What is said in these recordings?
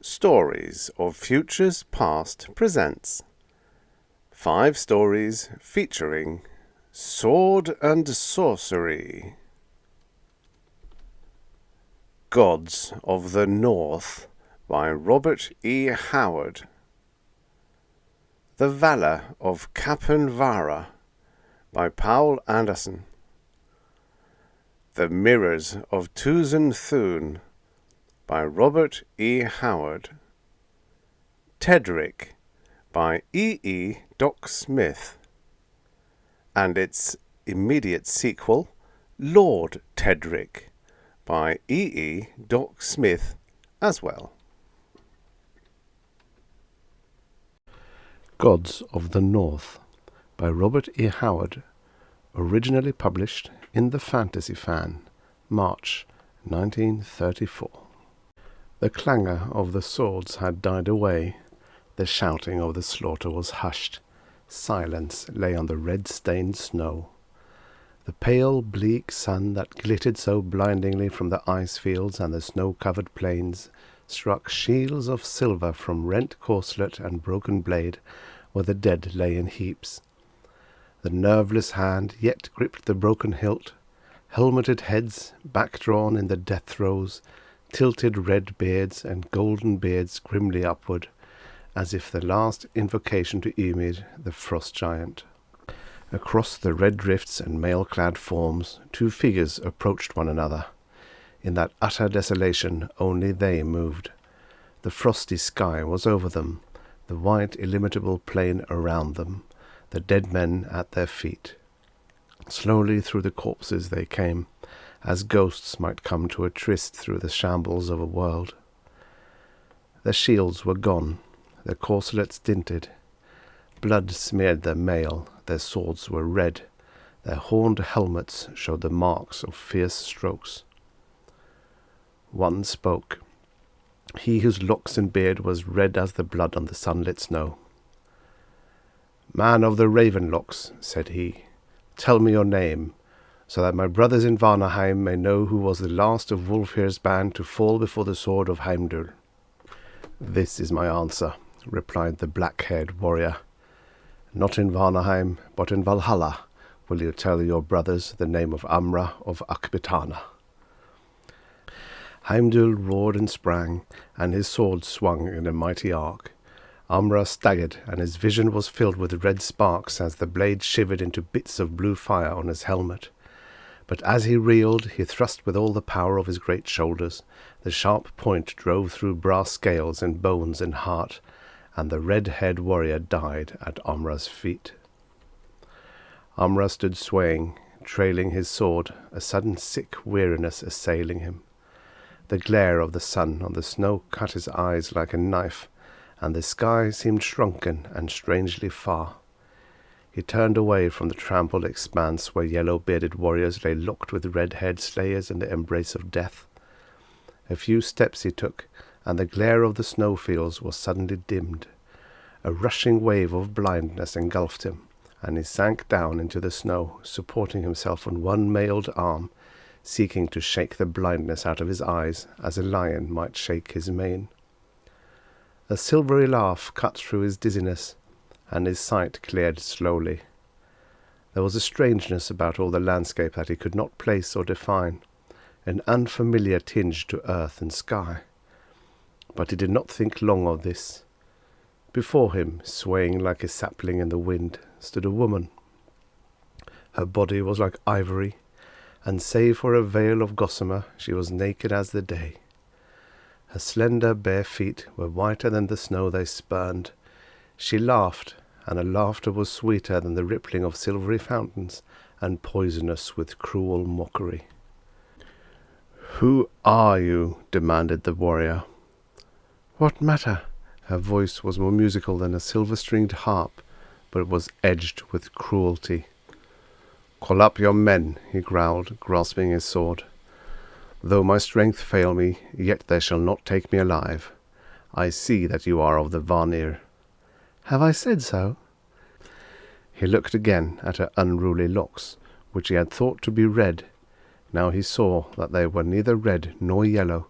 Stories of Futures Past presents 5 stories featuring sword and sorcery. Gods of the North by Robert E. Howard. The Valor of Cappen Varra by Poul Anderson. The Mirrors of Tuzun Thune by Robert E. Howard. Tedric by E. Doc Smith, and its immediate sequel, Lord Tedric by E. Doc Smith as well. Gods of the North by Robert E. Howard, originally published in The Fantasy Fan, March 1934. The clangour of the swords had died away. The shouting of the slaughter was hushed. Silence lay on the red-stained snow. The pale, bleak sun that glittered so blindingly from the ice fields and the snow-covered plains struck shields of silver from rent corselet and broken blade where the dead lay in heaps. The nerveless hand yet gripped the broken hilt. Helmeted heads, back-drawn in the death throes, tilted red beards and golden beards grimly upward, as if the last invocation to Ymir, the frost giant. Across the red drifts and mail-clad forms, 2 figures approached one another. In that utter desolation only they moved. The frosty sky was over them, the white illimitable plain around them, the dead men at their feet. Slowly through the corpses they came, as ghosts might come to a tryst through the shambles of a world. Their shields were gone, their corselets dinted. Blood smeared their mail, their swords were red, their horned helmets showed the marks of fierce strokes. One spoke, he whose locks and beard was red as the blood on the sunlit snow. "Man of the raven locks," said he, "tell me your name, so that my brothers in Varnheim may know who was the last of Wulfhere's band to fall before the sword of Heimdall." "This is my answer," replied the black-haired warrior. "Not in Varnheim, but in Valhalla, will you tell your brothers the name of Amra of Akbitana." Heimdall roared and sprang, and his sword swung in a mighty arc. Amra staggered, and his vision was filled with red sparks as the blade shivered into bits of blue fire on his helmet. But as he reeled, he thrust with all the power of his great shoulders. The sharp point drove through brass scales and bones and heart, and the red-haired warrior died at Amra's feet. Amra stood swaying, trailing his sword, a sudden sick weariness assailing him. The glare of the sun on the snow cut his eyes like a knife, and the sky seemed shrunken and strangely far. He turned away from the trampled expanse where yellow-bearded warriors lay locked with red-haired slayers in the embrace of death. A few steps he took, and the glare of the snowfields was suddenly dimmed. A rushing wave of blindness engulfed him, and he sank down into the snow, supporting himself on one mailed arm, seeking to shake the blindness out of his eyes as a lion might shake his mane. A silvery laugh cut through his dizziness, and his sight cleared slowly. There was a strangeness about all the landscape that he could not place or define, an unfamiliar tinge to earth and sky. But he did not think long of this. Before him, swaying like a sapling in the wind, stood a woman. Her body was like ivory, and save for a veil of gossamer, she was naked as the day. Her slender bare feet were whiter than the snow they spurned. She laughed, and her laughter was sweeter than the rippling of silvery fountains, and poisonous with cruel mockery. "Who are you?" demanded the warrior. "What matter?" Her voice was more musical than a silver-stringed harp, but it was edged with cruelty. "Call up your men," he growled, grasping his sword. "Though my strength fail me, yet they shall not take me alive. I see that you are of the Vanir." "Have I said so?" He looked again at her unruly locks, which he had thought to be red. Now he saw that they were neither red nor yellow,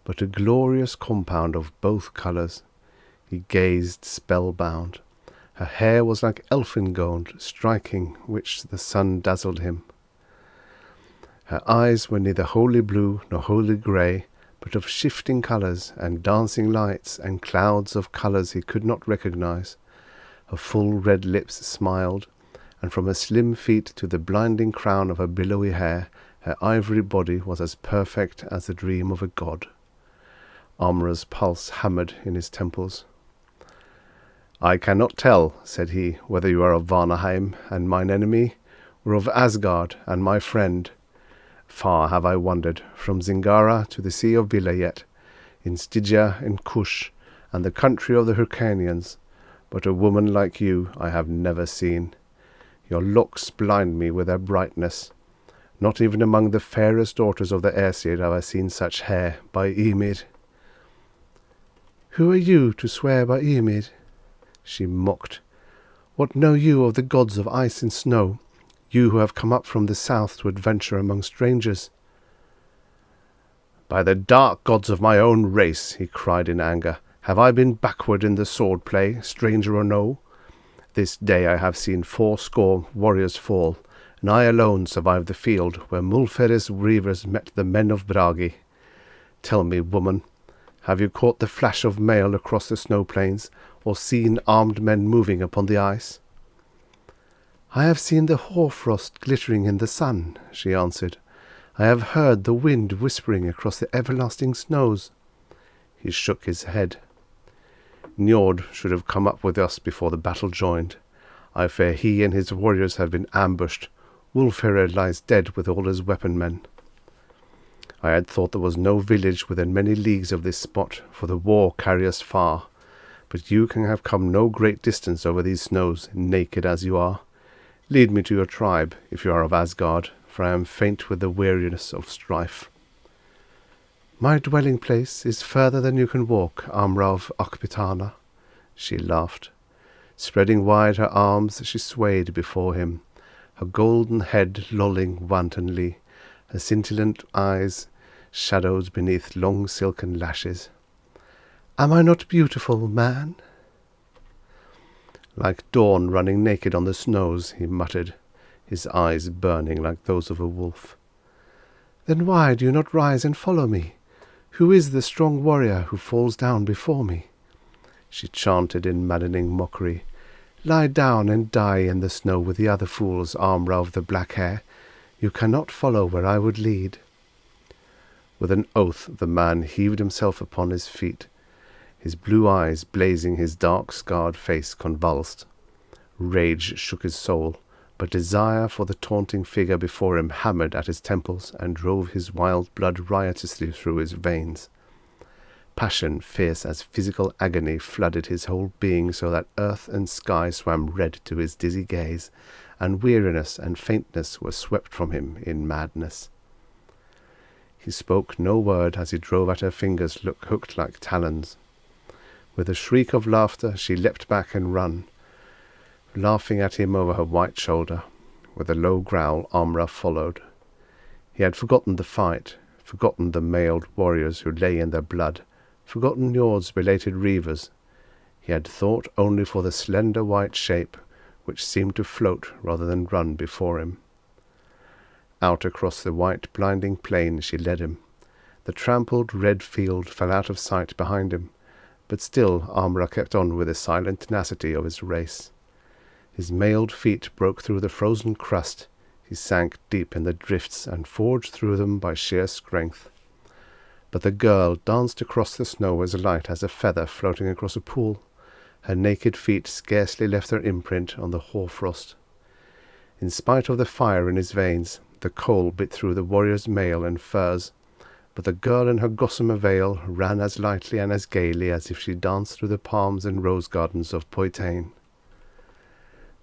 but a glorious compound of both colours. He gazed spellbound. Her hair was like elfin gold, striking which the sun dazzled him. Her eyes were neither wholly blue nor wholly grey, but of shifting colours and dancing lights and clouds of colours he could not recognise. Her full red lips smiled, and from her slim feet to the blinding crown of her billowy hair, her ivory body was as perfect as the dream of a god. Armorer's pulse hammered in his temples. "I cannot tell," said he, "whether you are of Vanaheim and mine enemy, or of Asgard and my friend. Far have I wandered, from Zingara to the Sea of Vilayet, in Stygia and Kush, and the country of the Hyrcanians, but a woman like you I have never seen. Your locks blind me with their brightness. Not even among the fairest daughters of the Aesir have I seen such hair, by Ymir." "Who are you to swear by Ymir?" she mocked. "What know you of the gods of ice and snow, you who have come up from the south to adventure among strangers?" "By the dark gods of my own race," he cried in anger, "have I been backward in the sword play, stranger or no? This day I have seen 80 warriors fall, and I alone survived the field where Mulfer's reavers met the men of Bragi. Tell me, woman, have you caught the flash of mail across the snow plains, or seen armed men moving upon the ice?" "I have seen the hoarfrost glittering in the sun," she answered. "I have heard the wind whispering across the everlasting snows." He shook his head. "Njord should have come up with us before the battle joined. I fear he and his warriors have been ambushed. Wulfhere lies dead with all his weapon men. I had thought there was no village within many leagues of this spot, for the war carries far. But you can have come no great distance over these snows, naked as you are. Lead me to your tribe, if you are of Asgard, for I am faint with the weariness of strife." "My dwelling place is further than you can walk, Amra of Akbitana," she laughed. Spreading wide her arms, she swayed before him, her golden head lolling wantonly, her scintillant eyes shadowed beneath long silken lashes. "Am I not beautiful, man?" "Like dawn running naked on the snows," he muttered, his eyes burning like those of a wolf. "Then why do you not rise and follow me? Who is the strong warrior who falls down before me?" She chanted in maddening mockery. "Lie down and die in the snow with the other fools, Amra of the black hair. You cannot follow where I would lead." With an oath the man heaved himself upon his feet, his blue eyes blazing, his dark scarred face convulsed. Rage shook his soul, but desire for the taunting figure before him hammered at his temples and drove his wild blood riotously through his veins. Passion, fierce as physical agony, flooded his whole being so that earth and sky swam red to his dizzy gaze, and weariness and faintness were swept from him in madness. He spoke no word as he drove at her fingers hooked like talons. With a shriek of laughter she leapt back and ran, laughing at him over her white shoulder. With a low growl Amra followed. He had forgotten the fight, forgotten the mailed warriors who lay in their blood, forgotten Njord's belated reavers. He had thought only for the slender white shape, which seemed to float rather than run before him. Out across the white blinding plain she led him. The trampled red field fell out of sight behind him, but still Amra kept on with the silent tenacity of his race. His mailed feet broke through the frozen crust. He sank deep in the drifts and forged through them by sheer strength. But the girl danced across the snow as light as a feather floating across a pool. Her naked feet scarcely left their imprint on the hoarfrost. In spite of the fire in his veins, the cold bit through the warrior's mail and furs, but the girl in her gossamer veil ran as lightly and as gaily as if she danced through the palms and rose gardens of Poitain.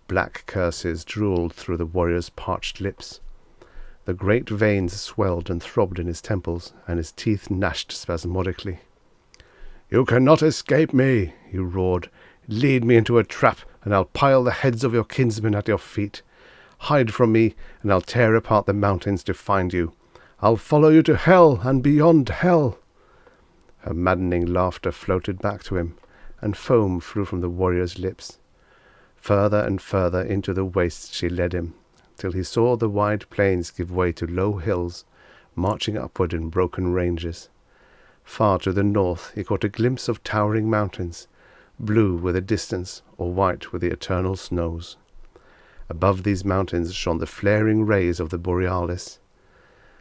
Black curses drooled through the warrior's parched lips. The great veins swelled and throbbed in his temples, and his teeth gnashed spasmodically. "You cannot escape me," he roared. "Lead me into a trap, and I'll pile the heads of your kinsmen at your feet. Hide from me, and I'll tear apart the mountains to find you. I'll follow you to hell and beyond hell." Her maddening laughter floated back to him, and foam flew from the warrior's lips. Further and further into the wastes she led him, till he saw the wide plains give way to low hills, marching upward in broken ranges. Far to the north he caught a glimpse of towering mountains, blue with the distance or white with the eternal snows. Above these mountains shone the flaring rays of the borealis.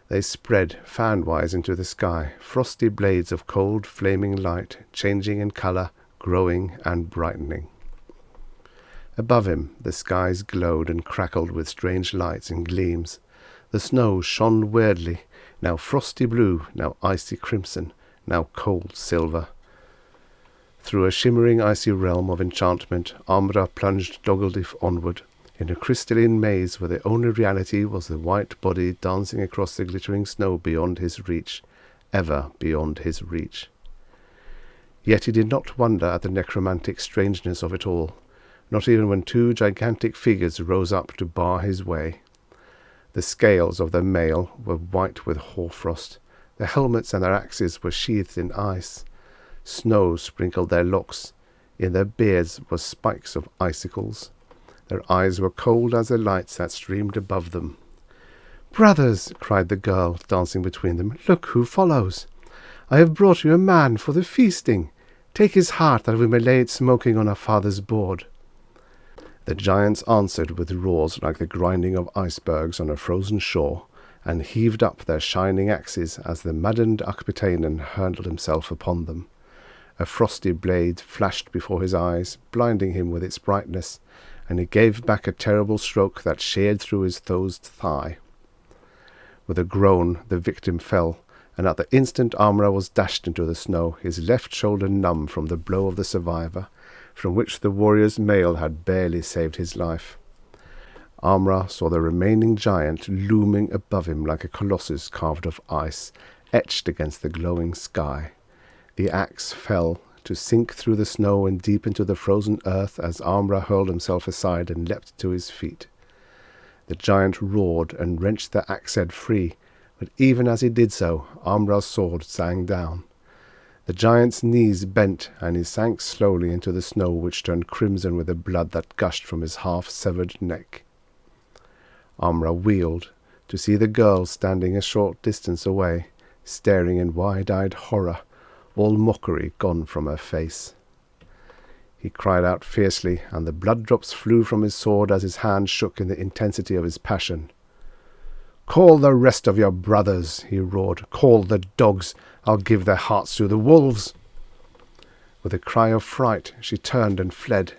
They spread fan-wise into the sky, frosty blades of cold flaming light, changing in colour, growing and brightening. Above him the skies glowed and crackled with strange lights and gleams. The snow shone weirdly, now frosty blue, now icy crimson, now cold silver. Through a shimmering icy realm of enchantment, Amra plunged doggedly onward, in a crystalline maze where the only reality was the white body dancing across the glittering snow beyond his reach, ever beyond his reach. Yet he did not wonder at the necromantic strangeness of it all, not even when two gigantic figures rose up to bar his way. The scales of the male were white with hoarfrost, their helmets and their axes were sheathed in ice. Snow sprinkled their locks, in their beards were spikes of icicles. Their eyes were cold as the lights that streamed above them. "Brothers," cried the girl, dancing between them, "look who follows! I have brought you a man for the feasting. Take his heart that we may lay it smoking on our father's board." The giants answered with roars like the grinding of icebergs on a frozen shore, and heaved up their shining axes as the maddened Akbitainen hurled himself upon them. A frosty blade flashed before his eyes, blinding him with its brightness, and he gave back a terrible stroke that sheared through his thosed thigh. With a groan the victim fell, and at the instant Amra was dashed into the snow, his left shoulder numb from the blow of the survivor, from which the warrior's mail had barely saved his life. Amra saw the remaining giant looming above him like a colossus carved of ice, etched against the glowing sky. The axe fell, to sink through the snow and deep into the frozen earth as Amra hurled himself aside and leapt to his feet. The giant roared and wrenched the axe-head free, but even as he did so, Amra's sword sang down. The giant's knees bent, and he sank slowly into the snow, which turned crimson with the blood that gushed from his half-severed neck. Amra wheeled, to see the girl standing a short distance away, staring in wide-eyed horror, all mockery gone from her face. He cried out fiercely, and the blood drops flew from his sword as his hand shook in the intensity of his passion. "Call the rest of your brothers," he roared. "Call the dogs. I'll give their hearts to the wolves." With a cry of fright, she turned and fled.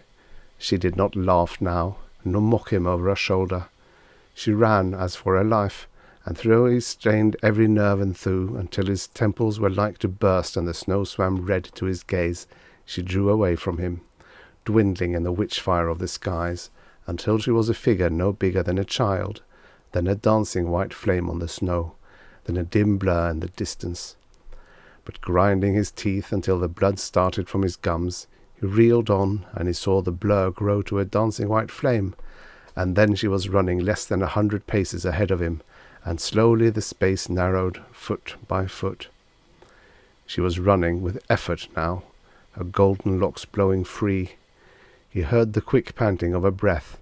She did not laugh now, nor mock him over her shoulder. She ran as for her life, and though he strained every nerve and thew, until his temples were like to burst and the snow swam red to his gaze, she drew away from him, dwindling in the witch-fire of the skies, until she was a figure no bigger than a child, then a dancing white flame on the snow, then a dim blur in the distance. But grinding his teeth until the blood started from his gums, he reeled on, and he saw the blur grow to a dancing white flame, and then she was running less than 100 paces ahead of him, and slowly the space narrowed, foot by foot. She was running with effort now, her golden locks blowing free. He heard the quick panting of her breath,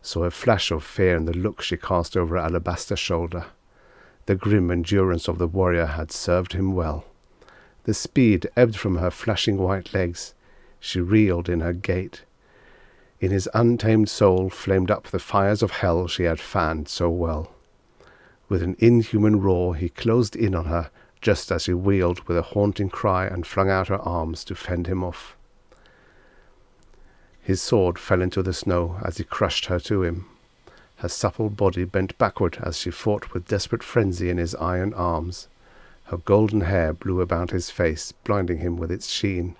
saw a flash of fear in the look she cast over her alabaster shoulder. The grim endurance of the warrior had served him well. The speed ebbed from her flashing white legs. She reeled in her gait. In his untamed soul flamed up the fires of hell she had fanned so well. With an inhuman roar he closed in on her, just as she wheeled with a haunting cry and flung out her arms to fend him off. His sword fell into the snow as he crushed her to him. Her supple body bent backward as she fought with desperate frenzy in his iron arms. Her golden hair blew about his face, blinding him with its sheen.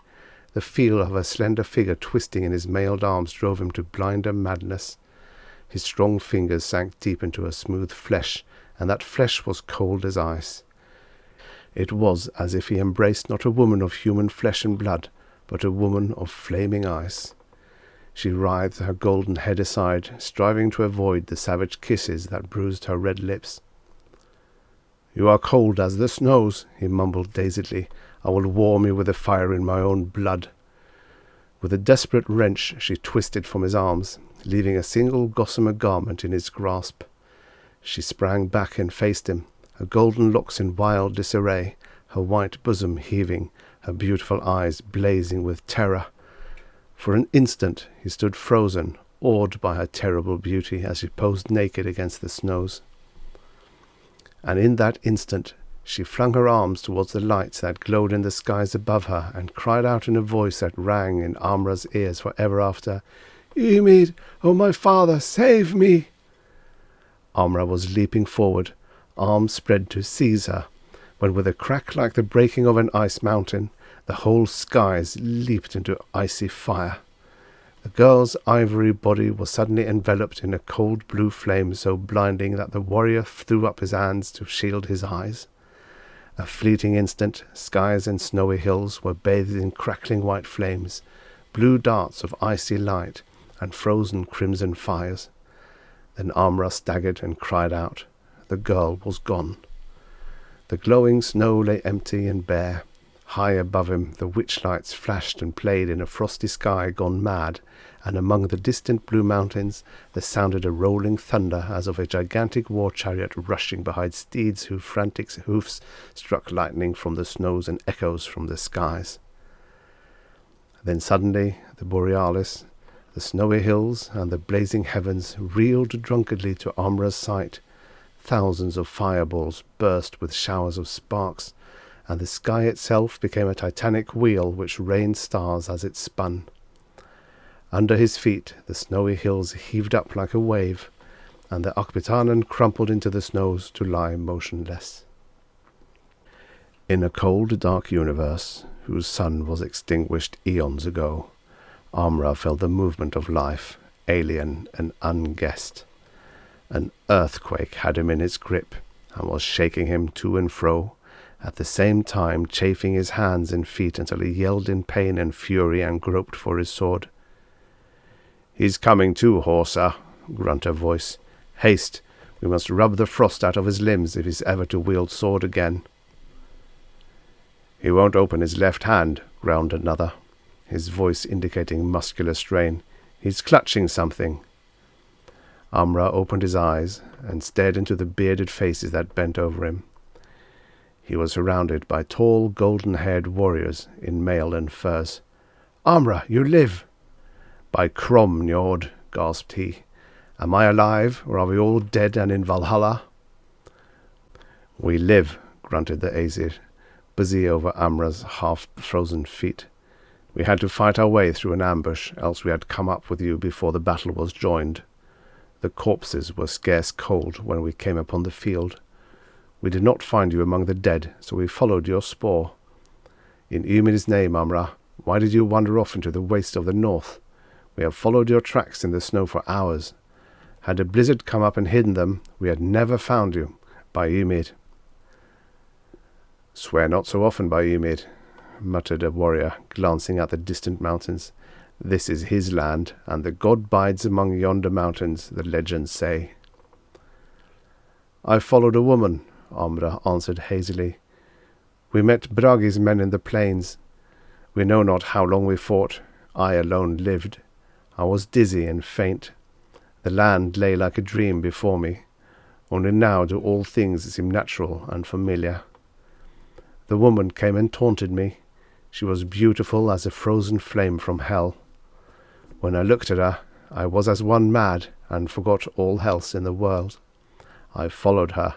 The feel of her slender figure twisting in his mailed arms drove him to blinder madness. His strong fingers sank deep into her smooth flesh, and that flesh was cold as ice. It was as if he embraced not a woman of human flesh and blood, but a woman of flaming ice. She writhed her golden head aside, striving to avoid the savage kisses that bruised her red lips. "You are cold as the snows," he mumbled dazedly. I will warm you with the fire in my own blood." With a desperate wrench she twisted from his arms, leaving a single gossamer garment in his grasp. She sprang back and faced him, her golden locks in wild disarray, her white bosom heaving, her beautiful eyes blazing with terror. For an instant he stood frozen, awed by her terrible beauty as she posed naked against the snows. And in that instant she flung her arms towards the lights that glowed in the skies above her, and cried out in a voice that rang in Amra's ears for ever after, "Ymir, oh my father, save me!" Amra was leaping forward, arms spread to seize her, when with a crack like the breaking of an ice mountain, the whole skies leaped into icy fire. The girl's ivory body was suddenly enveloped in a cold blue flame so blinding that the warrior threw up his hands to shield his eyes. A fleeting instant, skies and snowy hills were bathed in crackling white flames, blue darts of icy light, and frozen crimson fires. Then Amra staggered and cried out. The girl was gone. The glowing snow lay empty and bare. High above him the witch-lights flashed and played in a frosty sky gone mad, and among the distant blue mountains there sounded a rolling thunder as of a gigantic war-chariot rushing behind steeds whose frantic hoofs struck lightning from the snows and echoes from the skies. Then suddenly the borealis, the snowy hills, and the blazing heavens reeled drunkenly to Amra's sight. Thousands of fireballs burst with showers of sparks, and the sky itself became a titanic wheel which rained stars as it spun. Under his feet the snowy hills heaved up like a wave, and the Akbitanen crumpled into the snows to lie motionless. In a cold, dark universe, whose sun was extinguished eons ago, Amra felt the movement of life, alien and unguessed. An earthquake had him in its grip, and was shaking him to and fro, at the same time chafing his hands and feet until he yelled in pain and fury and groped for his sword. "He's coming to, Horsa," grunted a voice. "Haste, we must rub the frost out of his limbs if he's ever to wield sword again." "He won't open his left hand," growled another, his voice indicating muscular strain. "He's clutching something." Amra opened his eyes and stared into the bearded faces that bent over him. He was surrounded by tall, golden-haired warriors in mail and furs. "Amra, you live!" "By Crom, Njord," gasped he. "Am I alive, or are we all dead and in Valhalla?" "We live," grunted the Aesir, busy over Amra's half-frozen feet. "We had to fight our way through an ambush, else we had come up with you before the battle was joined. The corpses were scarce cold when we came upon the field. We did not find you among the dead, so we followed your spoor. In Ymir's name, Amra, why did you wander off into the waste of the north? We have followed your tracks in the snow for hours. Had a blizzard come up and hidden them, we had never found you, by Ymir." "Swear not so often by Ymir," muttered a warrior, glancing at the distant mountains. "This is his land, and the god bides among yonder mountains, the legends say." "I followed a woman," Amra answered hazily. "We met Bragi's men in the plains. We know not how long we fought. I alone lived. I was dizzy and faint. The land lay like a dream before me. Only now do all things seem natural and familiar. The woman came and taunted me. She was beautiful as a frozen flame from hell. When I looked at her, I was as one mad, and forgot all else in the world. I followed her.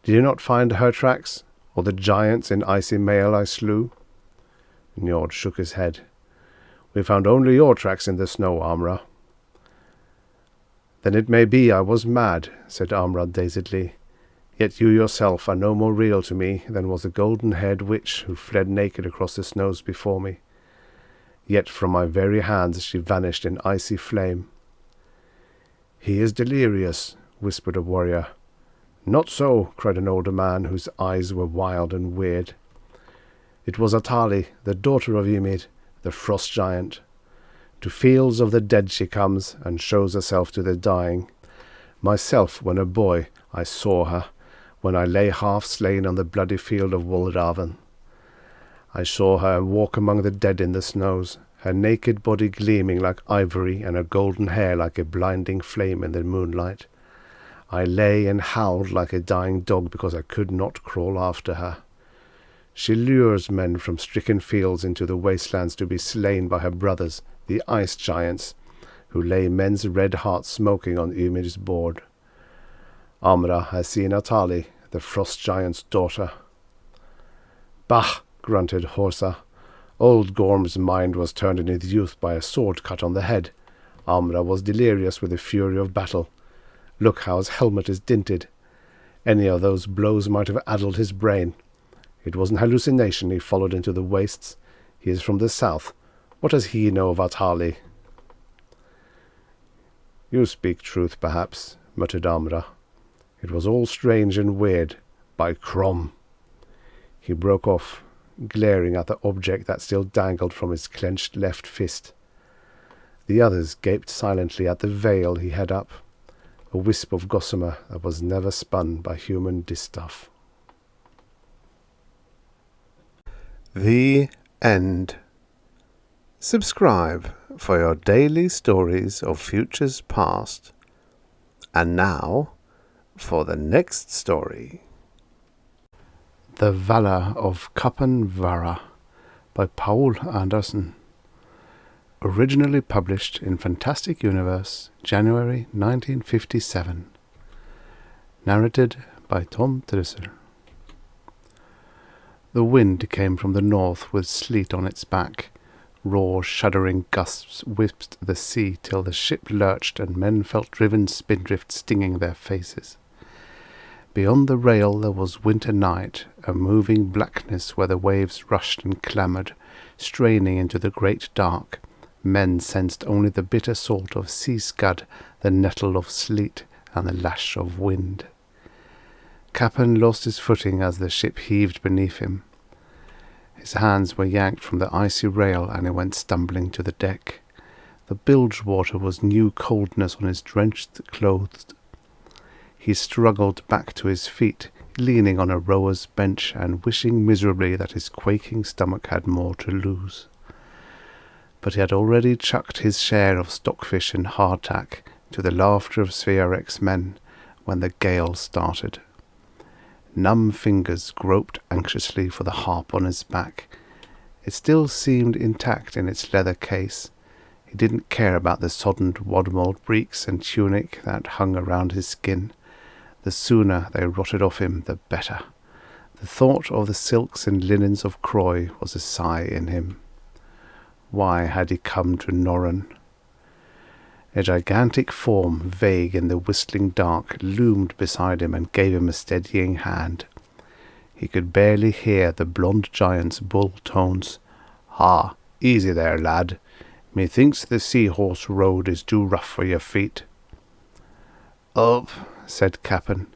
Did you not find her tracks, or the giants in icy mail I slew?" Njord shook his head. "We found only your tracks in the snow, Amra." "Then it may be I was mad," said Amra dazedly. "Yet you yourself are no more real to me than was the golden-haired witch who fled naked across the snows before me. Yet from my very hands she vanished in icy flame." "He is delirious," whispered a warrior. "Not so," cried an older man whose eyes were wild and weird. "It was Atali, the daughter of Ymir, the frost giant. To fields of the dead she comes, and shows herself to the dying. Myself, when a boy, I saw her, when I lay half slain on the bloody field of Wolraven. I saw her walk among the dead in the snows, her naked body gleaming like ivory and her golden hair like a blinding flame in the moonlight. I lay and howled like a dying dog because I could not crawl after her. She lures men from stricken fields into the wastelands to be slain by her brothers, the ice giants, who lay men's red hearts smoking on Ymir's board. Amra has seen Atali, the frost giant's daughter. Bah! Grunted Horsa. Old Gorm's mind was turned in his youth by a sword cut on the head. Amra was delirious with the fury of battle. Look how his helmet is dinted. Any of those blows might have addled his brain. It wasn't hallucination he followed into the wastes. He is from the south. What does he know of Atali? You speak truth, perhaps, muttered Amra. It was all strange and weird. By Crom. He broke off, glaring at the object that still dangled from his clenched left fist. The others gaped silently at the veil he had up, a wisp of gossamer that was never spun by human distaff. The end. Subscribe for your daily stories of futures past. And now, for the next story. The Valor of Cappen Varra by Poul Anderson. Originally published in Fantastic Universe, January 1957. Narrated by Tom Trussel. The wind came from the north with sleet on its back. Raw, shuddering gusts whipped the sea till the ship lurched and men felt driven spindrift stinging their faces. Beyond the rail there was winter night, a moving blackness where the waves rushed and clamoured, straining into the great dark. Men sensed only the bitter salt of sea scud, the nettle of sleet, and the lash of wind. Cappen lost his footing as the ship heaved beneath him. His hands were yanked from the icy rail and he went stumbling to the deck. The bilge water was new coldness on his drenched clothes. He struggled back to his feet, leaning on a rower's bench and wishing miserably that his quaking stomach had more to lose. But he had already chucked his share of stockfish and hardtack, to the laughter of Svearek's men, when the gale started. Numb fingers groped anxiously for the harp on his back. It still seemed intact in its leather case. He didn't care about the sodden wadmalt breeks and tunic that hung around his skin. The sooner they rotted off him, the better. The thought of the silks and linens of Croy was a sigh in him. Why had he come to Norren? A gigantic form, vague in the whistling dark, loomed beside him and gave him a steadying hand. He could barely hear the blond giant's bull tones. "Ha, easy there, lad. Methinks the seahorse road is too rough for your feet." "Up," said Cappen,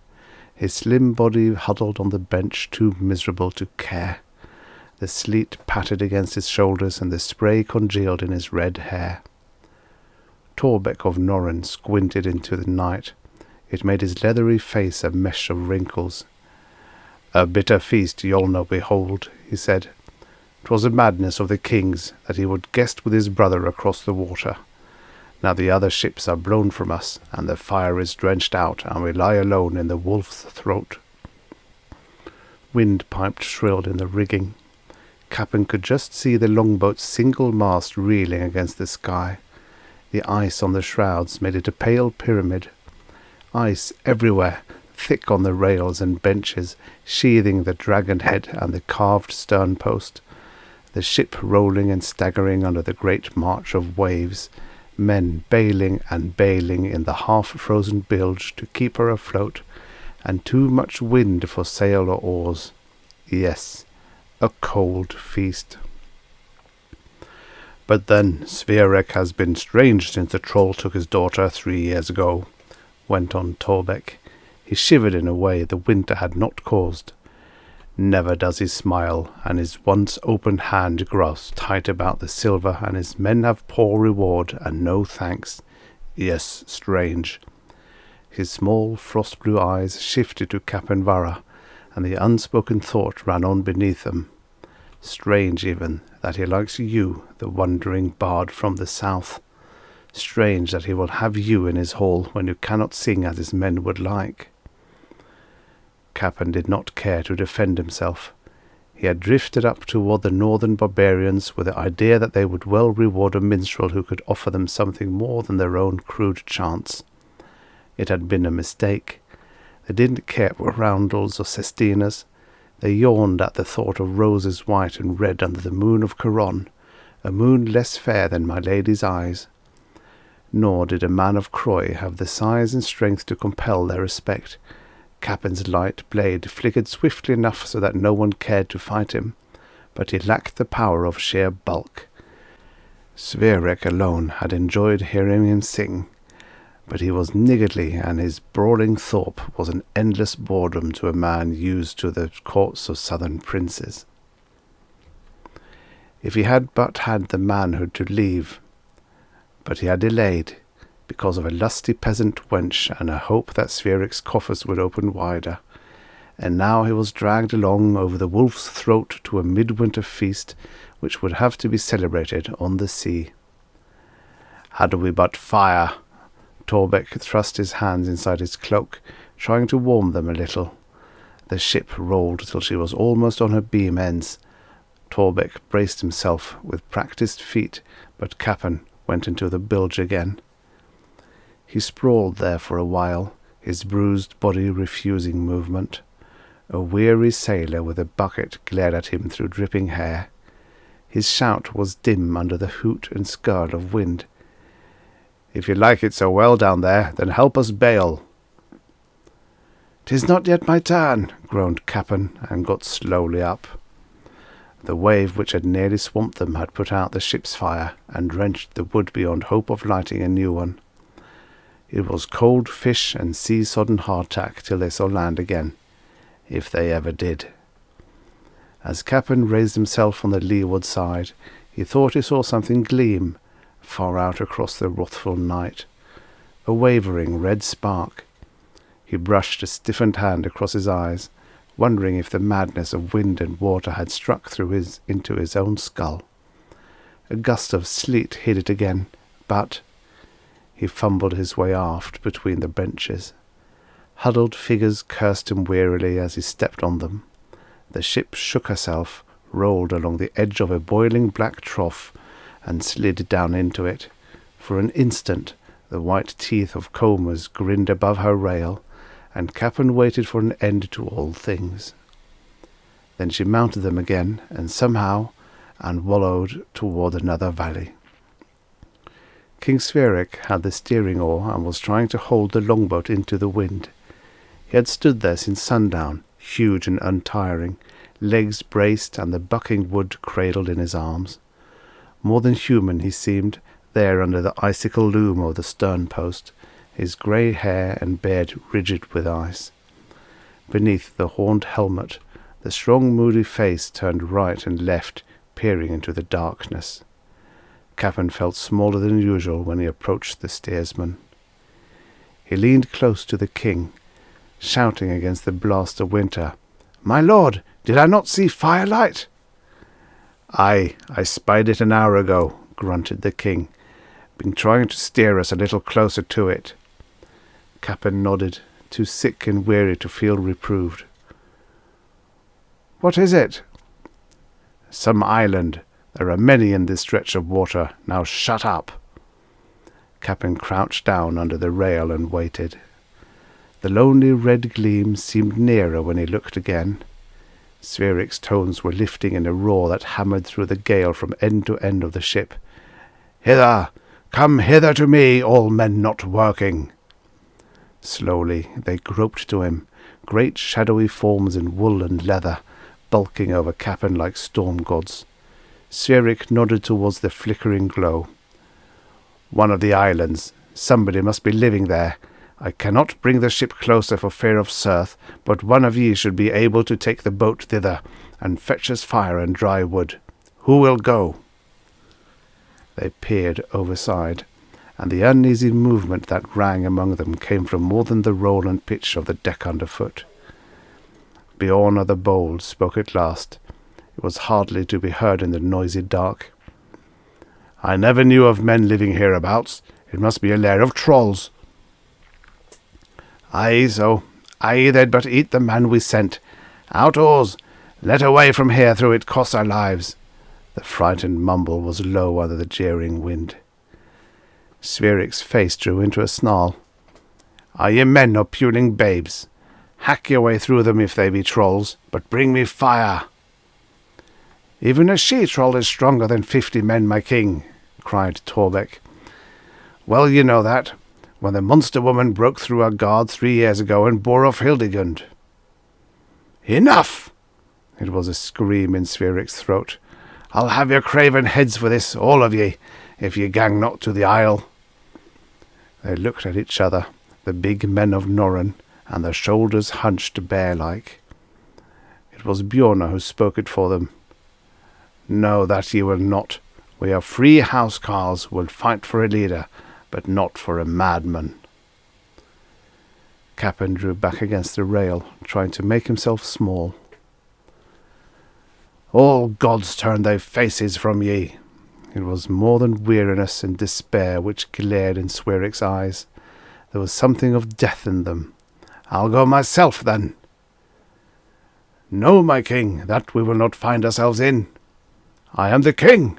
his slim body huddled on the bench, too miserable to care. The sleet pattered against his shoulders and the spray congealed in his red hair. Torbeck of Norren squinted into the night. It made his leathery face a mesh of wrinkles. "A bitter feast you'll no behold," he said. "'Twas a madness of the king's that he would guest with his brother across the water. Now the other ships are blown from us, and the fire is drenched out, and we lie alone in the wolf's throat." Windpipes shrilled in the rigging. Cappen could just see the longboat's single mast reeling against the sky. The ice on the shrouds made it a pale pyramid. Ice everywhere, thick on the rails and benches, sheathing the dragon head and the carved sternpost. The ship rolling and staggering under the great march of waves, men bailing and bailing in the half-frozen bilge to keep her afloat, and too much wind for sail or oars. Yes, a cold feast. "But then Svearek has been strange since the troll took his daughter 3 years ago," went on Torbeck. He shivered in a way the winter had not caused. Never does he smile, and his once open hand grasps tight about the silver, and his men have poor reward and no thanks. Yes, strange. His small frost-blue eyes shifted to Cappen Varra, and the unspoken thought ran on beneath them. Strange even that he likes you, the wandering bard from the south. Strange that he will have you in his hall when you cannot sing as his men would like." Cappen did not care to defend himself. He had drifted up toward the northern barbarians with the idea that they would well reward a minstrel who could offer them something more than their own crude chants. It had been a mistake. They didn't care for roundels or sestinas. They yawned at the thought of roses white and red under the moon of Charon, a moon less fair than my lady's eyes. Nor did a man of Croy have the size and strength to compel their respect. Cappen's light blade flickered swiftly enough so that no one cared to fight him, but he lacked the power of sheer bulk. Sverek alone had enjoyed hearing him sing, but he was niggardly, and his brawling thorp was an endless boredom to a man used to the courts of southern princes. If he had but had the manhood to leave, but he had delayed, because of a lusty peasant wench and a hope that Sverek's coffers would open wider, and now he was dragged along over the wolf's throat to a midwinter feast which would have to be celebrated on the sea. "Had we but fire!" Torbeck thrust his hands inside his cloak, trying to warm them a little. The ship rolled till she was almost on her beam ends. Torbeck braced himself with practised feet, but Cappen went into the bilge again. He sprawled there for a while, his bruised body refusing movement. A weary sailor with a bucket glared at him through dripping hair. His shout was dim under the hoot and skirl of wind. "If you like it so well down there, then help us bail." "'Tis not yet my turn," groaned Cappen, and got slowly up. The wave which had nearly swamped them had put out the ship's fire and drenched the wood beyond hope of lighting a new one. It was cold fish and sea-sodden hardtack till they saw land again, if they ever did. As Cappen raised himself on the leeward side, he thought he saw something gleam far out across the wrathful night, a wavering red spark. He brushed a stiffened hand across his eyes, wondering if the madness of wind and water had struck through into his own skull. A gust of sleet hid it again, but he fumbled his way aft between the benches. Huddled figures cursed him wearily as he stepped on them. The ship shook herself, rolled along the edge of a boiling black trough, and slid down into it. For an instant the white teeth of combers grinned above her rail, and Cappen waited for an end to all things. Then she mounted them again, and somehow, and wallowed toward another valley. King Sverek had the steering oar and was trying to hold the longboat into the wind. He had stood there since sundown, huge and untiring, legs braced and the bucking wood cradled in his arms. More than human he seemed, there under the icicle loom of the stern post, his grey hair and beard rigid with ice. Beneath the horned helmet, the strong moody face turned right and left, peering into the darkness. Cappen felt smaller than usual when he approached the steersman. He leaned close to the king, shouting against the blast of winter, "My lord, did I not see firelight?" "Aye, I spied it an hour ago," grunted the king. "Been trying to steer us a little closer to it." Cappen nodded, too sick and weary to feel reproved. "What is it?" "Some island. There are many in this stretch of water. Now shut up." Cappen crouched down under the rail and waited. The lonely red gleam seemed nearer when he looked again. Sverek's tones were lifting in a roar that hammered through the gale from end to end of the ship. "Hither! Come hither to me, all men not working!" Slowly they groped to him, great shadowy forms in wool and leather, bulking over Cappen like storm gods. Sverek nodded towards the flickering glow. "One of the islands. Somebody must be living there. I cannot bring the ship closer for fear of Surth, but one of ye should be able to take the boat thither, and fetch us fire and dry wood. Who will go?" They peered overside, and the uneasy movement that rang among them came from more than the roll and pitch of the deck underfoot. Bjorn of the Bold spoke at last. It was hardly to be heard in the noisy dark. "I never knew of men living hereabouts. It must be a lair of trolls." "Aye, so. Aye, they'd but eat the man we sent. Out oars! Let away from here through it costs our lives." The frightened mumble was low under the jeering wind. Sveric's face drew into a snarl. "Are ye men or puling babes? Hack your way through them if they be trolls, but bring me fire." "Even a she-troll is stronger than 50 men, my king," cried Torbeck. "Well, you know that, when the monster woman broke through our guard 3 years ago and bore off Hildegund." "Enough!" It was a scream in Sveric's throat. "I'll have your craven heads for this, all of ye, if ye gang not to the isle." They looked at each other, the big men of Norren, and their shoulders hunched bear-like. It was Bjorna who spoke it for them. "No, that ye will not. We are free housecarls, will fight for a leader, but not for a madman." Cappen drew back against the rail, trying to make himself small. "All gods turn their faces from ye." It was more than weariness and despair which glared in Sveric's eyes. There was something of death in them. "I'll go myself, then." "No, my king, that we will not find ourselves in. I am the king,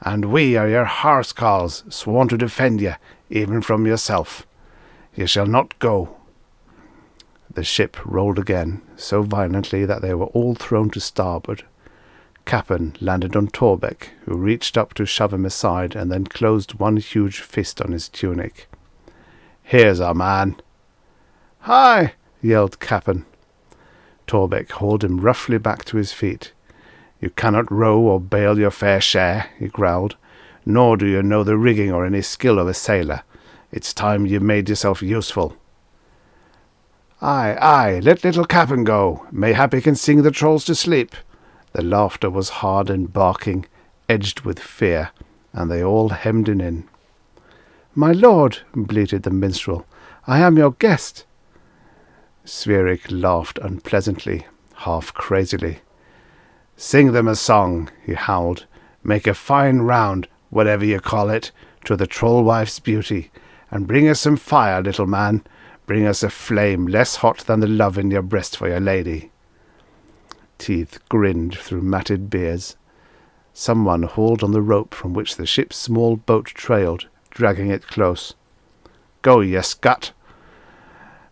and we are your housecarls, sworn to defend ye, even from yourself. Ye shall not go." The ship rolled again, so violently that they were all thrown to starboard. Cappen landed on Torbeck, who reached up to shove him aside and then closed one huge fist on his tunic. "Here's our man." "Hi!" yelled Cappen. Torbeck hauled him roughly back to his feet. "You cannot row or bale your fair share," he growled, "nor do you know the rigging or any skill of a sailor. It's time you made yourself useful." "Aye, aye, let little Cappen go. Mayhap he can sing the trolls to sleep." The laughter was hard and barking, edged with fear, and they all hemmed him in. "My lord," bleated the minstrel, "I am your guest." Sveric laughed unpleasantly, half crazily. "Sing them a song," he howled. "Make a fine round, whatever you call it, to the troll-wife's beauty, and bring us some fire, little man. Bring us a flame less hot than the love in your breast for your lady." Teeth grinned through matted beards. Someone hauled on the rope from which the ship's small boat trailed, dragging it close. "Go, ye scut!"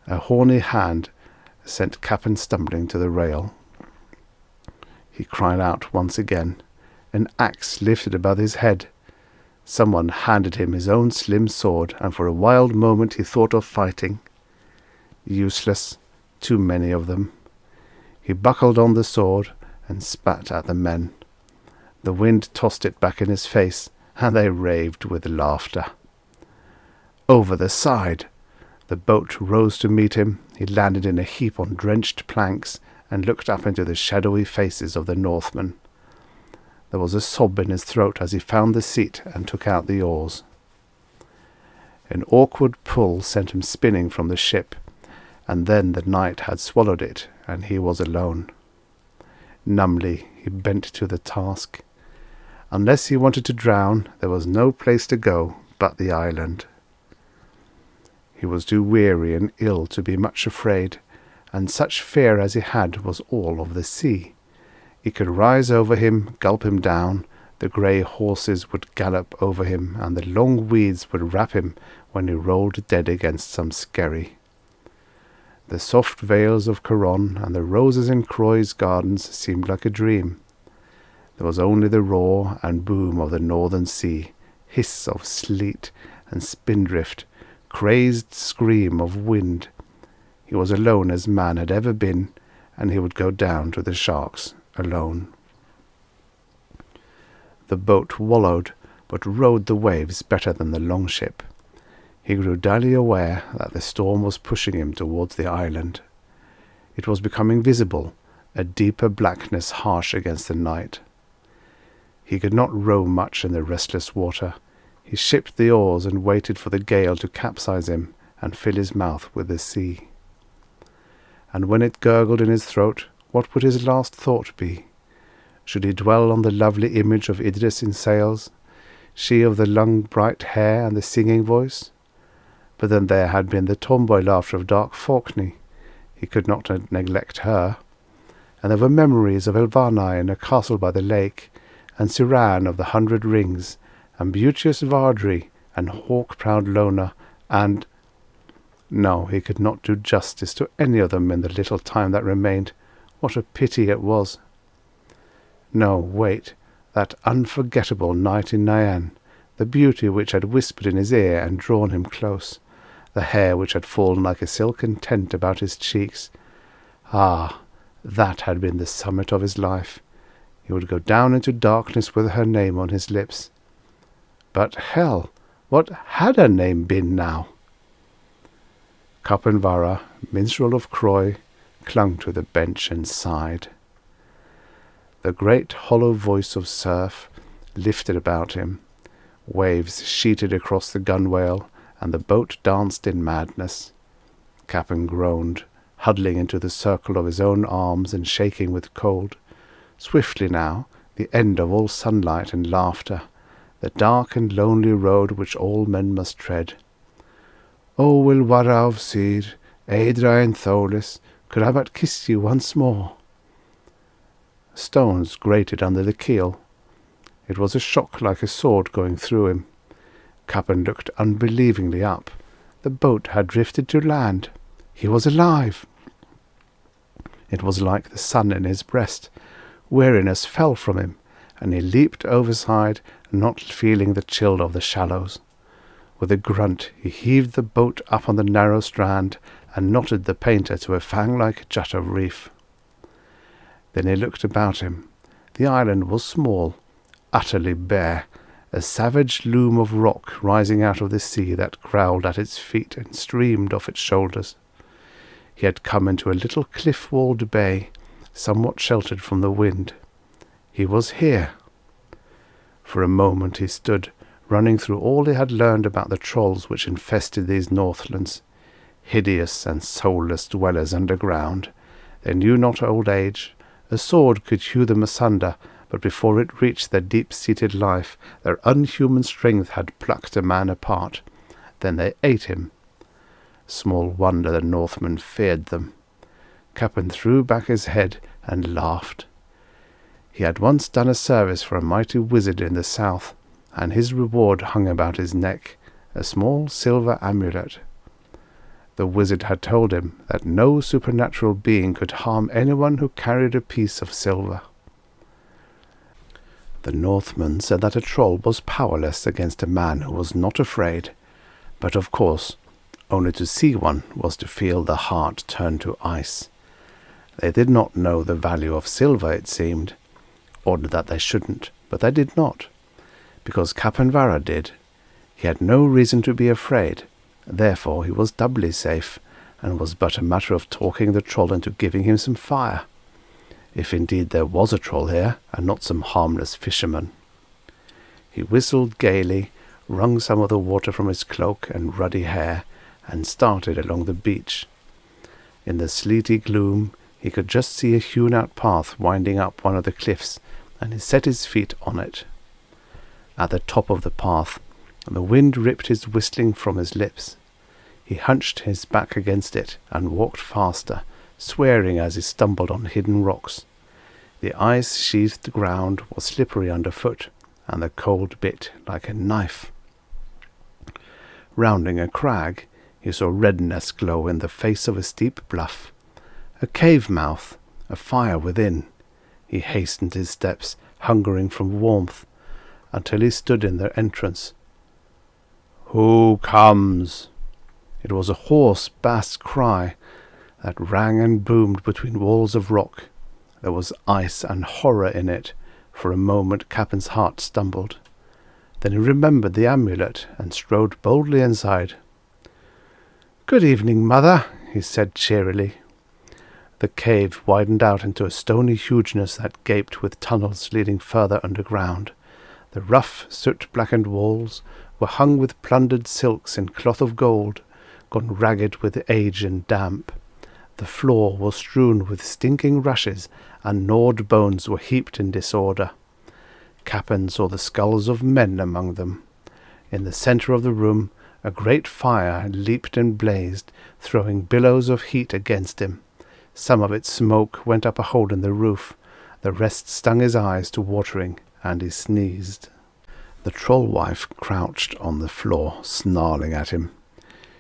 A horny hand sent Cappen stumbling to the rail. He cried out once again, an axe lifted above his head. Someone handed him his own slim sword, and for a wild moment he thought of fighting. Useless, too many of them. He buckled on the sword and spat at the men. The wind tossed it back in his face, and they raved with laughter. Over the side! The boat rose to meet him. He landed in a heap on drenched planks and looked up into the shadowy faces of the Northmen. There was a sob in his throat as he found the seat and took out the oars. An awkward pull sent him spinning from the ship, and then the night had swallowed it, and he was alone. Numbly he bent to the task. Unless he wanted to drown, there was no place to go but the island. He was too weary and ill to be much afraid, and such fear as he had was all of the sea. It could rise over him, gulp him down, the grey horses would gallop over him, and the long weeds would wrap him when he rolled dead against some skerry. The soft vales of Caron and the roses in Croy's gardens seemed like a dream. There was only the roar and boom of the northern sea, hiss of sleet and spindrift, crazed scream of wind. He was alone as man had ever been, and he would go down to the sharks alone. The boat wallowed, but rode the waves better than the longship. He grew dully aware that the storm was pushing him towards the island. It was becoming visible, a deeper blackness harsh against the night. He could not row much in the restless water. He shipped the oars and waited for the gale to capsize him and fill his mouth with the sea. And when it gurgled in his throat, what would his last thought be? Should he dwell on the lovely image of Idris in sails, she of the long bright hair and the singing voice? But then there had been the tomboy laughter of dark Falkney. He could not neglect her. And there were memories of Elvana in a castle by the lake, and Siran of the 100 Rings, and beauteous Vardri, and hawk-proud Lona, and— No, he could not do justice to any of them in the little time that remained. What a pity it was! No, wait, that unforgettable night in Nayan, the beauty which had whispered in his ear and drawn him close, the hair which had fallen like a silken tent about his cheeks. Ah, that had been the summit of his life. He would go down into darkness with her name on his lips. But hell, what had her name been now? Cappen Varra, minstrel of Croy, clung to the bench and sighed. The great hollow voice of surf lifted about him. Waves sheeted across the gunwale, and the boat danced in madness. Cappen groaned, huddling into the circle of his own arms and shaking with cold. Swiftly now, the end of all sunlight and laughter, the dark and lonely road which all men must tread. Oh, will Varra of Seed, Aedra and Tholis, could I but kiss you once more. Stones grated under the keel. It was a shock like a sword going through him. Cappen looked unbelievingly up. The boat had drifted to land. He was alive. It was like the sun in his breast. Weariness fell from him, and he leaped overside, not feeling the chill of the shallows. With a grunt he heaved the boat up on the narrow strand, and knotted the painter to a fang-like jut of reef. Then he looked about him. The island was small, utterly bare, a savage loom of rock rising out of the sea that growled at its feet and streamed off its shoulders. He had come into a little cliff-walled bay, somewhat sheltered from the wind. He was here. For a moment he stood, running through all he had learned about the trolls which infested these northlands, hideous and soulless dwellers underground. They knew not old age. A sword could hew them asunder, but before it reached their deep-seated life, their unhuman strength had plucked a man apart. Then they ate him. Small wonder the Northmen feared them. Cappen threw back his head and laughed. He had once done a service for a mighty wizard in the south, and his reward hung about his neck, a small silver amulet. The wizard had told him that no supernatural being could harm anyone who carried a piece of silver. The Northmen said that a troll was powerless against a man who was not afraid, but of course, only to see one was to feel the heart turn to ice. They did not know the value of silver, it seemed, or that they shouldn't, but they did not, because Cappen Varra did. He had no reason to be afraid. Therefore he was doubly safe, and was but a matter of talking the troll into giving him some fire, if indeed there was a troll here, and not some harmless fisherman. He whistled gaily, wrung some of the water from his cloak and ruddy hair, and started along the beach. In the sleety gloom he could just see a hewn-out path winding up one of the cliffs, and he set his feet on it. At the top of the path, the wind ripped his whistling from his lips. He hunched his back against it and walked faster, swearing as he stumbled on hidden rocks. The ice-sheathed ground was slippery underfoot, and the cold bit like a knife. Rounding a crag, he saw redness glow in the face of a steep bluff. A cave mouth, a fire within. He hastened his steps, hungering for warmth, until he stood in their entrance. "Who comes?" It was a hoarse bass cry that rang and boomed between walls of rock. There was ice and horror in it. For a moment Cappen's heart stumbled. Then he remembered the amulet and strode boldly inside. "Good evening, mother," he said cheerily. The cave widened out into a stony hugeness that gaped with tunnels leading further underground. The rough, soot-blackened walls were hung with plundered silks in cloth of gold, gone ragged with age and damp. The floor was strewn with stinking rushes, and gnawed bones were heaped in disorder. Cappen saw the skulls of men among them. In the centre of the room a great fire leaped and blazed, throwing billows of heat against him. Some of its smoke went up a hole in the roof. The rest stung his eyes to watering, and he sneezed. The troll-wife crouched on the floor, snarling at him.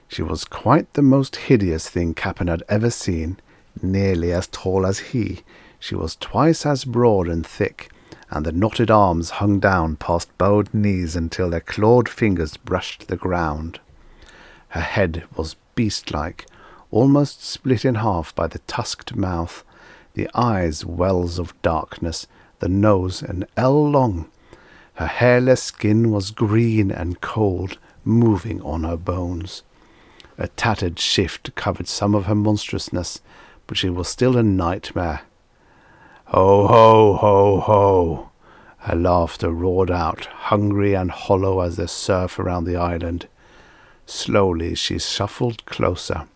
She was quite the most hideous thing Cappen had ever seen, nearly as tall as he. She was twice as broad and thick, and the knotted arms hung down past bowed knees until their clawed fingers brushed the ground. Her head was beast-like, almost split in half by the tusked mouth, the eyes wells of darkness, the nose an ell long. Her hairless skin was green and cold, moving on her bones. A tattered shift covered some of her monstrousness, but she was still a nightmare. Ho, ho, ho, ho! Her laughter roared out, hungry and hollow as the surf around the island. Slowly she shuffled closer.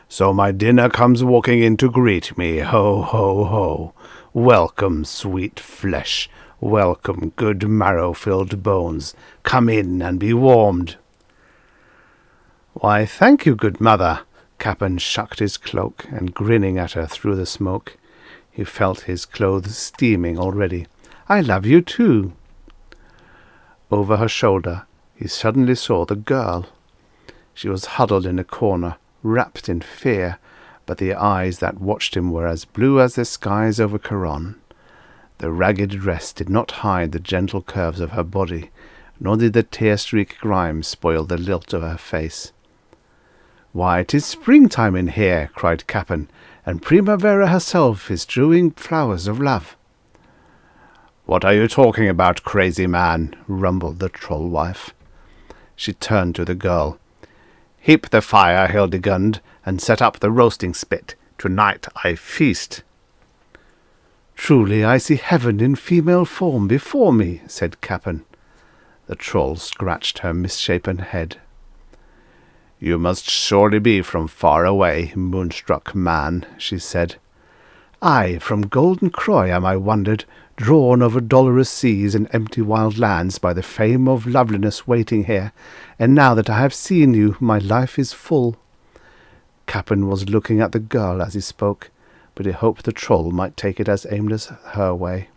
So my dinner comes walking in to greet me, ho, ho, ho! Welcome, sweet flesh! Welcome, good marrow-filled bones! Come in and be warmed! Why, thank you, good mother! Cappen shucked his cloak, and grinning at her through the smoke. He felt his clothes steaming already. I love you too. Over her shoulder he suddenly saw the girl. She was huddled in a corner, wrapped in fear, but the eyes that watched him were as blue as the skies over Caron. The ragged dress did not hide the gentle curves of her body, nor did the tear-streaked grime spoil the lilt of her face. "Why, 'tis springtime in here," cried Cappen, "and Primavera herself is strewing flowers of love." "What are you talking about, crazy man?" rumbled the troll-wife. She turned to the girl. "Heap the fire, Hildegund, and set up the roasting spit. Tonight I feast." "Truly I see heaven in female form before me," said Cappen. The troll scratched her misshapen head. "You must surely be from far away, moonstruck man," she said. "Aye, from Golden Croy am I wandered, drawn over dolorous seas and empty wild lands by the fame of loveliness waiting here, and now that I have seen you, my life is full." Cappen was looking at the girl as he spoke, but he hoped the troll might take it as aimless her way.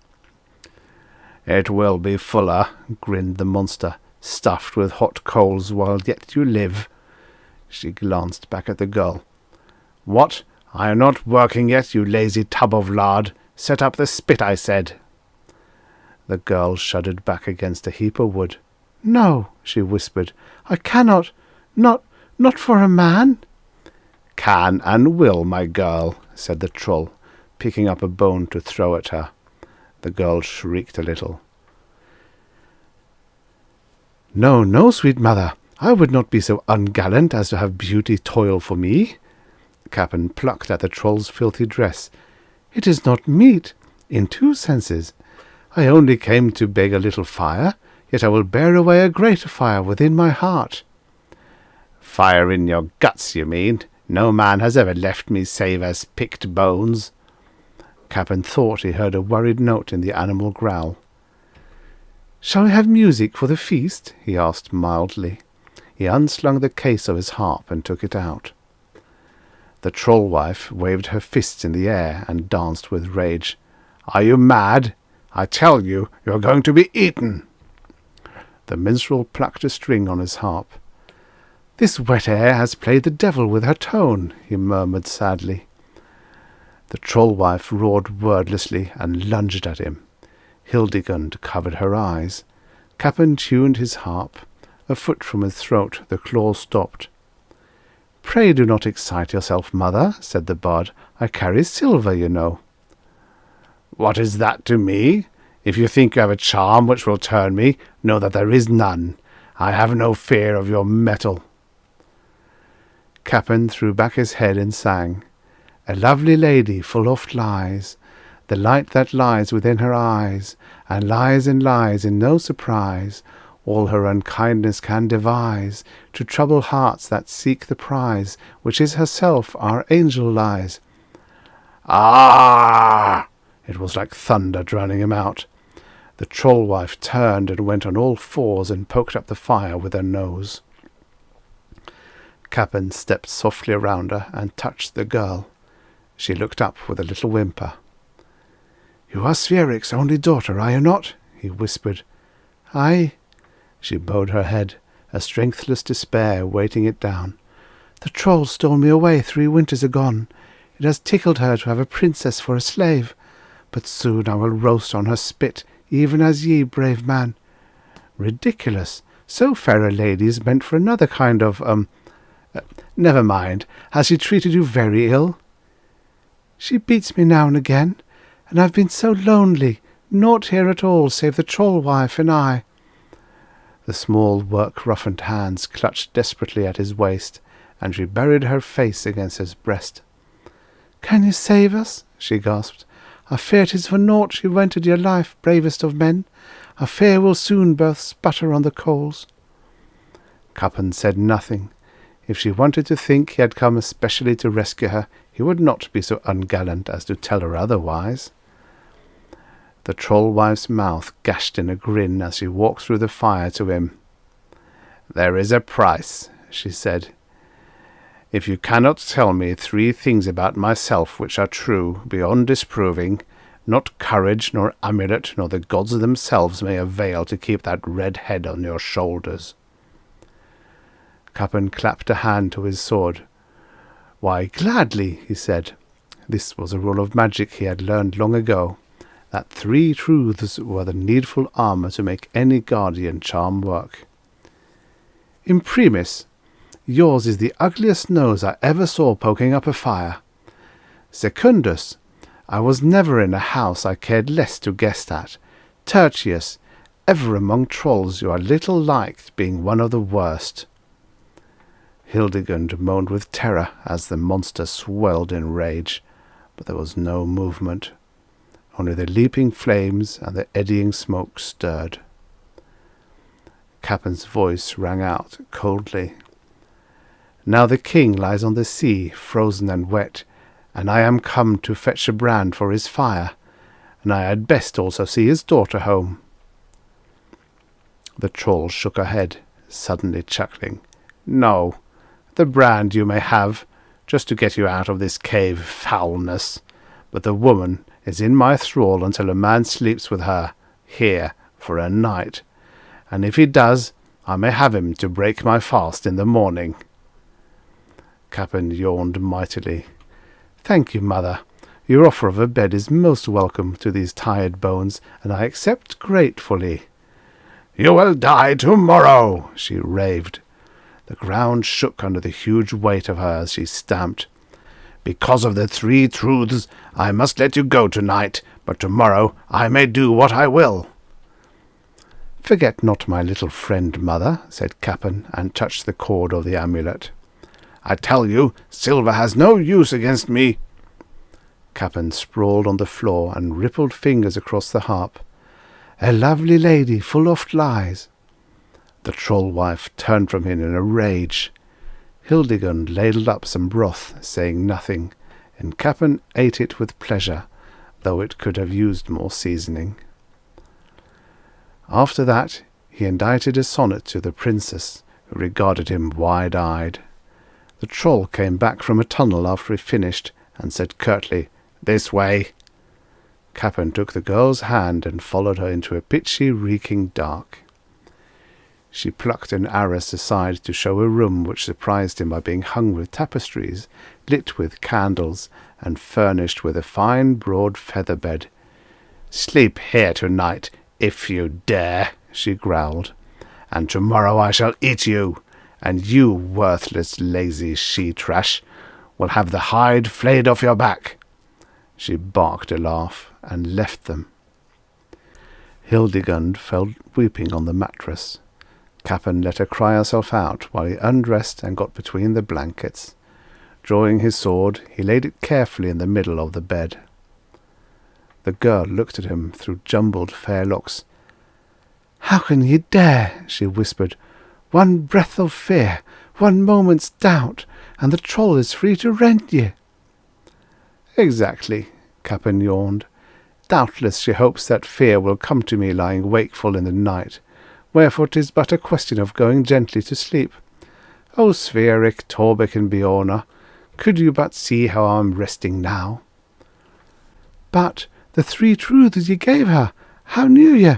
"It will be fuller," grinned the monster, "stuffed with hot coals while yet you live." She glanced back at the girl. "What? I am not working yet, you lazy tub of lard. Set up the spit, I said." The girl shuddered back against a heap of wood. "No," she whispered, "I cannot. Not for a man." "Can and will, my girl," said the troll, picking up a bone to throw at her. The girl shrieked a little. "No, no, sweet mother, I would not be so ungallant as to have beauty toil for me." Cappen plucked at the troll's filthy dress. "It is not meet, in two senses. I only came to beg a little fire, yet I will bear away a greater fire within my heart." "Fire in your guts, you mean? No man has ever left me save as picked bones." Cappen thought he heard a worried note in the animal growl. "Shall we have music for the feast?" he asked mildly. He unslung the case of his harp and took it out. The troll-wife waved her fists in the air and danced with rage. "Are you mad? I tell you, you are going to be eaten." The minstrel plucked a string on his harp. "This wet air has played the devil with her tone," he murmured sadly. The troll-wife roared wordlessly and lunged at him. Hildegund covered her eyes. Cappen tuned his harp. A foot from his throat the claw stopped. "Pray do not excite yourself, mother," said the bard. "I carry silver, you know." "What is that to me? If you think you have a charm which will turn me, know that there is none. I have no fear of your metal." Cappen threw back his head and sang. "A lovely lady full oft lies, the light that lies within her eyes, and lies in no surprise, all her unkindness can devise, to trouble hearts that seek the prize, which is herself our angel lies. Ah! It was like thunder drowning him out. The troll-wife turned and went on all fours and poked up the fire with her nose. Cappen stepped softly around her and touched the girl. She looked up with a little whimper. "You are Sverrik's only daughter, are you not?" he whispered. "Aye." She bowed her head, a strengthless despair weighting it down. "The troll stole me away 3 winters agone. It has tickled her to have a princess for a slave. But soon I will roast on her spit, even as ye, brave man." "Ridiculous! So fair a lady is meant for another kind of, never mind. Has she treated you very ill?" "She beats me now and again, and I've been so lonely, naught here at all save the troll-wife and I." The small work-roughened hands clutched desperately at his waist, and she buried her face against his breast. "Can you save us?" she gasped. "I fear 'tis for naught you rented your life, bravest of men. I fear we'll soon both sputter on the coals." Cappen said nothing. If she wanted to think he had come especially to rescue her, he would not be so ungallant as to tell her otherwise. The troll-wife's mouth gashed in a grin as she walked through the fire to him. "There is a price," she said. "If you cannot tell me 3 things about myself which are true, beyond disproving, not courage, nor amulet, nor the gods themselves may avail to keep that red head on your shoulders." Cappen clapped a hand to his sword. "Why, gladly," he said. This was a rule of magic he had learned long ago, that 3 truths were the needful armour to make any guardian charm work. "Imprimis, yours is the ugliest nose I ever saw poking up a fire. Secundus, I was never in a house I cared less to guest at. Tertius, ever among trolls you are little liked, being one of the worst." Hildegund moaned with terror as the monster swelled in rage, but there was no movement. Only the leaping flames and the eddying smoke stirred. Cappen's voice rang out coldly. "Now the king lies on the sea, frozen and wet, and I am come to fetch a brand for his fire, and I had best also see his daughter home." The troll shook her head, suddenly chuckling. "No, the brand you may have, just to get you out of this cave foulness, but the woman is in my thrall until a man sleeps with her, here, for a night, and if he does, I may have him to break my fast in the morning." Cappen yawned mightily. "Thank you, mother. Your offer of a bed is most welcome to these tired bones, and I accept gratefully." "You will die tomorrow," she raved. The ground shook under the huge weight of her as she stamped. "Because of the 3 truths, I must let you go tonight, but tomorrow I may do what I will." "Forget not my little friend, mother," said Cappen, and touched the cord of the amulet. "I tell you, silver has no use against me." Cappen sprawled on the floor and rippled fingers across the harp. "A lovely lady full oft lies." The troll-wife turned from him in a rage. Hildegund ladled up some broth, saying nothing, and Cappen ate it with pleasure, though it could have used more seasoning. After that he indited a sonnet to the princess, who regarded him wide-eyed. The troll came back from a tunnel after he finished, and said curtly, "This way." Cappen took the girl's hand and followed her into a pitchy, reeking dark. She plucked an arras aside to show a room which surprised him by being hung with tapestries, lit with candles, and furnished with a fine broad feather bed. "Sleep here tonight, if you dare," she growled, "and tomorrow I shall eat you, and you, worthless, lazy she-trash, will have the hide flayed off your back." She barked a laugh and left them. Hildegund fell weeping on the mattress. Cappen let her cry herself out while he undressed and got between the blankets. Drawing his sword, he laid it carefully in the middle of the bed. The girl looked at him through jumbled fair locks. "How can ye dare?" she whispered. "One breath of fear, one moment's doubt, and the troll is free to rend ye." "Exactly," Cappen yawned. "Doubtless she hopes that fear will come to me lying wakeful in the night, wherefore 'tis but a question of going gently to sleep. O Sverek, Torbeck, and Biorna, could you but see how I am resting now?" "But the 3 truths ye gave her, how knew ye?"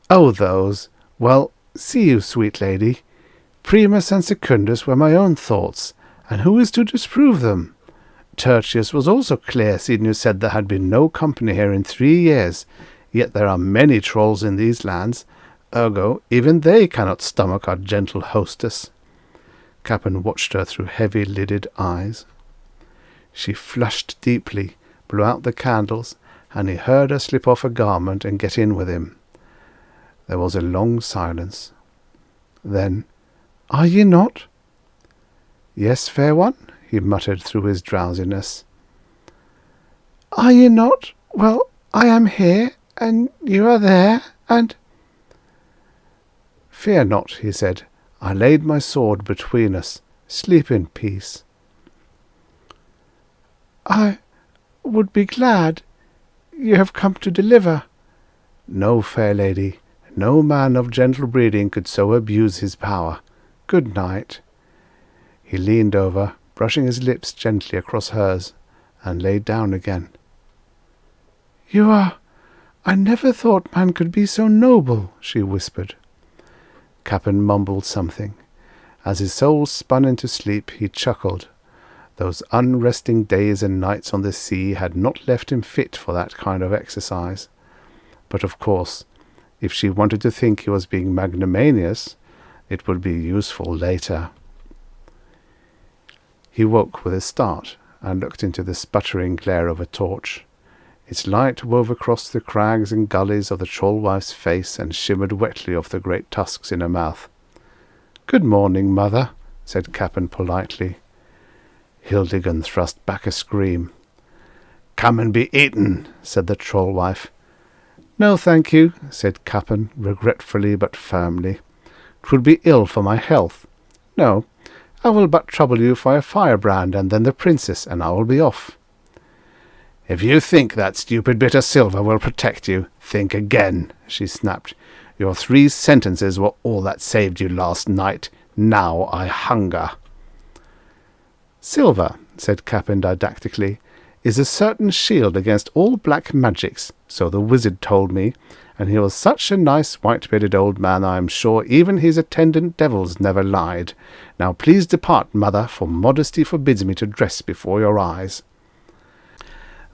"Oh, those! Well, see you, sweet lady. Primus and Secundus were my own thoughts, and who is to disprove them? Tertius was also clear, seeing you said there had been no company here in 3 years, yet there are many trolls in these lands, ergo even they cannot stomach our gentle hostess." Cappen watched her through heavy-lidded eyes. She flushed deeply, blew out the candles, and he heard her slip off a garment and get in with him. There was a long silence. Then, "Are ye not?" "Yes, fair one," he muttered through his drowsiness. "Are ye not? Well, I am here, and you are there, and—" "Fear not," he said. "I laid my sword between us. Sleep in peace." "I would be glad. You have come to deliver." "No, fair lady. No man of gentle breeding could so abuse his power. Good night." He leaned over, brushing his lips gently across hers, and lay down again. "You are... I never thought man could be so noble," she whispered. Cappen mumbled something. As his soul spun into sleep, he chuckled. Those unresting days and nights on the sea had not left him fit for that kind of exercise. But of course, if she wanted to think he was being magnanimous, it would be useful later. He woke with a start and looked into the sputtering glare of a torch. Its light wove across the crags and gullies of the troll-wife's face and shimmered wetly off the great tusks in her mouth. "Good morning, mother," said Cappen politely. Hildigun thrust back a scream. "Come and be eaten," said the troll-wife. "No, thank you," said Cappen, regretfully but firmly. "'Twould be ill for my health. No, I will but trouble you for a firebrand and then the princess, and I will be off." "If you think that stupid bit of silver will protect you, think again," she snapped. "Your 3 sentences were all that saved you last night. Now I hunger." "Silver," said Cappen didactically, "is a certain shield against all black magics, so the wizard told me, and he was such a nice white-bearded old man I am sure even his attendant devils never lied. Now please depart, mother, for modesty forbids me to dress before your eyes."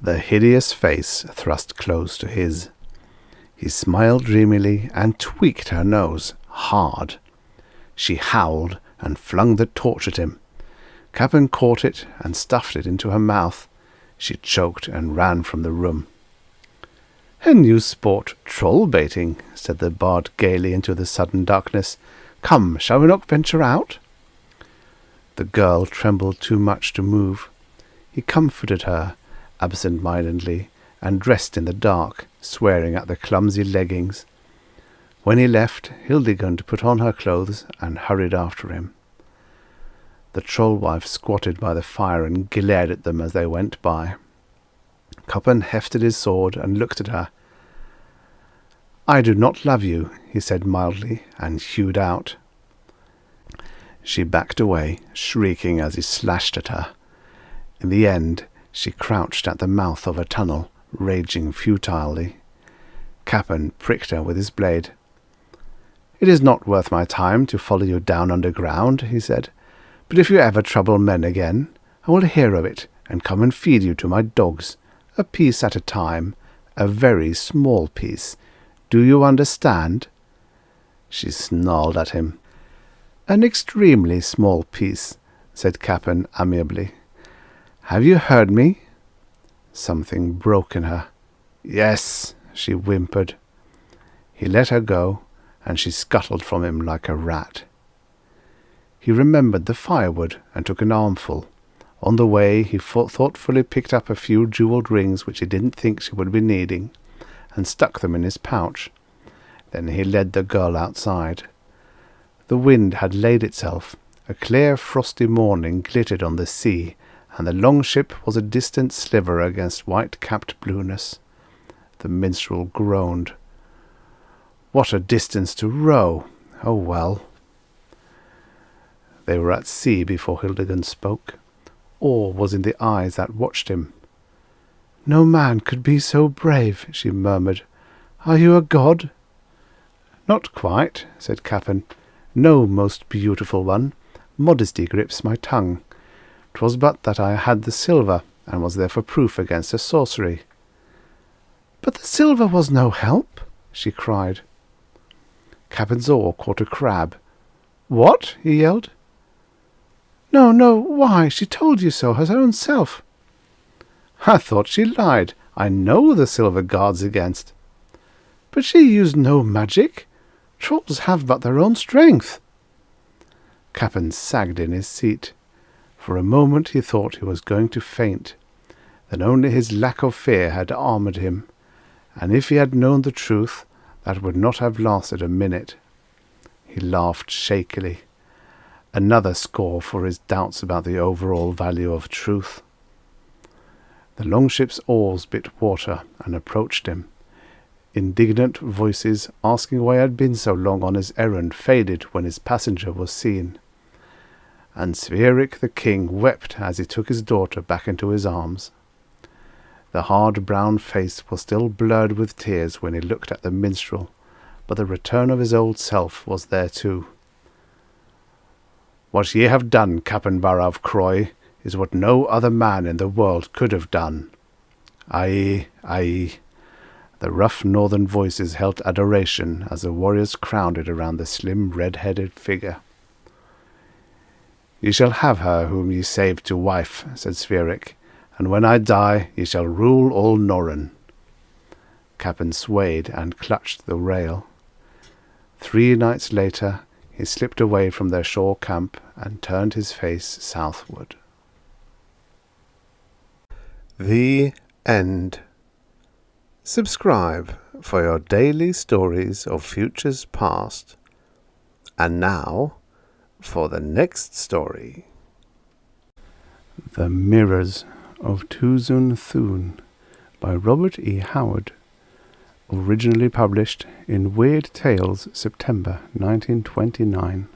The hideous face thrust close to his. He smiled dreamily and tweaked her nose hard. She howled and flung the torch at him. Cappen caught it and stuffed it into her mouth. She choked and ran from the room. "A new sport, troll-baiting," said the bard gaily into the sudden darkness. "Come, shall we not venture out?" The girl trembled too much to move. He comforted her, absent-mindedly, and dressed in the dark, swearing at the clumsy leggings. When he left, Hildegund put on her clothes and hurried after him. The troll-wife squatted by the fire and glared at them as they went by. Cappen hefted his sword and looked at her. "I do not love you," he said mildly, and hewed out. She backed away, shrieking as he slashed at her. In the end, she crouched at the mouth of a tunnel, raging futilely. Cappen pricked her with his blade. "It is not worth my time to follow you down underground," he said. "But if you ever trouble men again, I will hear of it and come and feed you to my dogs, a piece at a time, a very small piece. Do you understand?" She snarled at him. "An extremely small piece," said Cappen amiably. "Have you heard me?" Something broke in her. "Yes," she whimpered. He let her go, and she scuttled from him like a rat. He remembered the firewood and took an armful. On the way he thoughtfully picked up a few jewelled rings which he didn't think she would be needing, and stuck them in his pouch. Then he led the girl outside. The wind had laid itself. A clear frosty morning glittered on the sea, and the longship was a distant sliver against white-capped blueness. The minstrel groaned. What a distance to row! Oh well. They were at sea before Hildegun spoke. Awe was in the eyes that watched him. "No man could be so brave," she murmured. "Are you a god?" "Not quite," said Cappen. "No, most beautiful one. Modesty grips my tongue. 'Twas but that I had the silver, and was therefore proof against a sorcery." "But the silver was no help," she cried. Cappen's oar caught a crab. "What?" he yelled. No, why, she told you so, her own self." "I thought she lied. I know the silver guards against." "But she used no magic. Trolls have but their own strength." Cappen sagged in his seat. For a moment he thought he was going to faint. Then only his lack of fear had armoured him, and if he had known the truth, that would not have lasted a minute. He laughed shakily. Another score for his doubts about the overall value of truth. The longship's oars bit water and approached him. Indignant voices asking why he had been so long on his errand faded when his passenger was seen. And Sverric the king wept as he took his daughter back into his arms. The hard brown face was still blurred with tears when he looked at the minstrel, but the return of his old self was there too. "What ye have done, Cappen Varra of Croy, is what no other man in the world could have done." "Aye, aye." The rough northern voices held adoration as the warriors crowded around the slim red-headed figure. "Ye shall have her whom ye saved to wife," said Sverric, "and when I die ye shall rule all Norren." Cappen swayed and clutched the rail. 3 nights later he slipped away from their shore camp and turned his face southward. The end. Subscribe for your daily stories of futures past. And now for the next story. The Mirrors of Tuzun Thune by Robert E. Howard. Originally published in Weird Tales, September 1929.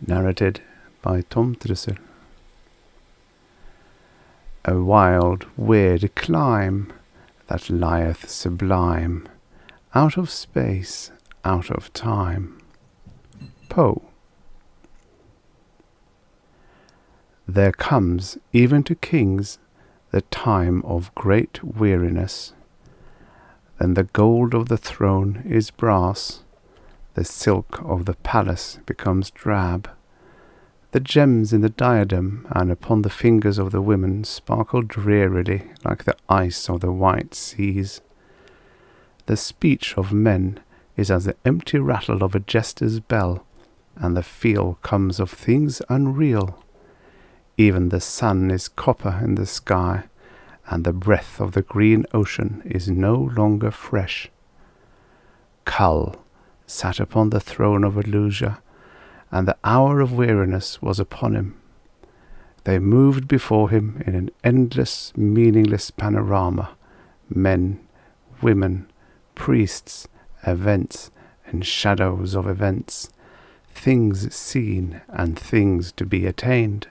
Narrated by Trussel. A wild, weird clime that lieth sublime, out of space, out of time. Poul. There comes, even to kings, the time of great weariness. Then the gold of the throne is brass, the silk of the palace becomes drab, the gems in the diadem and upon the fingers of the women sparkle drearily like the ice of the white seas. The speech of men is as the empty rattle of a jester's bell, and the feel comes of things unreal. Even the sun is copper in the sky, and the breath of the green ocean is no longer fresh. Kull sat upon the throne of Illusia, and the hour of weariness was upon him. They moved before him in an endless, meaningless panorama, men, women, priests, events, and shadows of events, things seen and things to be attained.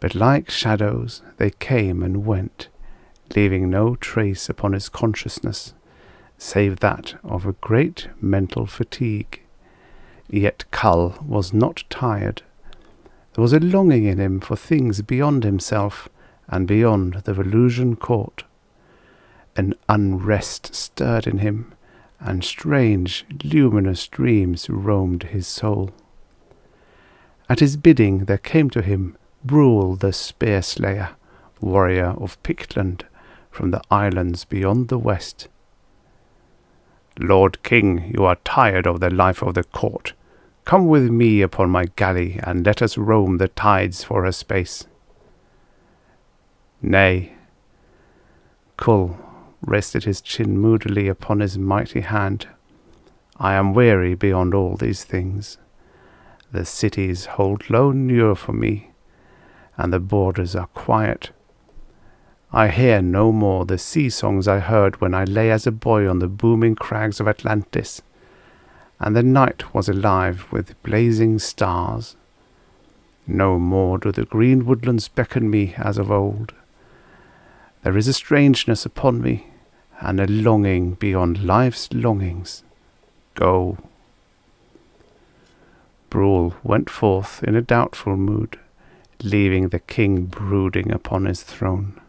But like shadows they came and went, leaving no trace upon his consciousness, save that of a great mental fatigue. Yet Kull was not tired. There was a longing in him for things beyond himself and beyond the Illusion court. An unrest stirred in him, and strange, luminous dreams roamed his soul. At his bidding there came to him Brule the Spear-Slayer, warrior of Pictland, from the islands beyond the west. "Lord King, you are tired of the life of the court. Come with me upon my galley, and let us roam the tides for a space." "Nay." Kull rested his chin moodily upon his mighty hand. I am weary beyond all these things. The cities hold lone lure for me, and the borders are quiet. I hear no more the sea songs I heard when I lay as a boy on the booming crags of Atlantis, and the night was alive with blazing stars. No more do the green woodlands beckon me as of old. There is a strangeness upon me, and a longing beyond life's longings. Go. Poul went forth in a doubtful mood, leaving the king brooding upon his throne.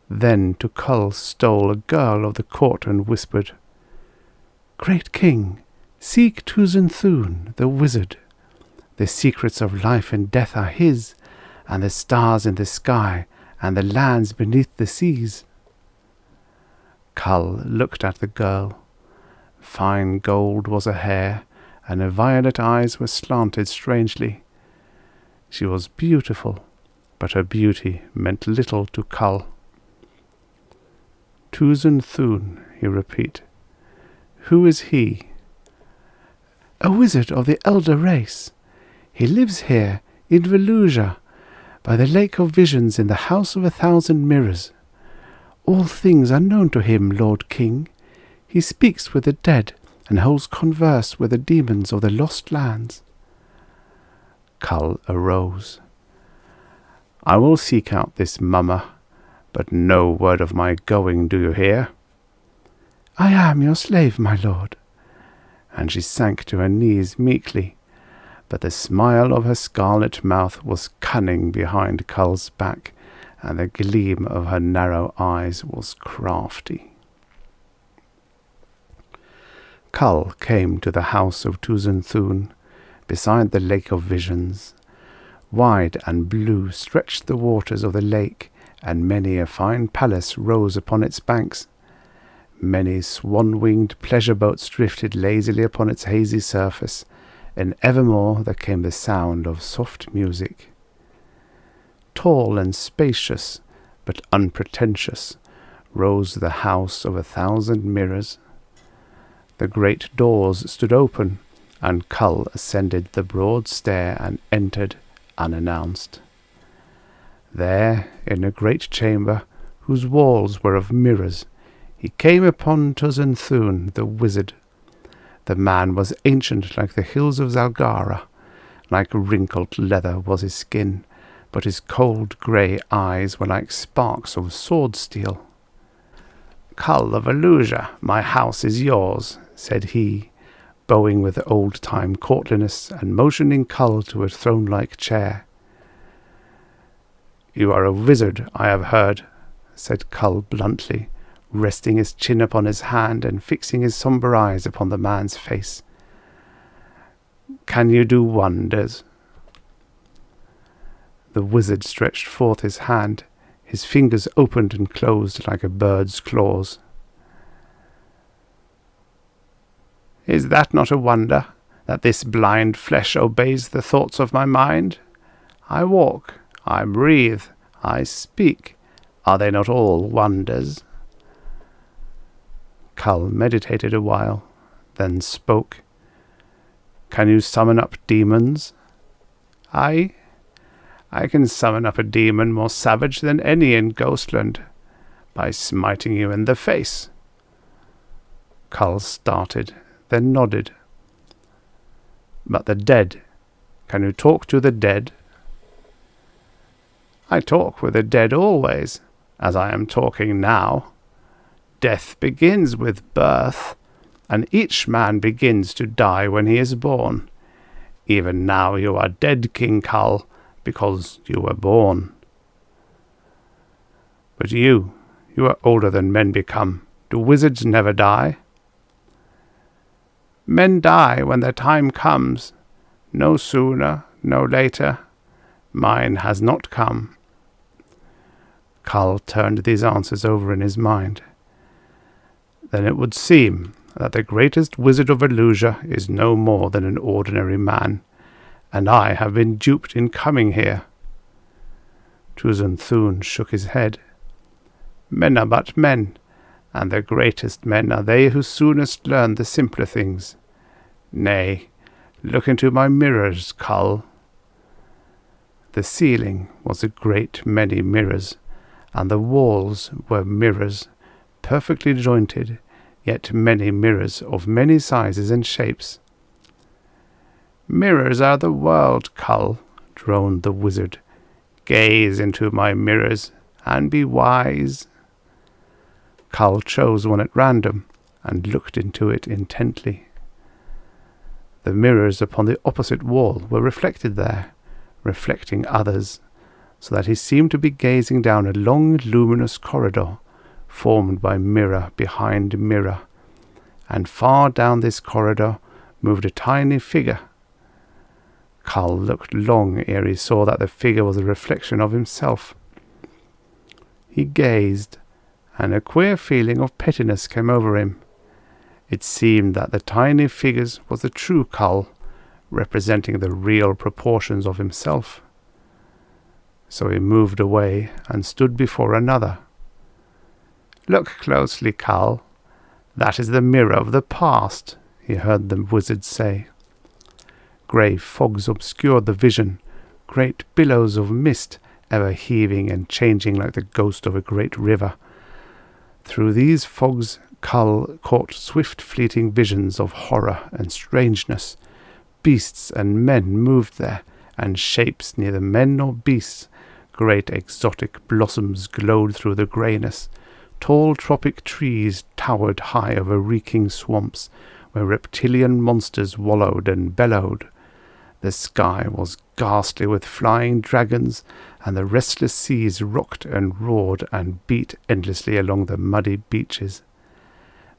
Then to Kull stole a girl of the court and whispered, "Great king, seek Tuzun Thune, the wizard. The secrets of life and death are his, and the stars in the sky, and the lands beneath the seas." Kull looked at the girl. Fine gold was her hair, and her violet eyes were slanted strangely. She was beautiful, but her beauty meant little to Kull. "Tuzun Thune," he repeated. "Who is he?" "A wizard of the elder race. He lives here in Velusia, by the Lake of Visions in the House of 1,000 Mirrors. All things are known to him, Lord King. He speaks with the dead and holds converse with the demons of the lost lands." Kull arose. "I will seek out this mummer, but no word of my going, do you hear?" "I am your slave, my lord." And she sank to her knees meekly, but the smile of her scarlet mouth was cunning behind Kull's back, and the gleam of her narrow eyes was crafty. Kull came to the house of Tuzun Thune, beside the Lake of Visions. Wide and blue stretched the waters of the lake, and many a fine palace rose upon its banks. Many swan-winged pleasure boats drifted lazily upon its hazy surface, and evermore there came the sound of soft music. Tall and spacious, but unpretentious, rose the house of 1,000 mirrors. The great doors stood open, and Kull ascended the broad stair and entered unannounced. There, in a great chamber, whose walls were of mirrors, he came upon Tuzun Thune, the wizard. The man was ancient like the hills of Zalgara. Like wrinkled leather was his skin, but his cold grey eyes were like sparks of sword steel. "Kull of Velusia, my house is yours," said he, bowing with old-time courtliness and motioning Kull to a throne-like chair. "You are a wizard, I have heard," said Kull bluntly, resting his chin upon his hand and fixing his sombre eyes upon the man's face. "Can you do wonders?" The wizard stretched forth his hand. His fingers opened and closed like a bird's claws. "Is that not a wonder, that this blind flesh obeys the thoughts of my mind? I walk, I breathe, I speak. Are they not all wonders?" Kull meditated a while, then spoke. "Can you summon up demons?" "I can summon up a demon more savage than any in Ghostland, by smiting you in the face." Kull started, then nodded. "But the dead, can you talk to the dead?" "I talk with the dead always, as I am talking now. Death begins with birth, and each man begins to die when he is born. Even now you are dead, King Kull, because you were born. But you are older than men become. Do wizards never die?" "Men die when their time comes, no sooner, no later. Mine has not come." Kull turned these answers over in his mind. "Then it would seem that the greatest wizard of Velusia is no more than an ordinary man, and I have been duped in coming here." Tuzun Thune shook his head. "Men are but men, and the greatest men are they who soonest learn the simpler things. Nay, look into my mirrors, Cull." The ceiling was a great many mirrors, and the walls were mirrors, perfectly jointed, yet many mirrors of many sizes and shapes. "Mirrors are the world, Cull," droned the wizard. "Gaze into my mirrors, and be wise." Cull chose one at random, and looked into it intently. The mirrors upon the opposite wall were reflected there, reflecting others, so that he seemed to be gazing down a long luminous corridor, formed by mirror behind mirror, and far down this corridor moved a tiny figure. Cull looked long ere he saw that the figure was a reflection of himself. He gazed, and a queer feeling of pettiness came over him. It seemed that the tiny figure was the true Cull, representing the real proportions of himself. So he moved away and stood before another. "Look closely, Cull. That is the mirror of the past," he heard the wizard say. Grey fogs obscured the vision, great billows of mist, ever heaving and changing like the ghost of a great river. Through these fogs Cull caught swift fleeting visions of horror and strangeness. Beasts and men moved there, and shapes neither men nor beasts. Great exotic blossoms glowed through the greyness. Tall tropic trees towered high over reeking swamps, where reptilian monsters wallowed and bellowed. The sky was ghastly with flying dragons, and the restless seas rocked and roared and beat endlessly along the muddy beaches.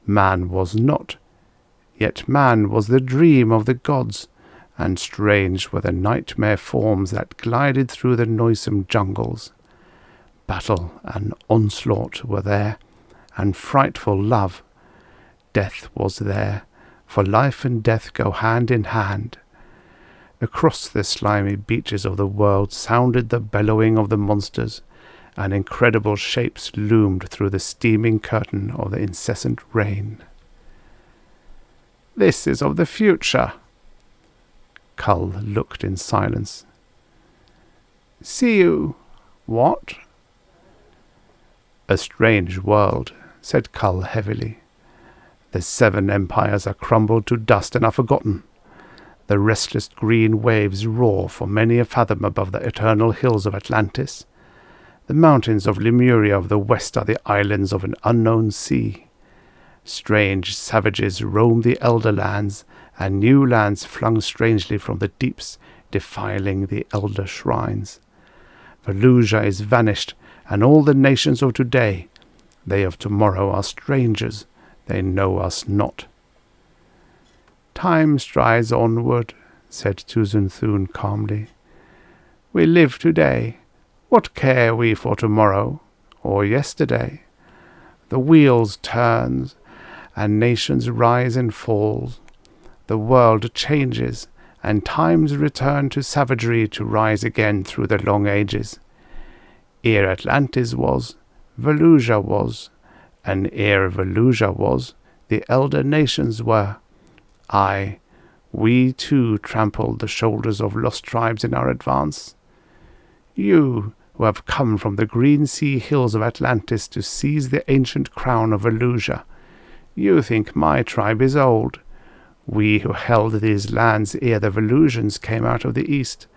Man was not, yet man was the dream of the gods, and strange were the nightmare forms that glided through the noisome jungles. Battle and onslaught were there, and frightful love. Death was there, for life and death go hand in hand. Across the slimy beaches of the world sounded the bellowing of the monsters, and incredible shapes loomed through the steaming curtain of the incessant rain. "This is of the future." Cull looked in silence. "See you. What?" "A strange world," said Cull heavily. "The 7 empires are crumbled to dust and are forgotten. The restless green waves roar for many a fathom above the eternal hills of Atlantis. The mountains of Lemuria of the west are the islands of an unknown sea. Strange savages roam the elder lands, and new lands flung strangely from the deeps, defiling the elder shrines. Valusia is vanished, and all the nations of today, they of tomorrow, are strangers. They know us not." "Time strides onward," said Tuzun Thune calmly. "We live today. What care we for tomorrow, or yesterday? The wheels turns, and nations rise and fall. The world changes, and times return to savagery to rise again through the long ages. Ere Atlantis was, Valusia was, and ere Valusia was, the elder nations were. Aye, we too trampled the shoulders of lost tribes in our advance. You, who have come from the green sea hills of Atlantis to seize the ancient crown of Valusia, you think my tribe is old. We who held these lands ere the Valusians came out of the east,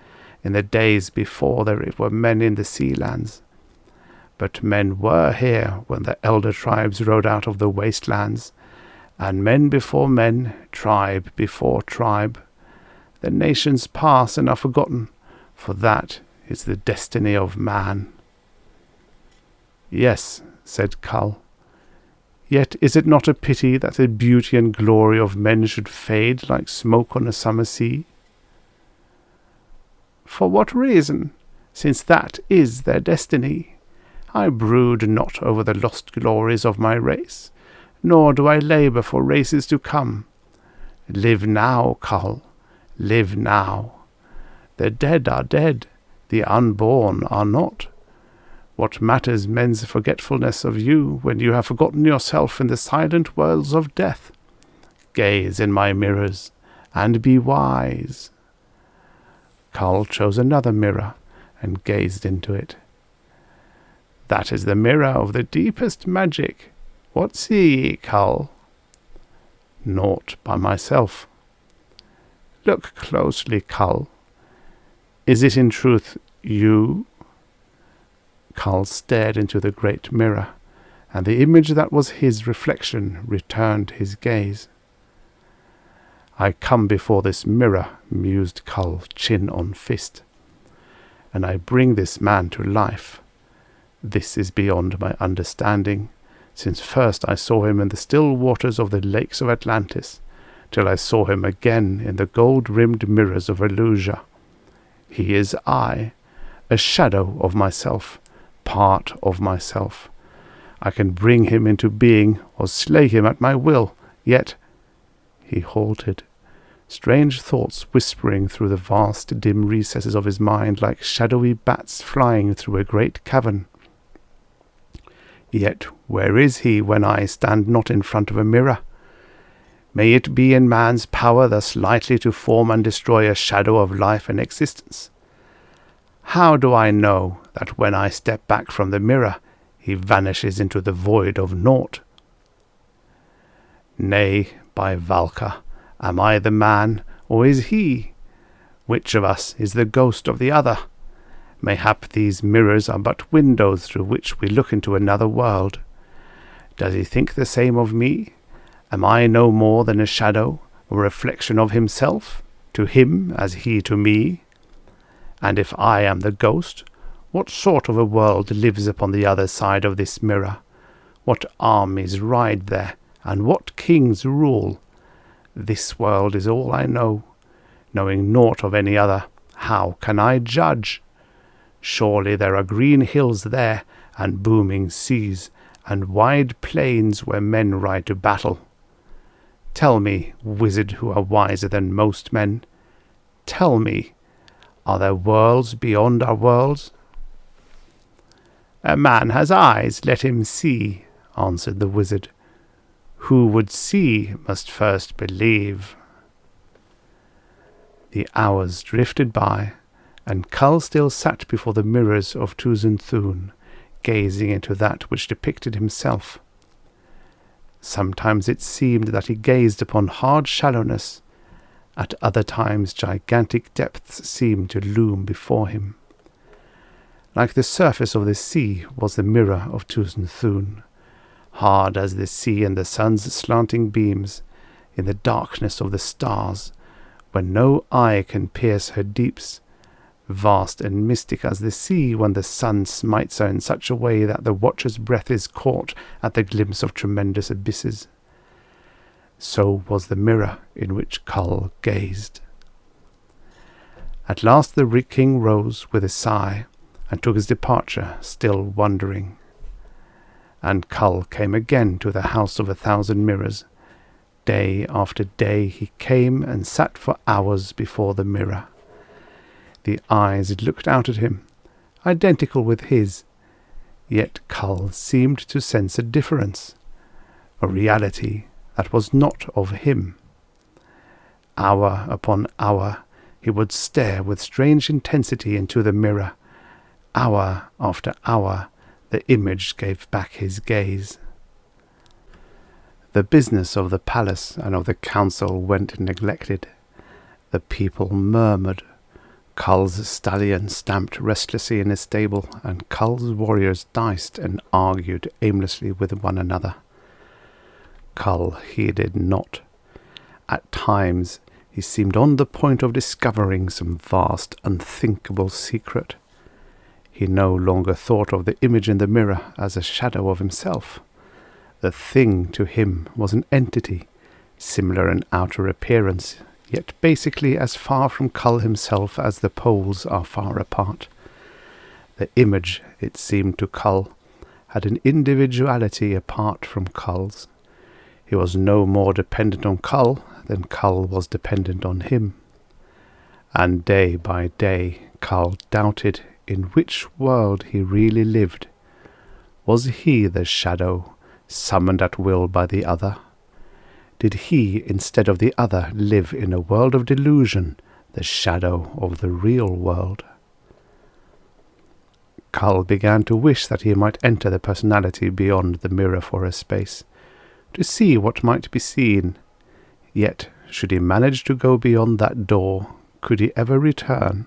in the days before there were men in the sea lands. But men were here when the elder tribes rode out of the wastelands, and men before men, tribe before tribe. The nations pass and are forgotten, for that is the destiny of man." "Yes," said Cull. "Yet is it not a pity that the beauty and glory of men should fade like smoke on a summer sea?" "For what reason, since that is their destiny? I brood not over the lost glories of my race, nor do I labour for races to come. Live now, Cull, live now. The dead are dead, the unborn are not. What matters men's forgetfulness of you when you have forgotten yourself in the silent worlds of death? Gaze in my mirrors, and be wise. Kull chose another mirror, and gazed into it. That is the mirror of the deepest magic. What see ye, Kull? Naught by myself. Look closely, Kull. Is it in truth you? Kull stared into the great mirror, and the image that was his reflection returned his gaze. I come before this mirror, mused Kull, chin on fist, and I bring this man to life. This is beyond my understanding, since first I saw him in the still waters of the lakes of Atlantis, till I saw him again in the gold-rimmed mirrors of Elusia. He is I, a shadow of myself, part of myself. I can bring him into being, or slay him at my will, yet— He halted, strange thoughts whispering through the vast dim recesses of his mind like shadowy bats flying through a great cavern. Yet where is he when I stand not in front of a mirror? May it be in man's power thus lightly to form and destroy a shadow of life and existence? How do I know that when I step back from the mirror, he vanishes into the void of naught? Nay, by Valka, am I the man, or is he? Which of us is the ghost of the other? Mayhap these mirrors are but windows through which we look into another world. Does he think the same of me? Am I no more than a shadow, a reflection of himself, to him as he to me? And if I am the ghost, what sort of a world lives upon the other side of this mirror? What armies ride there, and what kings rule? This world is all I know. Knowing naught of any other, how can I judge? Surely there are green hills there, and booming seas, and wide plains where men ride to battle. Tell me, wizard who are wiser than most men, tell me, are there worlds beyond our worlds? A man has eyes, let him see, answered the wizard. Who would see must first believe. The hours drifted by, and Kull still sat before the mirrors of Tuzun Thune, gazing into that which depicted himself. Sometimes it seemed that he gazed upon hard shallowness, at other times gigantic depths seemed to loom before him. Like the surface of the sea was the mirror of Tuzun Thune, hard as the sea and the sun's slanting beams, in the darkness of the stars, when no eye can pierce her deeps, vast and mystic as the sea when the sun smites her in such a way that the watcher's breath is caught at the glimpse of tremendous abysses. So was the mirror in which Kull gazed. At last the king rose with a sigh, and took his departure, still wondering. And Kull came again to the house of 1,000 mirrors. Day after day he came and sat for hours before the mirror. The eyes looked out at him, identical with his, yet Kull seemed to sense a difference, a reality that was not of him. Hour upon hour he would stare with strange intensity into the mirror. Hour after hour the image gave back his gaze. The business of the palace and of the council went neglected. The people murmured. Kull's stallion stamped restlessly in his stable, and Kull's warriors diced and argued aimlessly with one another. Kull heeded not. At times he seemed on the point of discovering some vast, unthinkable secret. He no longer thought of the image in the mirror as a shadow of himself. The thing to him was an entity, similar in outer appearance, yet basically as far from Kull himself as the poles are far apart. The image, it seemed to Kull, had an individuality apart from Kull's. He was no more dependent on Kull than Kull was dependent on him. And day by day Kull doubted in which world he really lived. Was he the shadow, summoned at will by the other? Did he, instead of the other, live in a world of delusion, the shadow of the real world? Kull began to wish that he might enter the personality beyond the mirror for a space, to see what might be seen. Yet, should he manage to go beyond that door, could he ever return?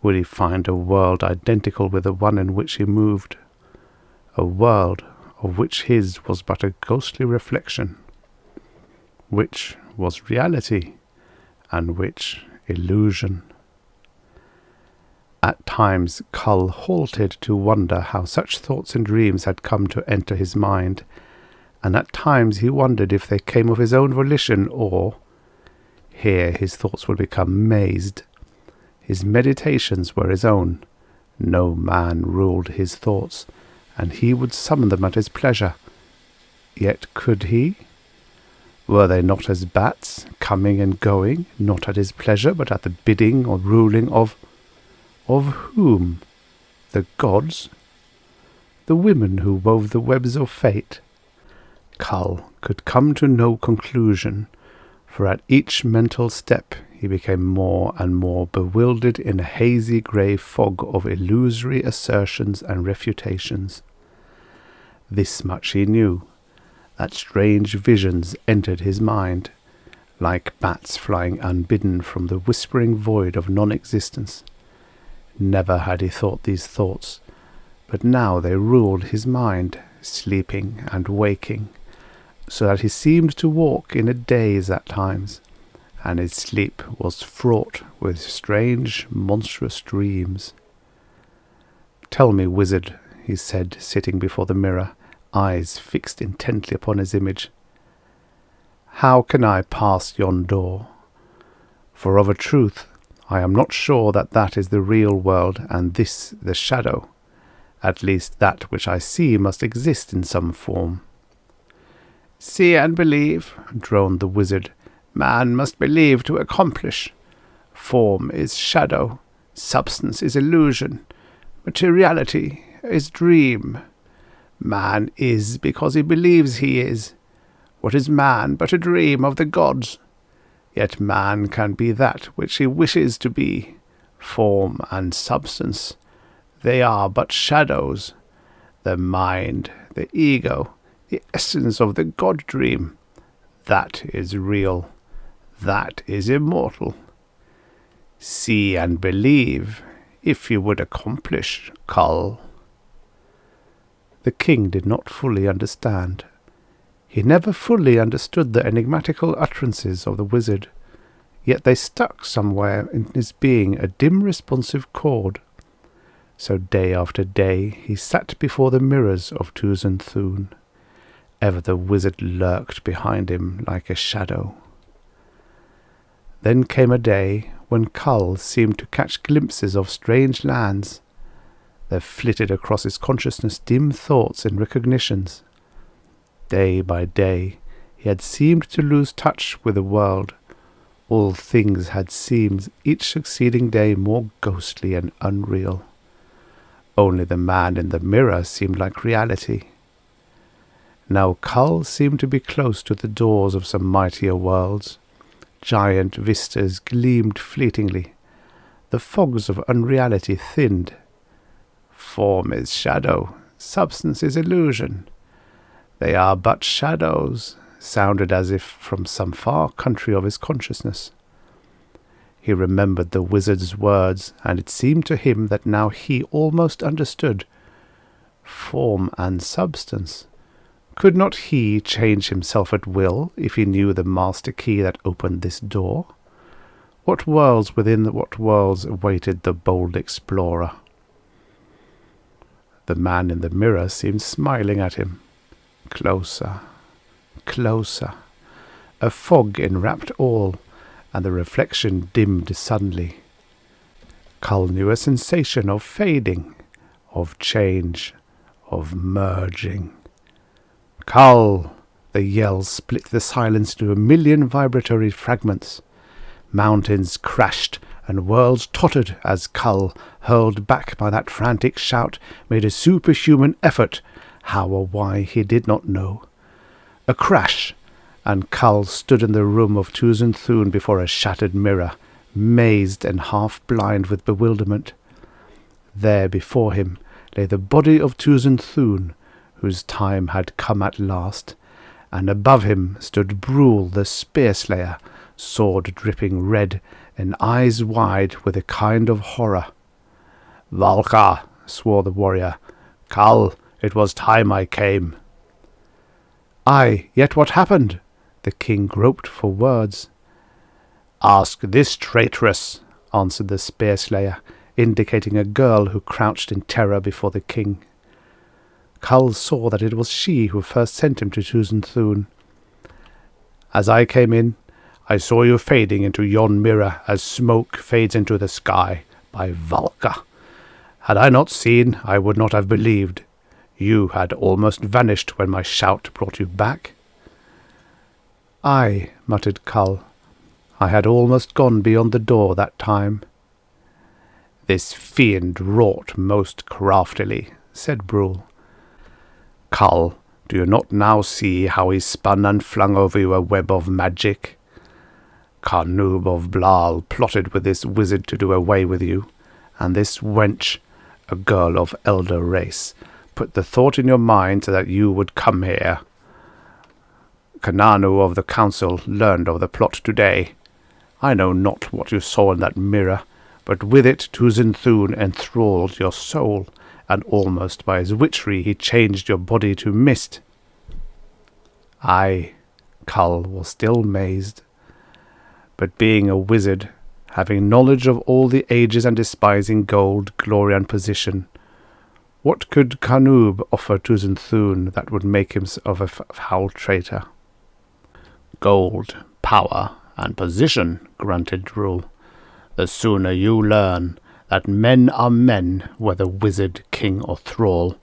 Would he find a world identical with the one in which he moved? A world of which his was but a ghostly reflection? Which was reality, and which illusion? At times Kull halted to wonder how such thoughts and dreams had come to enter his mind, and at times he wondered if they came of his own volition or— here his thoughts would become mazed. His meditations were his own. No man ruled his thoughts, and he would summon them at his pleasure. Yet could he? Were they not as bats, coming and going, not at his pleasure, but at the bidding or ruling of whom? The gods? The women who wove the webs of fate? Kull could come to no conclusion, for at each mental step he became more and more bewildered in a hazy grey fog of illusory assertions and refutations. This much he knew, that strange visions entered his mind, like bats flying unbidden from the whispering void of non-existence. Never had he thought these thoughts, but now they ruled his mind, sleeping and waking, so that he seemed to walk in a daze at times, and his sleep was fraught with strange, monstrous dreams. "Tell me, wizard," he said, sitting before the mirror, eyes fixed intently upon his image, "how can I pass yon door? For of a truth I am not sure that that is the real world and this the shadow. At least that which I see must exist in some form." "See and believe," droned the wizard. "Man must believe to accomplish. Form is shadow, substance is illusion, materiality is dream. Man is because he believes he is. What is man but a dream of the gods? Yet man can be that which he wishes to be. Form and substance, they are but shadows. The mind, the ego, the essence of the god-dream, that is real, that is immortal. See and believe, if you would accomplish, Kull." The king did not fully understand. He never fully understood the enigmatical utterances of the wizard, yet they stuck somewhere in his being a dim responsive chord. So day after day he sat before the mirrors of Tuzun Thune. Ever the wizard lurked behind him like a shadow. Then came a day when Kull seemed to catch glimpses of strange lands. There flitted across his consciousness dim thoughts and recognitions. Day by day he had seemed to lose touch with the world. All things had seemed each succeeding day more ghostly and unreal. Only the man in the mirror seemed like reality. Now Kull seemed to be close to the doors of some mightier worlds. Giant vistas gleamed fleetingly. The fogs of unreality thinned. Form is shadow, substance is illusion. They are but shadows, sounded as if from some far country of his consciousness. He remembered the wizard's words, and it seemed to him that now he almost understood. Form and substance. Could not he change himself at will if he knew the master key that opened this door? What worlds within what worlds awaited the bold explorer? The man in the mirror seemed smiling at him. Closer, closer. A fog enwrapped all, and the reflection dimmed suddenly. Kull knew a sensation of fading, of change, of merging. "Kull!" The yell split the silence into a million vibratory fragments. Mountains crashed, and worlds tottered as Kull, hurled back by that frantic shout, made a superhuman effort, how or why he did not know. A crash, and Kull stood in the room of Tuzun Thune before a shattered mirror, mazed and half-blind with bewilderment. There before him lay the body of Tuzun Thune, whose time had come at last, and above him stood Brule the Spear-Slayer, sword dripping red, and eyes wide with a kind of horror. "Valka," swore the warrior. "Kull, it was time I came." "Aye, yet what happened?" The king groped for words. "Ask this traitress," answered the Spear-Slayer, indicating a girl who crouched in terror before the king. Kull saw that it was she who first sent him to Tuzun Thune. "As I came in, I saw you fading into yon mirror as smoke fades into the sky. By Valka! Had I not seen, I would not have believed. You had almost vanished when my shout brought you back." "Aye," muttered Kull. "I had almost gone beyond the door that time." "This fiend wrought most craftily," said Brule. "Kull, do you not now see how he spun and flung over you a web of magic? Carnoob of Blal plotted with this wizard to do away with you, and this wench, a girl of elder race, put the thought in your mind so that you would come here. Kananu of the council learned of the plot today. I know not what you saw in that mirror, but with it Tuzun Thune enthralled your soul, and almost by his witchery he changed your body to mist." Aye, Kull was still mazed. But being a wizard, having knowledge of all the ages and despising gold, glory and position, what could Carnoob offer Tuzun Thune that would make him of a foul traitor? "Gold, power, and position," grunted Drule. "The sooner you learn that men are men, whether wizard, king, or thrall,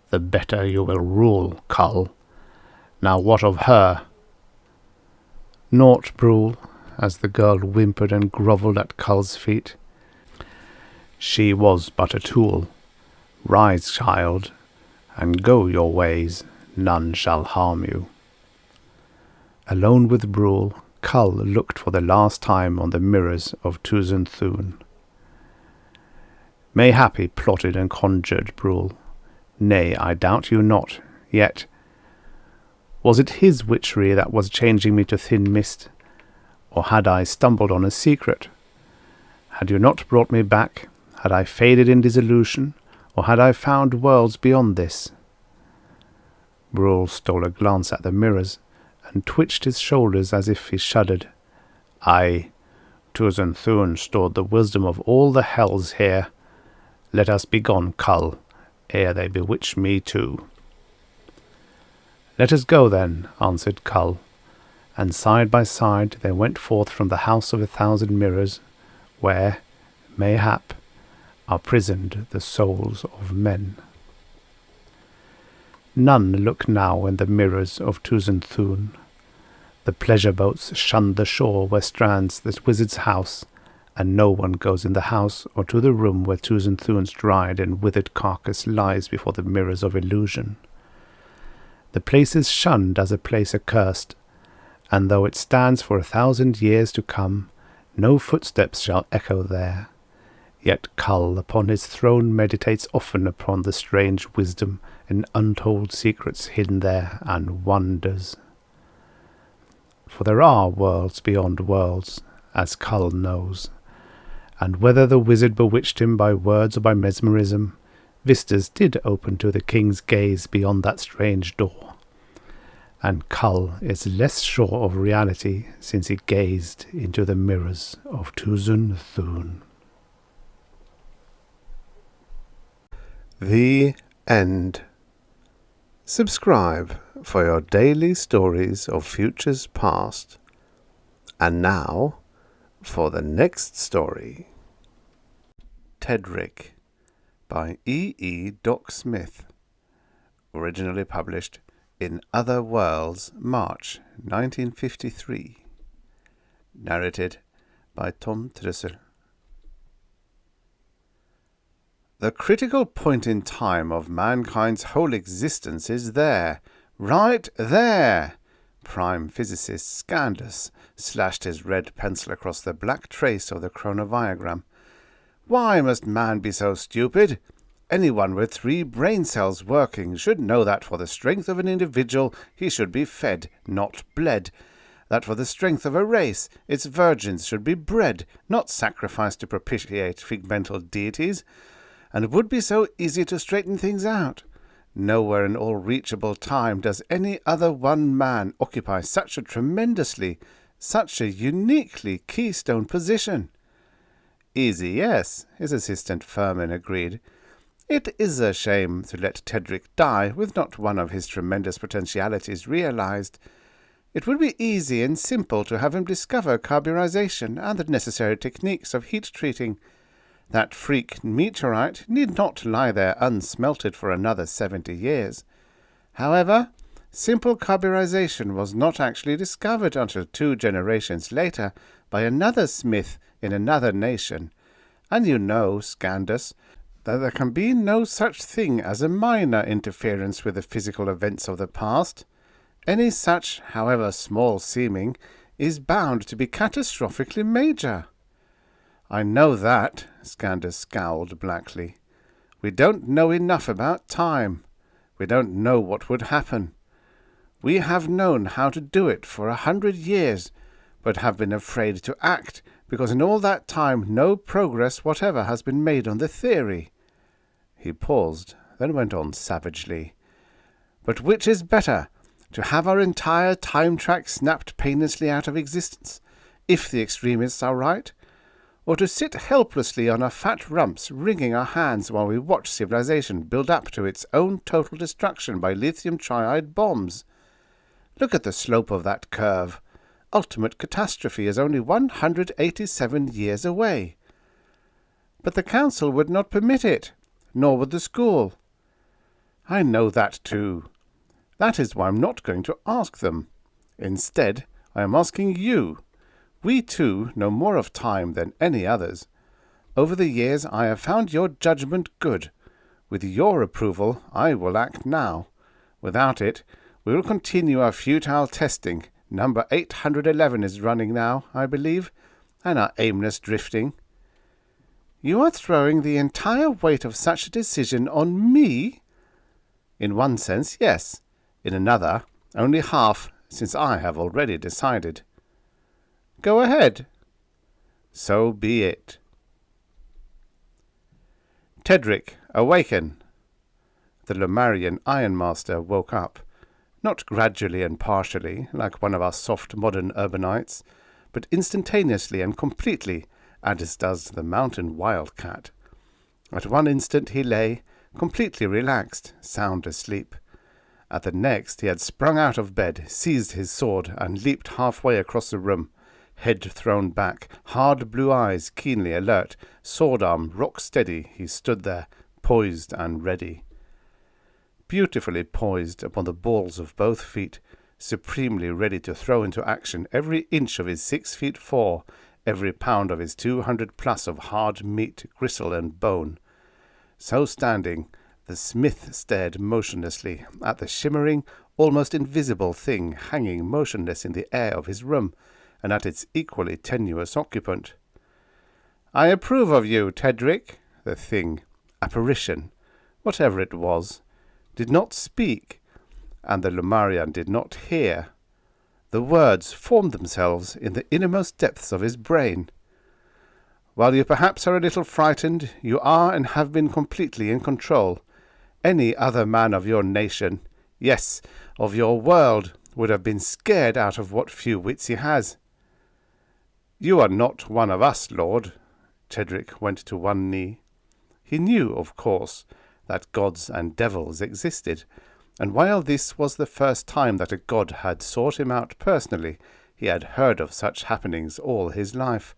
the better you will rule, Kull. Now what of her?" "Naught, Brule," as the girl whimpered and grovelled at Kull's feet. "She was but a tool. Rise, child, and go your ways. None shall harm you." Alone with Brule, Kull looked for the last time on the mirrors of Tuzun Thune. Mayhap he plotted and conjured, Brule. Nay, I doubt you not, yet was it his witchery that was changing me to thin mist, or had I stumbled on a secret? Had you not brought me back, had I faded in dissolution, or had I found worlds beyond this? Brule stole a glance at the mirrors, and twitched his shoulders as if he shuddered. Aye, Tuzun Thune stored the wisdom of all the hells here. Let us be gone, Kull, ere they bewitch me too. "Let us go then," answered Kull, and side by side they went forth from the house of 1,000 mirrors, where, mayhap, are prisoned the souls of men. None look now in the mirrors of Tuzun Thune. The pleasure boats shun the shore where strands the wizard's house, and no one goes in the house or to the room where Tuzun Thune's dried and withered carcass lies before the mirrors of illusion. The place is shunned as a place accursed, and though it stands for 1,000 years to come, no footsteps shall echo there. Yet Kull upon his throne meditates often upon the strange wisdom and untold secrets hidden there, and wonders. For there are worlds beyond worlds, as Kull knows, and whether the wizard bewitched him by words or by mesmerism, vistas did open to the king's gaze beyond that strange door, and Kull is less sure of reality since he gazed into the mirrors of Tuzun Thune. The End. Subscribe for your daily stories of futures past. And now, for the next story. Tedric by E. Doc Smith. Originally published in Other Worlds, March 1953. Narrated by Tom Trussel. The critical point in time of mankind's whole existence is there, right there. Prime physicist Scandus slashed his red pencil across the black trace of the chronoviagram. Why must man be so stupid? Anyone with 3 brain cells working should know that for the strength of an individual he should be fed, not bled. That for the strength of a race its virgins should be bred, not sacrificed to propitiate figmental deities. And it would be so easy to straighten things out. Nowhere in all reachable time does any other one man occupy such a uniquely keystone position. Easy, yes, his assistant Furman agreed. It is a shame to let Tedric die with not one of his tremendous potentialities realized. It would be easy and simple to have him discover carburization and the necessary techniques of heat treating. That freak meteorite need not lie there unsmelted for another 70 years. However, simple carburization was not actually discovered until 2 generations later by another smith in another nation. And you know, Scandus, that there can be no such thing as a minor interference with the physical events of the past. Any such, however small seeming, is bound to be catastrophically major. I know that, Scandus scowled blackly. We don't know enough about time. We don't know what would happen. We have known how to do it for 100 years, but have been afraid to act, because in all that time no progress whatever has been made on the theory. He paused, then went on savagely. But which is better, to have our entire time track snapped painlessly out of existence, if the extremists are right, or to sit helplessly on our fat rumps wringing our hands while we watch civilization build up to its own total destruction by lithium triide bombs? Look at the slope of that curve. Ultimate catastrophe is only 187 years away. But the council would not permit it, nor would the school. I know that too. That is why I'm not going to ask them. Instead, I am asking you. We too know more of time than any others. Over the years I have found your judgment good. With your approval I will act now. Without it, we will continue our futile testing. Number 811 is running now, I believe, and our aimless drifting. You are throwing the entire weight of such a decision on me? In one sense, yes. In another, only half, since I have already decided. Go ahead. So be it. Tedric, awaken. The Lumarian Ironmaster woke up, not gradually and partially, like one of our soft modern urbanites, but instantaneously and completely, as does the mountain wildcat. At one instant he lay, completely relaxed, sound asleep. At the next he had sprung out of bed, seized his sword, and leaped halfway across the room. Head thrown back, hard blue eyes keenly alert, sword arm rock steady, he stood there, poised and ready. Beautifully poised upon the balls of both feet, supremely ready to throw into action every inch of his 6'4", every pound of his 200+ of hard meat, gristle, and bone. So standing, the smith stared motionlessly at the shimmering, almost invisible thing hanging motionless in the air of his room, and at its equally tenuous occupant. I approve of you, Tedric. The thing, apparition, whatever it was, did not speak, and the Lumarian did not hear. The words formed themselves in the innermost depths of his brain. While you perhaps are a little frightened, you are and have been completely in control. Any other man of your nation, yes, of your world, would have been scared out of what few wits he has. You are not one of us, Lord. Tedric went to one knee. He knew, of course, that gods and devils existed, and while this was the first time that a god had sought him out personally, he had heard of such happenings all his life.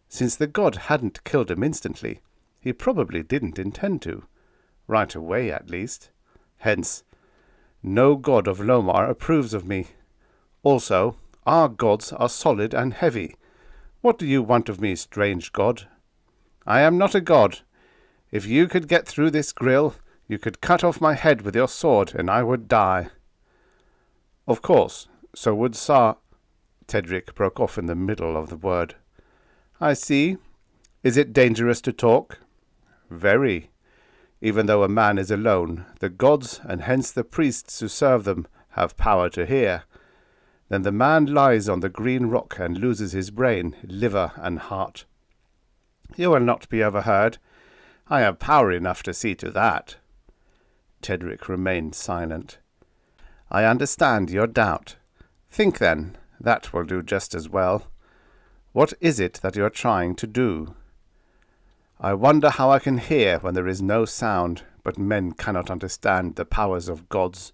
Since the god hadn't killed him instantly, he probably didn't intend to. Right away, at least. Hence, no god of Lomar approves of me. Also, our gods are solid and heavy. What do you want of me, strange god? I am not a god. If you could get through this grill, you could cut off my head with your sword, and I would die." "Of course, so would Tedric broke off in the middle of the word. "I see. Is it dangerous to talk?" "Very. Even though a man is alone, the gods, and hence the priests who serve them, have power to hear. Then the man lies on the green rock and loses his brain, liver, and heart. You will not be overheard. I have power enough to see to that." Tedric remained silent. "I understand your doubt. Think then, that will do just as well. What is it that you are trying to do?" "I wonder how I can hear when there is no sound, but men cannot understand the powers of gods.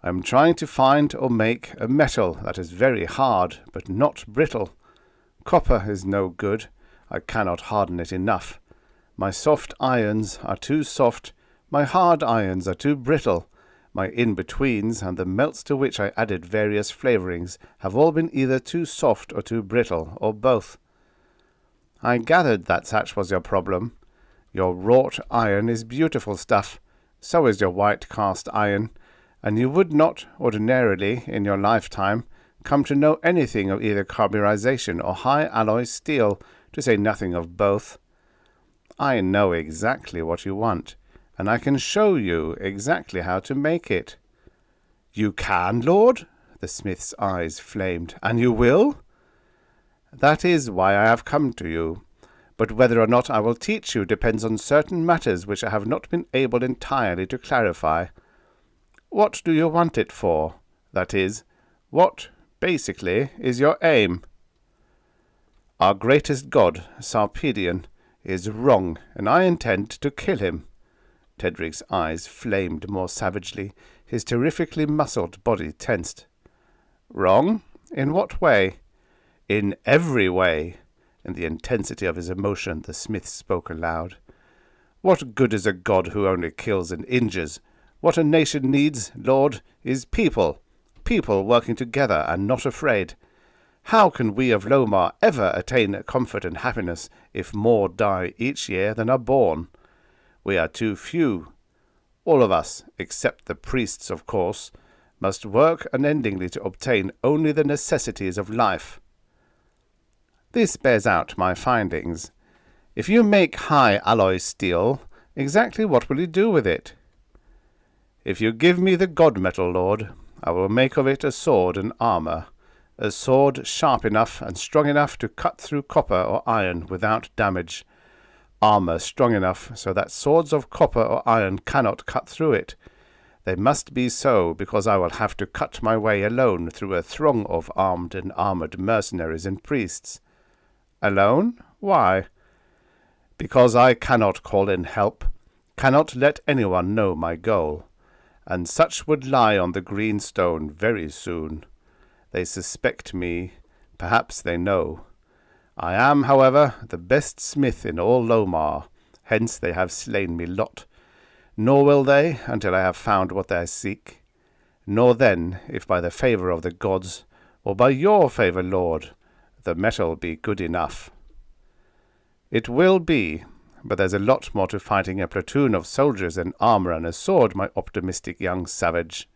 I am trying to find or make a metal that is very hard, but not brittle. Copper is no good. I cannot harden it enough. My soft irons are too soft, my hard irons are too brittle. My in-betweens and the melts to which I added various flavourings have all been either too soft or too brittle, or both." "I gathered that such was your problem. Your wrought iron is beautiful stuff, so is your white cast iron, and you would not, ordinarily, in your lifetime, come to know anything of either carburization or high alloy steel, to say nothing of both. I know exactly what you want, and I can show you exactly how to make it." "You can, Lord?" The smith's eyes flamed. "And you will?" "That is why I have come to you. But whether or not I will teach you depends on certain matters which I have not been able entirely to clarify. What do you want it for? That is, what, basically, is your aim?" "Our greatest god, Sarpedion, is wrong, and I intend to kill him." Tedric's eyes flamed more savagely, his terrifically muscled body tensed. "Wrong? In what way?" "In every way." In the intensity of his emotion, the smith spoke aloud. "What good is a god who only kills and injures? What a nation needs, Lord, is people. People working together and not afraid. How can we of Lomar ever attain comfort and happiness if more die each year than are born? We are too few. All of us, except the priests, of course, must work unendingly to obtain only the necessities of life. This bears out my findings. If you make high alloy steel, exactly what will you do with it?" "If you give me the god metal, Lord, I will make of it a sword and armour, a sword sharp enough and strong enough to cut through copper or iron without damage, armour strong enough so that swords of copper or iron cannot cut through it. They must be so, because I will have to cut my way alone through a throng of armed and armoured mercenaries and priests." "Alone? Why?" "Because I cannot call in help, cannot let anyone know my goal, and such would lie on the green stone very soon. They suspect me, perhaps they know. I am, however, the best smith in all Lomar, hence they have slain me lot, nor will they until I have found what they seek. Nor then, if by the favour of the gods, or by your favour, Lord, the metal be good enough." "It will be, but there's a lot more to fighting a platoon of soldiers than armour and a sword, my optimistic young savage."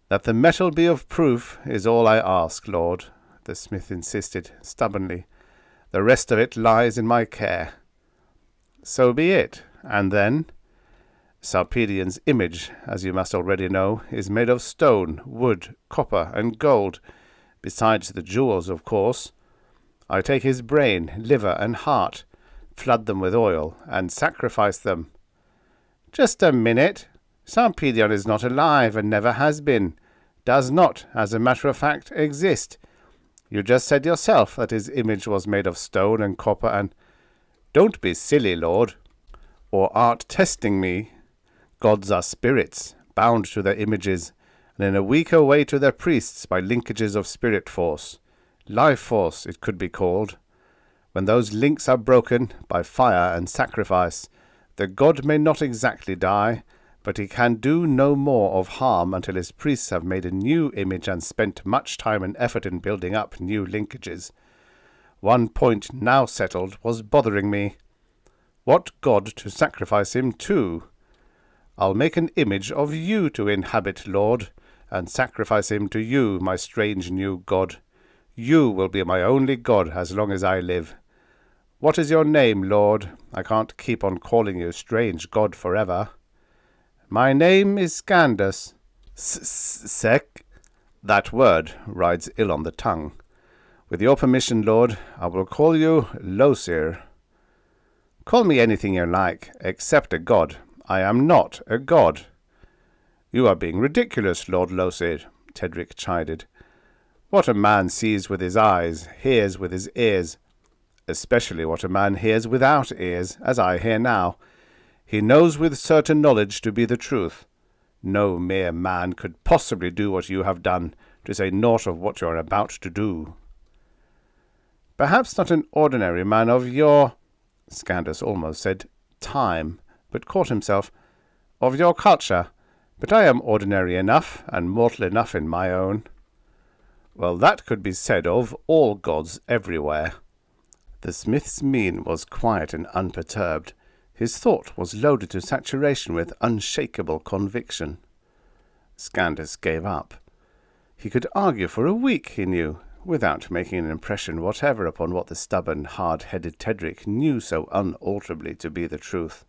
"That the metal be of proof is all I ask, Lord," the smith insisted, stubbornly. "The rest of it lies in my care." "So be it. And then?" "Sarpedion's image, as you must already know, is made of stone, wood, copper, and gold, besides the jewels, of course. I take his brain, liver, and heart, flood them with oil, and sacrifice them." "Just a minute. Sarpedion is not alive and never has been. Does not, as a matter of fact, exist. You just said yourself that his image was made of stone and copper and—" "Don't be silly, Lord. Or art testing me? Gods are spirits, bound to their images, and in a weaker way to their priests by linkages of spirit force. Life force, it could be called. When those links are broken by fire and sacrifice, the god may not exactly die, but he can do no more of harm until his priests have made a new image and spent much time and effort in building up new linkages. One point now settled was bothering me." What god to sacrifice him to? I'll make an image of you to inhabit, Lord, and sacrifice him to you, my strange new god. You will be my only god as long as I live. What is your name, Lord? I can't keep on calling you strange god forever. My name is Scandus. Sec? That word rides ill on the tongue. With your permission, Lord, I will call you Losir. Call me anything you like, except a god. I am not a god. You are being ridiculous, Lord Losir, Tedric chided. What a man sees with his eyes, hears with his ears, especially what a man hears without ears, as I hear now. He knows with certain knowledge to be the truth. No mere man could possibly do what you have done, to say naught of what you are about to do. Perhaps not an ordinary man of your, Scandus almost said, time, but caught himself, of your culture, but I am ordinary enough, and mortal enough in my own. Well, that could be said of all gods everywhere. The smith's mien was quiet and unperturbed. His thought was loaded to saturation with unshakable conviction. Scandus gave up. He could argue for a week, he knew, without making an impression whatever upon what the stubborn, hard-headed Tedric knew so unalterably to be the truth.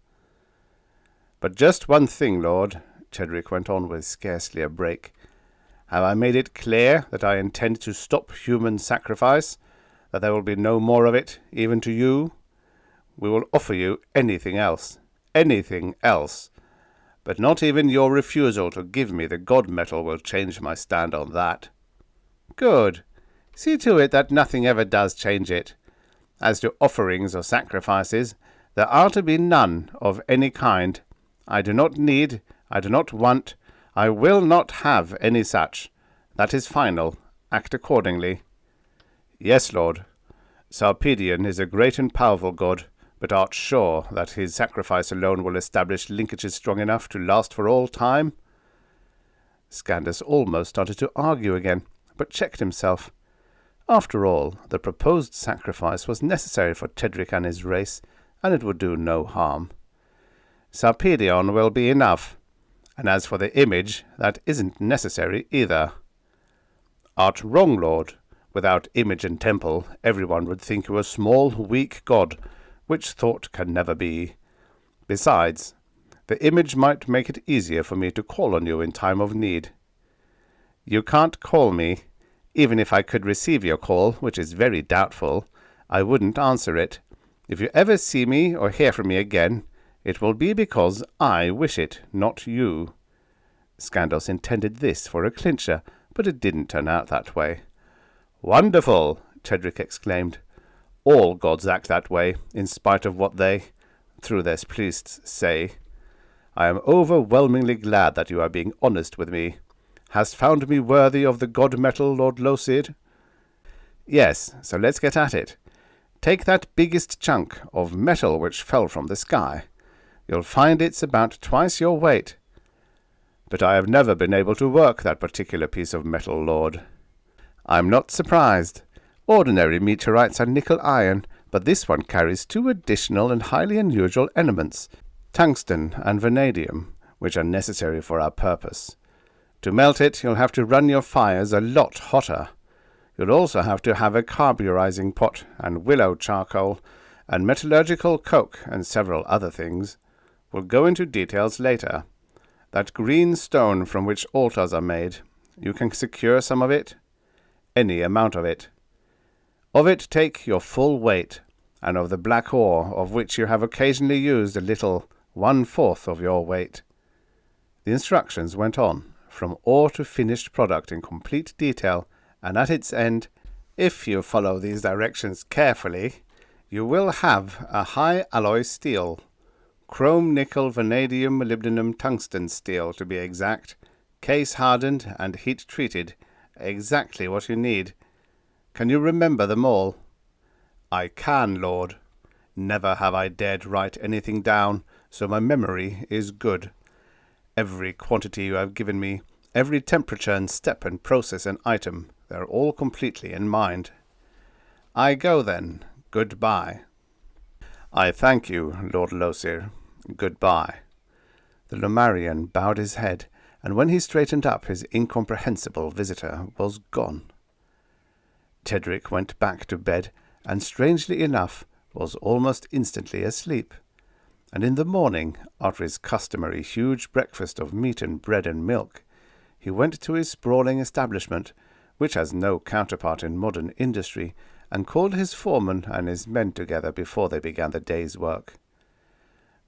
But just one thing, Lord, Tedric went on with scarcely a break. Have I made it clear that I intend to stop human sacrifice, that there will be no more of it, even to you? We will offer you anything else, but not even your refusal to give me the god metal will change my stand on that. Good. See to it that nothing ever does change it. As to offerings or sacrifices, there are to be none of any kind. I do not need, I do not want, I will not have any such. That is final. Act accordingly. Yes, Lord. Sarpedion is a great and powerful god, but art sure that his sacrifice alone will establish linkages strong enough to last for all time? Scandus almost started to argue again, but checked himself. After all, the proposed sacrifice was necessary for Tedric and his race, and it would do no harm. Sarpedion will be enough, and as for the image, that isn't necessary either. Art wrong, Lord. Without image and temple, everyone would think you a small, weak god, which thought can never be. Besides, the image might make it easier for me to call on you in time of need. You can't call me. Even if I could receive your call, which is very doubtful, I wouldn't answer it. If you ever see me or hear from me again, it will be because I wish it, not you. Scandus intended this for a clincher, but it didn't turn out that way. Wonderful! Tedric exclaimed. All gods act that way, in spite of what they, through their priests, say. I am overwhelmingly glad that you are being honest with me. Hast found me worthy of the god metal, Lord Losir? Yes, so let's get at it. Take that biggest chunk of metal which fell from the sky. You'll find it's about twice your weight. But I have never been able to work that particular piece of metal, Lord. I'm not surprised. Ordinary meteorites are nickel iron, but this one carries two additional and highly unusual elements, tungsten and vanadium, which are necessary for our purpose. To melt it, you'll have to run your fires a lot hotter. You'll also have to have a carburizing pot and willow charcoal and metallurgical coke and several other things. We'll go into details later. That green stone from which altars are made, you can secure some of it? Any amount of it. Of it take your full weight, and of the black ore, of which you have occasionally used a little, 1/4 of your weight. The instructions went on, from ore to finished product in complete detail, and at its end, if you follow these directions carefully, you will have a high alloy steel, chrome, nickel, vanadium, molybdenum, tungsten steel to be exact, case hardened and heat treated, exactly what you need. Can you remember them all? I can, Lord. Never have I dared write anything down, so my memory is good. Every quantity you have given me, every temperature and step and process and item, they're all completely in mind. I go then. Goodbye. I thank you, Lord Losir. Goodbye. The Lomarian bowed his head, and when he straightened up, his incomprehensible visitor was gone. Tedric went back to bed, and strangely enough, was almost instantly asleep. And in the morning, after his customary huge breakfast of meat and bread and milk, he went to his sprawling establishment, which has no counterpart in modern industry, and called his foreman and his men together before they began the day's work.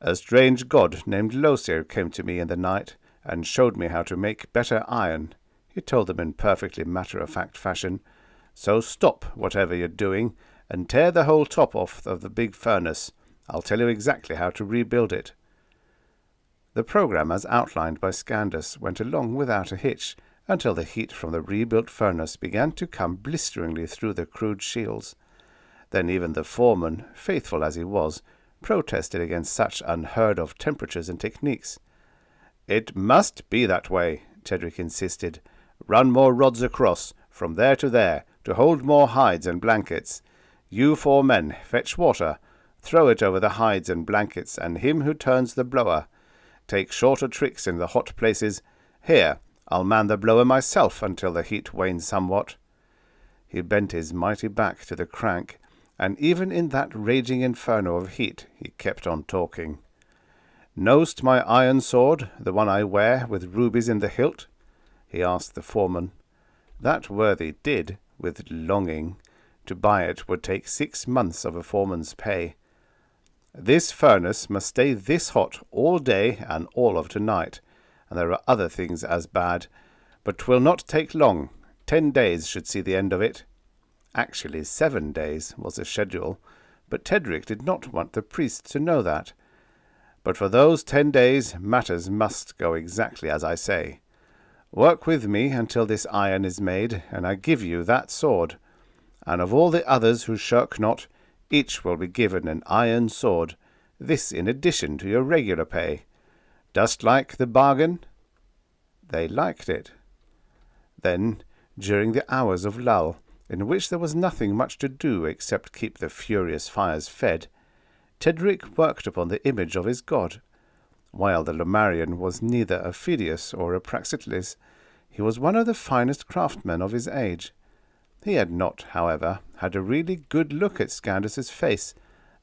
A strange god named Losir came to me in the night, and showed me how to make better iron, he told them in perfectly matter-of-fact fashion. So stop whatever you're doing, and tear the whole top off of the big furnace. I'll tell you exactly how to rebuild it. The program, as outlined by Scandus, went along without a hitch, until the heat from the rebuilt furnace began to come blisteringly through the crude shields. Then even the foreman, faithful as he was, protested against such unheard-of temperatures and techniques. "It must be that way," Tedric insisted. "Run more rods across, from there, to hold more hides and blankets. You 4 men, fetch water, throw it over the hides and blankets, and him who turns the blower. Take shorter tricks in the hot places. Here, I'll man the blower myself until the heat wanes somewhat." He bent his mighty back to the crank, and even in that raging inferno of heat he kept on talking. "Knowst my iron sword, the one I wear, with rubies in the hilt?" he asked the foreman. That worthy did, with longing. To buy it would take 6 months of a foreman's pay. "This furnace must stay this hot all day and all of tonight, and there are other things as bad, but 'twill not take long. 10 days should see the end of it." Actually 7 days was the schedule, but Tedric did not want the priest to know that. "But for those 10 days matters must go exactly as I say. Work with me until this iron is made, and I give you that sword. And of all the others who shirk not, each will be given an iron sword, this in addition to your regular pay. Dost like the bargain?" They liked it. Then, during the hours of lull, in which there was nothing much to do except keep the furious fires fed, Tedric worked upon the image of his god. While the Lomarian was neither a hideous or a Praxiteles, he was one of the finest craftsmen of his age. He had not, however, had a really good look at Scandus's face.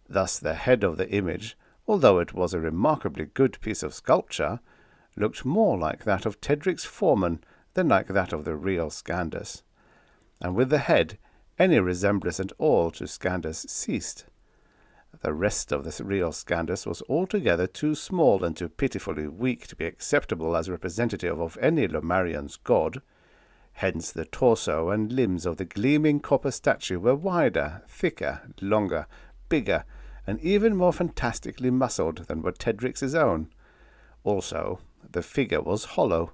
Thus the head of the image, although it was a remarkably good piece of sculpture, looked more like that of Tedric's foreman than like that of the real Scandus. And with the head, any resemblance at all to Scandus ceased. The rest of the real Scandus was altogether too small and too pitifully weak to be acceptable as representative of any Lomarian's god. Hence the torso and limbs of the gleaming copper statue were wider, thicker, longer, bigger, and even more fantastically muscled than were Tedric's own. Also, the figure was hollow,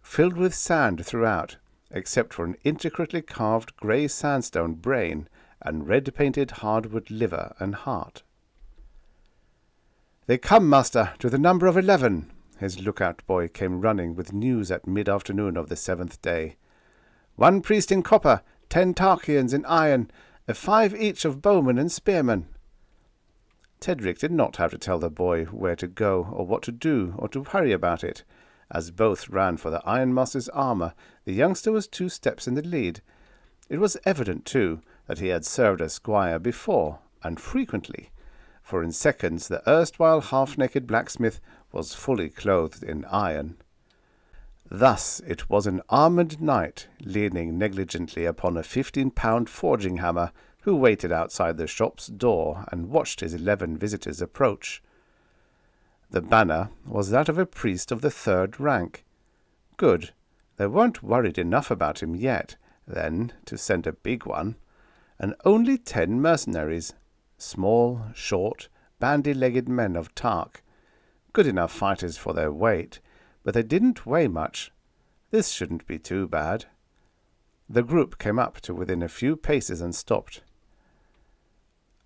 filled with sand throughout, except for an intricately carved grey sandstone brain and red-painted hardwood liver and heart. "They come, master, to the number of 11. His lookout boy came running with news at mid-afternoon of the 7th day. "1 priest in copper, 10 Tarchians in iron, 5 each of bowmen and spearmen." Tedric did not have to tell the boy where to go or what to do or to hurry about it. As both ran for the ironmaster's armour, the youngster was 2 steps in the lead. It was evident, too, that he had served as squire before, and frequently, for in seconds the erstwhile half-naked blacksmith was fully clothed in iron. Thus it was an armoured knight, leaning negligently upon a 15-pound forging hammer, who waited outside the shop's door and watched his 11 visitors approach. The banner was that of a priest of the 3rd rank. Good. They weren't worried enough about him yet, then, to send a big one. And only 10 mercenaries. Small, short, bandy-legged men of Tark. Good enough fighters for their weight, but they didn't weigh much. This shouldn't be too bad. The group came up to within a few paces and stopped.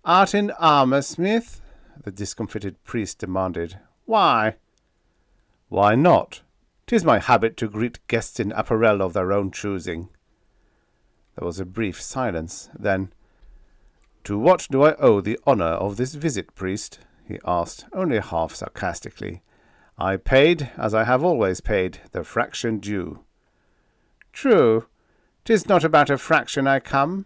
"Art in armour, smith?" the discomfited priest demanded. "Why?" "Why not? 'Tis my habit to greet guests in apparel of their own choosing." There was a brief silence. Then, "To what do I owe the honour of this visit, priest?" he asked, only half sarcastically. "I paid, as I have always paid, the fraction due." "True. 'Tis not about a fraction I come.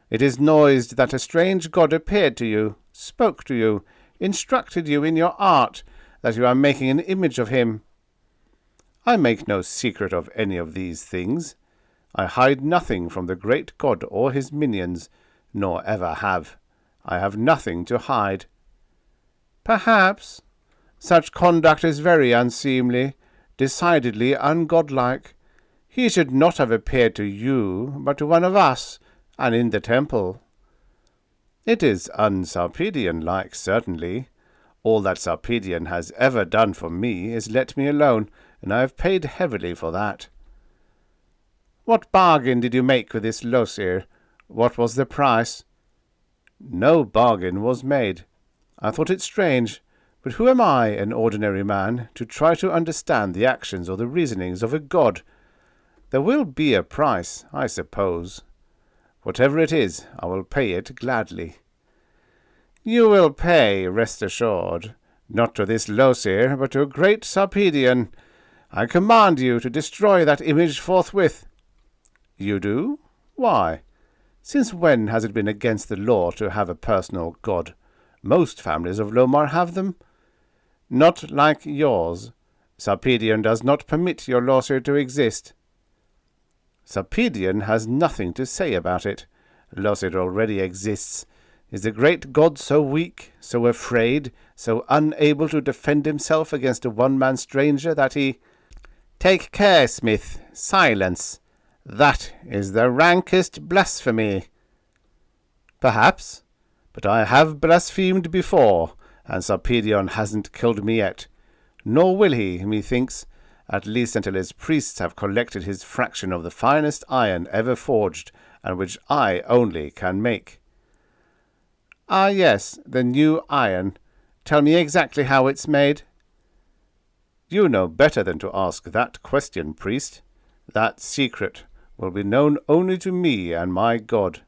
It is noised that a strange god appeared to you, spoke to you, instructed you in your art, that you are making an image of him." "I make no secret of any of these things. I hide nothing from the great god or his minions, nor ever have. I have nothing to hide." "Perhaps. Such conduct is very unseemly, decidedly ungodlike. He should not have appeared to you, but to one of us, and in the temple." "It is un-Sarpedian-like, certainly. All that Sarpedian has ever done for me is let me alone, and I have paid heavily for that." "What bargain did you make with this Losir? What was the price?" "No bargain was made. I thought it strange, but who am I, an ordinary man, to try to understand the actions or the reasonings of a god? There will be a price, I suppose. Whatever it is, I will pay it gladly." "You will pay, rest assured. Not to this Losir, but to a great Sarpedian. I command you to destroy that image forthwith." "You do? Why? Since when has it been against the law to have a personal god? Most families of Lomar have them." "Not like yours. Sarpedian does not permit your Losir to exist." "Sarpedian has nothing to say about it. Losir already exists. Is the great god so weak, so afraid, so unable to defend himself against a one-man stranger that he—" "Take care, Smith. Silence. That is the rankest blasphemy." "Perhaps. But I have blasphemed before, and Sarpedion hasn't killed me yet. Nor will he, methinks, at least until his priests have collected his fraction of the finest iron ever forged, and which I only can make." "Ah, yes, the new iron. Tell me exactly how it's made." "You know better than to ask that question, priest. That secret will be known only to me and my god."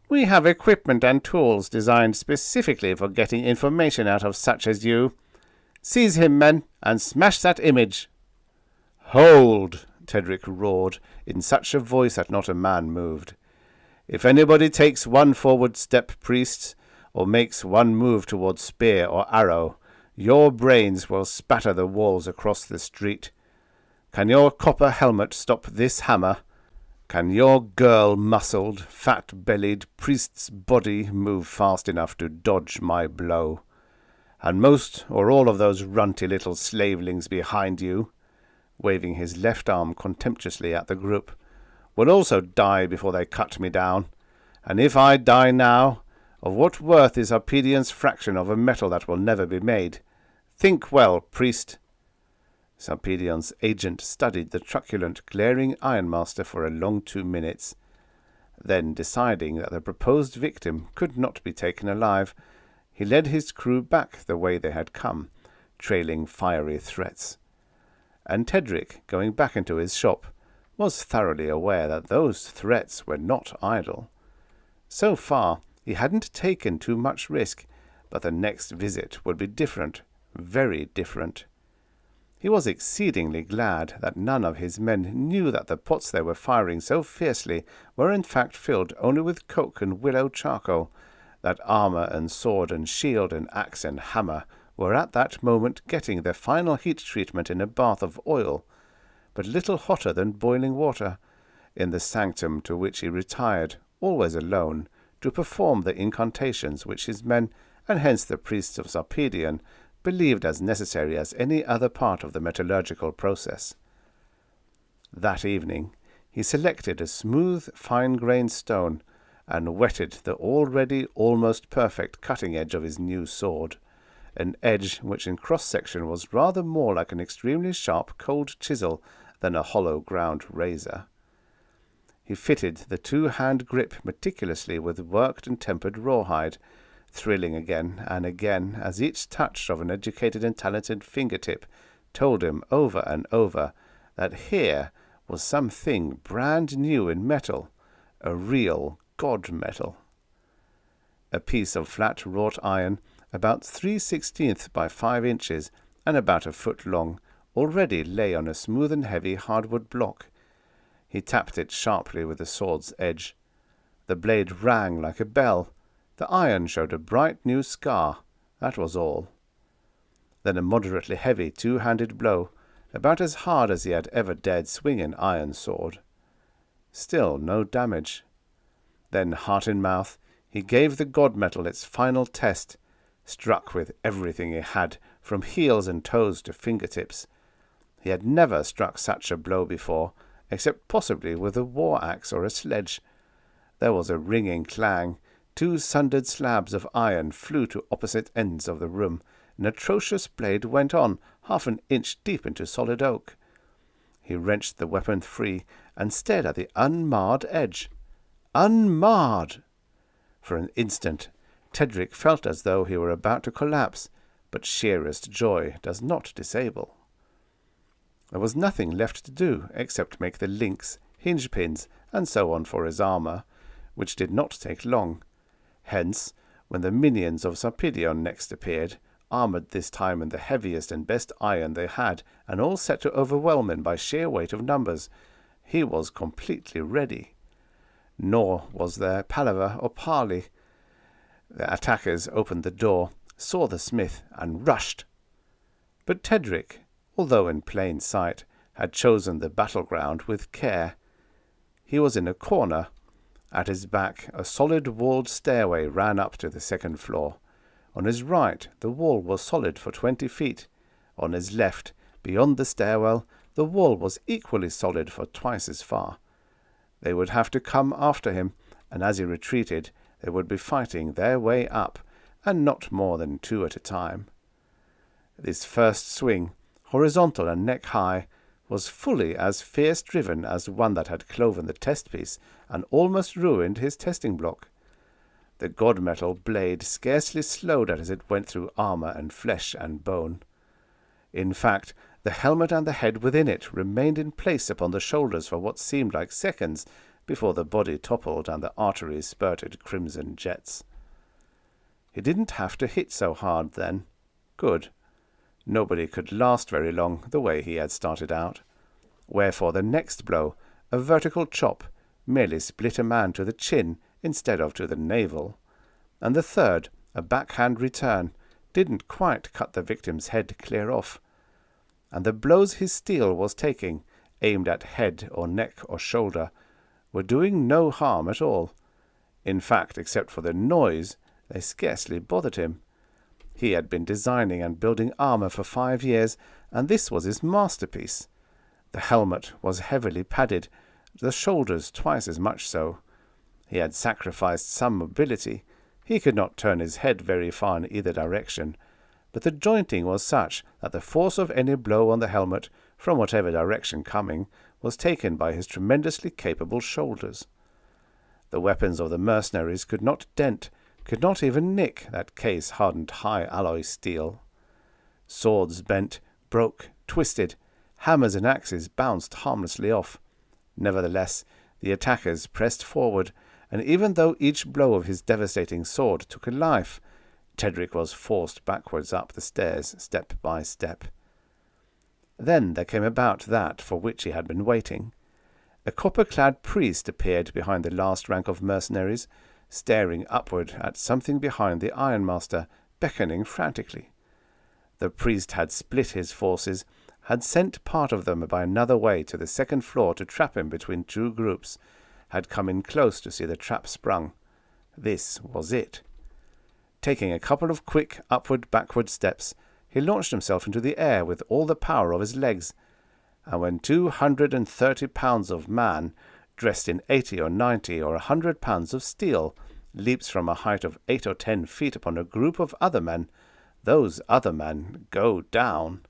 "We have equipment and tools designed specifically for getting information out of such as you. Seize him, men, and smash that image." "Hold!" Tedric roared, in such a voice that not a man moved. "If anybody takes one forward step, priests, or makes one move towards spear or arrow, your brains will spatter the walls across the street. Can your copper helmet stop this hammer? Can your girl-muscled, fat-bellied priest's body move fast enough to dodge my blow? And most or all of those runty little slavelings behind you," waving his left arm contemptuously at the group, "will also die before they cut me down. And if I die now, of what worth is Sarpedian's fraction of a metal that will never be made? Think well, priest." Sarpedion's agent studied the truculent, glaring ironmaster for a long 2 minutes. Then, deciding that the proposed victim could not be taken alive, he led his crew back the way they had come, trailing fiery threats. And Tedric, going back into his shop, was thoroughly aware that those threats were not idle. So far, he hadn't taken too much risk, but the next visit would be different, very different. He was exceedingly glad that none of his men knew that the pots they were firing so fiercely were in fact filled only with coke and willow charcoal, that armour and sword and shield and axe and hammer were at that moment getting their final heat treatment in a bath of oil, but little hotter than boiling water, in the sanctum to which he retired, always alone, to perform the incantations which his men, and hence the priests of Sarpedion, believed as necessary as any other part of the metallurgical process. That evening he selected a smooth, fine-grained stone, and whetted the already almost perfect cutting edge of his new sword, an edge which in cross-section was rather more like an extremely sharp cold chisel than a hollow-ground razor. He fitted the two-hand grip meticulously with worked and tempered rawhide, thrilling again and again as each touch of an educated and talented fingertip told him over and over that here was something brand new in metal, a real god metal. A piece of flat wrought iron, about 3/16 by 5 inches, and about a foot long, already lay on a smooth and heavy hardwood block. He tapped it sharply with the sword's edge. The blade rang like a bell. The iron showed a bright new scar. That was all. Then a moderately heavy two-handed blow, about as hard as he had ever dared swing an iron sword. Still no damage. Then, heart in mouth, he gave the god metal its final test, struck with everything he had, from heels and toes to fingertips. He had never struck such a blow before, except possibly with a war-axe or a sledge. There was a ringing clang. 2 sundered slabs of iron flew to opposite ends of the room. An atrocious blade went on, half an inch deep into solid oak. He wrenched the weapon free and stared at the unmarred edge. Unmarred! For an instant, Tedric felt as though he were about to collapse, but sheerest joy does not disable. There was nothing left to do except make the links, hinge pins, and so on for his armour, which did not take long. Hence, when the minions of Sarpedion next appeared, armoured this time in the heaviest and best iron they had, and all set to overwhelm him by sheer weight of numbers, he was completely ready. Nor was there palaver or parley. The attackers opened the door, saw the smith, and rushed. But Tedric, although in plain sight, had chosen the battleground with care. He was in a corner. At his back, a solid walled stairway ran up to the second floor. On his right, the wall was solid for 20 feet. On his left, beyond the stairwell, the wall was equally solid for twice as far. They would have to come after him, and as he retreated, they would be fighting their way up, and not more than 2 at a time. This first swing, horizontal and neck-high, was fully as fierce-driven as one that had cloven the test-piece and almost ruined his testing block. The god-metal blade scarcely slowed as it went through armour and flesh and bone. In fact, the helmet and the head within it remained in place upon the shoulders for what seemed like seconds before the body toppled and the arteries spurted crimson jets. He didn't have to hit so hard then. Good. Nobody could last very long the way he had started out. Wherefore the next blow, a vertical chop, merely split a man to the chin instead of to the navel. And the third, a backhand return, didn't quite cut the victim's head clear off. And the blows his steel was taking, aimed at head or neck or shoulder, were doing no harm at all. In fact, except for the noise, they scarcely bothered him. He had been designing and building armour for 5 years, and this was his masterpiece. The helmet was heavily padded, the shoulders twice as much so. He had sacrificed some mobility. He could not turn his head very far in either direction, but the jointing was such that the force of any blow on the helmet, from whatever direction coming, was taken by his tremendously capable shoulders. The weapons of the mercenaries could not dent, could not even nick that case-hardened high-alloy steel. Swords bent, broke, twisted. Hammers and axes bounced harmlessly off. Nevertheless, the attackers pressed forward, and even though each blow of his devastating sword took a life, Tedric was forced backwards up the stairs, step by step. Then there came about that for which he had been waiting. A copper-clad priest appeared behind the last rank of mercenaries, staring upward at something behind the ironmaster, beckoning frantically. The priest had split his forces, had sent part of them by another way to the second floor to trap him between 2 groups, had come in close to see the trap sprung. This was it. Taking a couple of quick upward-backward steps, he launched himself into the air with all the power of his legs, and when 230 pounds of man, dressed in 80 or 90 or 100 pounds of steel, leaps from a height of 8 or 10 feet upon a group of other men, those other men go down.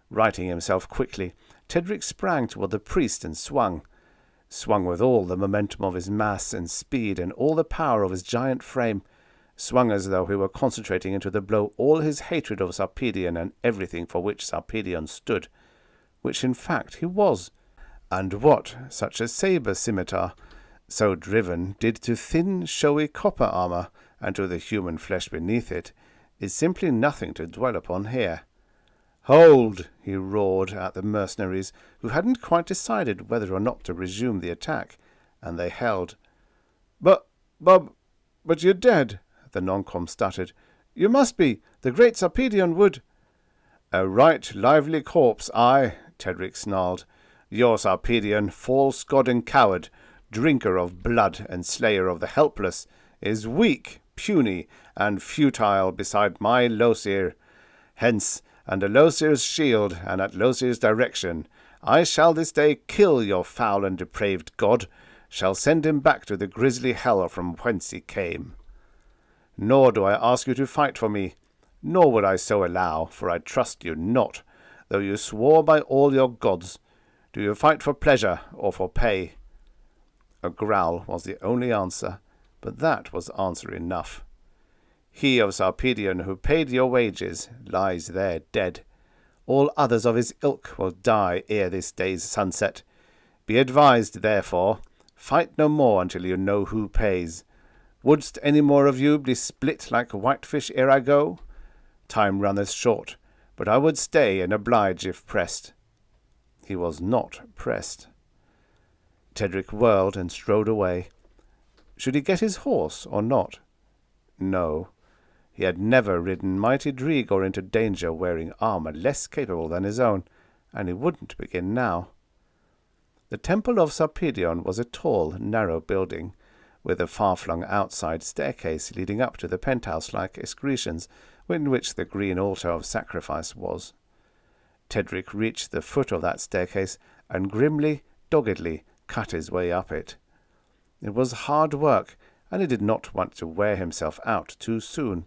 Righting himself quickly, Tedric sprang toward the priest and swung with all the momentum of his mass and speed and all the power of his giant frame, swung as though he were concentrating into the blow all his hatred of Sarpedion and everything for which Sarpedion stood, which in fact he was. And what such a sabre scimitar, so driven, did to thin, showy copper armour, and to the human flesh beneath it, is simply nothing to dwell upon here. "Hold!" he roared at the mercenaries, who hadn't quite decided whether or not to resume the attack, and they held. But you're dead," the non-com stuttered. "You must be. The great Sarpedion would—" "A right lively corpse, I," Tedric snarled. "Your Sarpedion, false god and coward, drinker of blood and slayer of the helpless, is weak, puny, and futile beside my Losir. Hence, under Losir's shield and at Losir's direction, I shall this day kill your foul and depraved god, shall send him back to the grisly hell from whence he came. Nor do I ask you to fight for me, nor would I so allow, for I trust you not, though you swore by all your gods. Do you fight for pleasure or for pay?" A growl was the only answer, but that was answer enough. "He of Sarpedion who paid your wages lies there dead. All others of his ilk will die ere this day's sunset. Be advised, therefore, fight no more until you know who pays. Wouldst any more of you be split like whitefish ere I go? Time runneth short, but I would stay and oblige if pressed." He was not pressed. Tedric whirled and strode away. Should he get his horse or not? No. He had never ridden mighty Dreegor into danger wearing armour less capable than his own, and he wouldn't begin now. The Temple of Sarpedion was a tall, narrow building, with a far-flung outside staircase leading up to the penthouse-like excretions in which the green altar of sacrifice was. Tedric reached the foot of that staircase and grimly, doggedly cut his way up it. It was hard work, and he did not want to wear himself out too soon.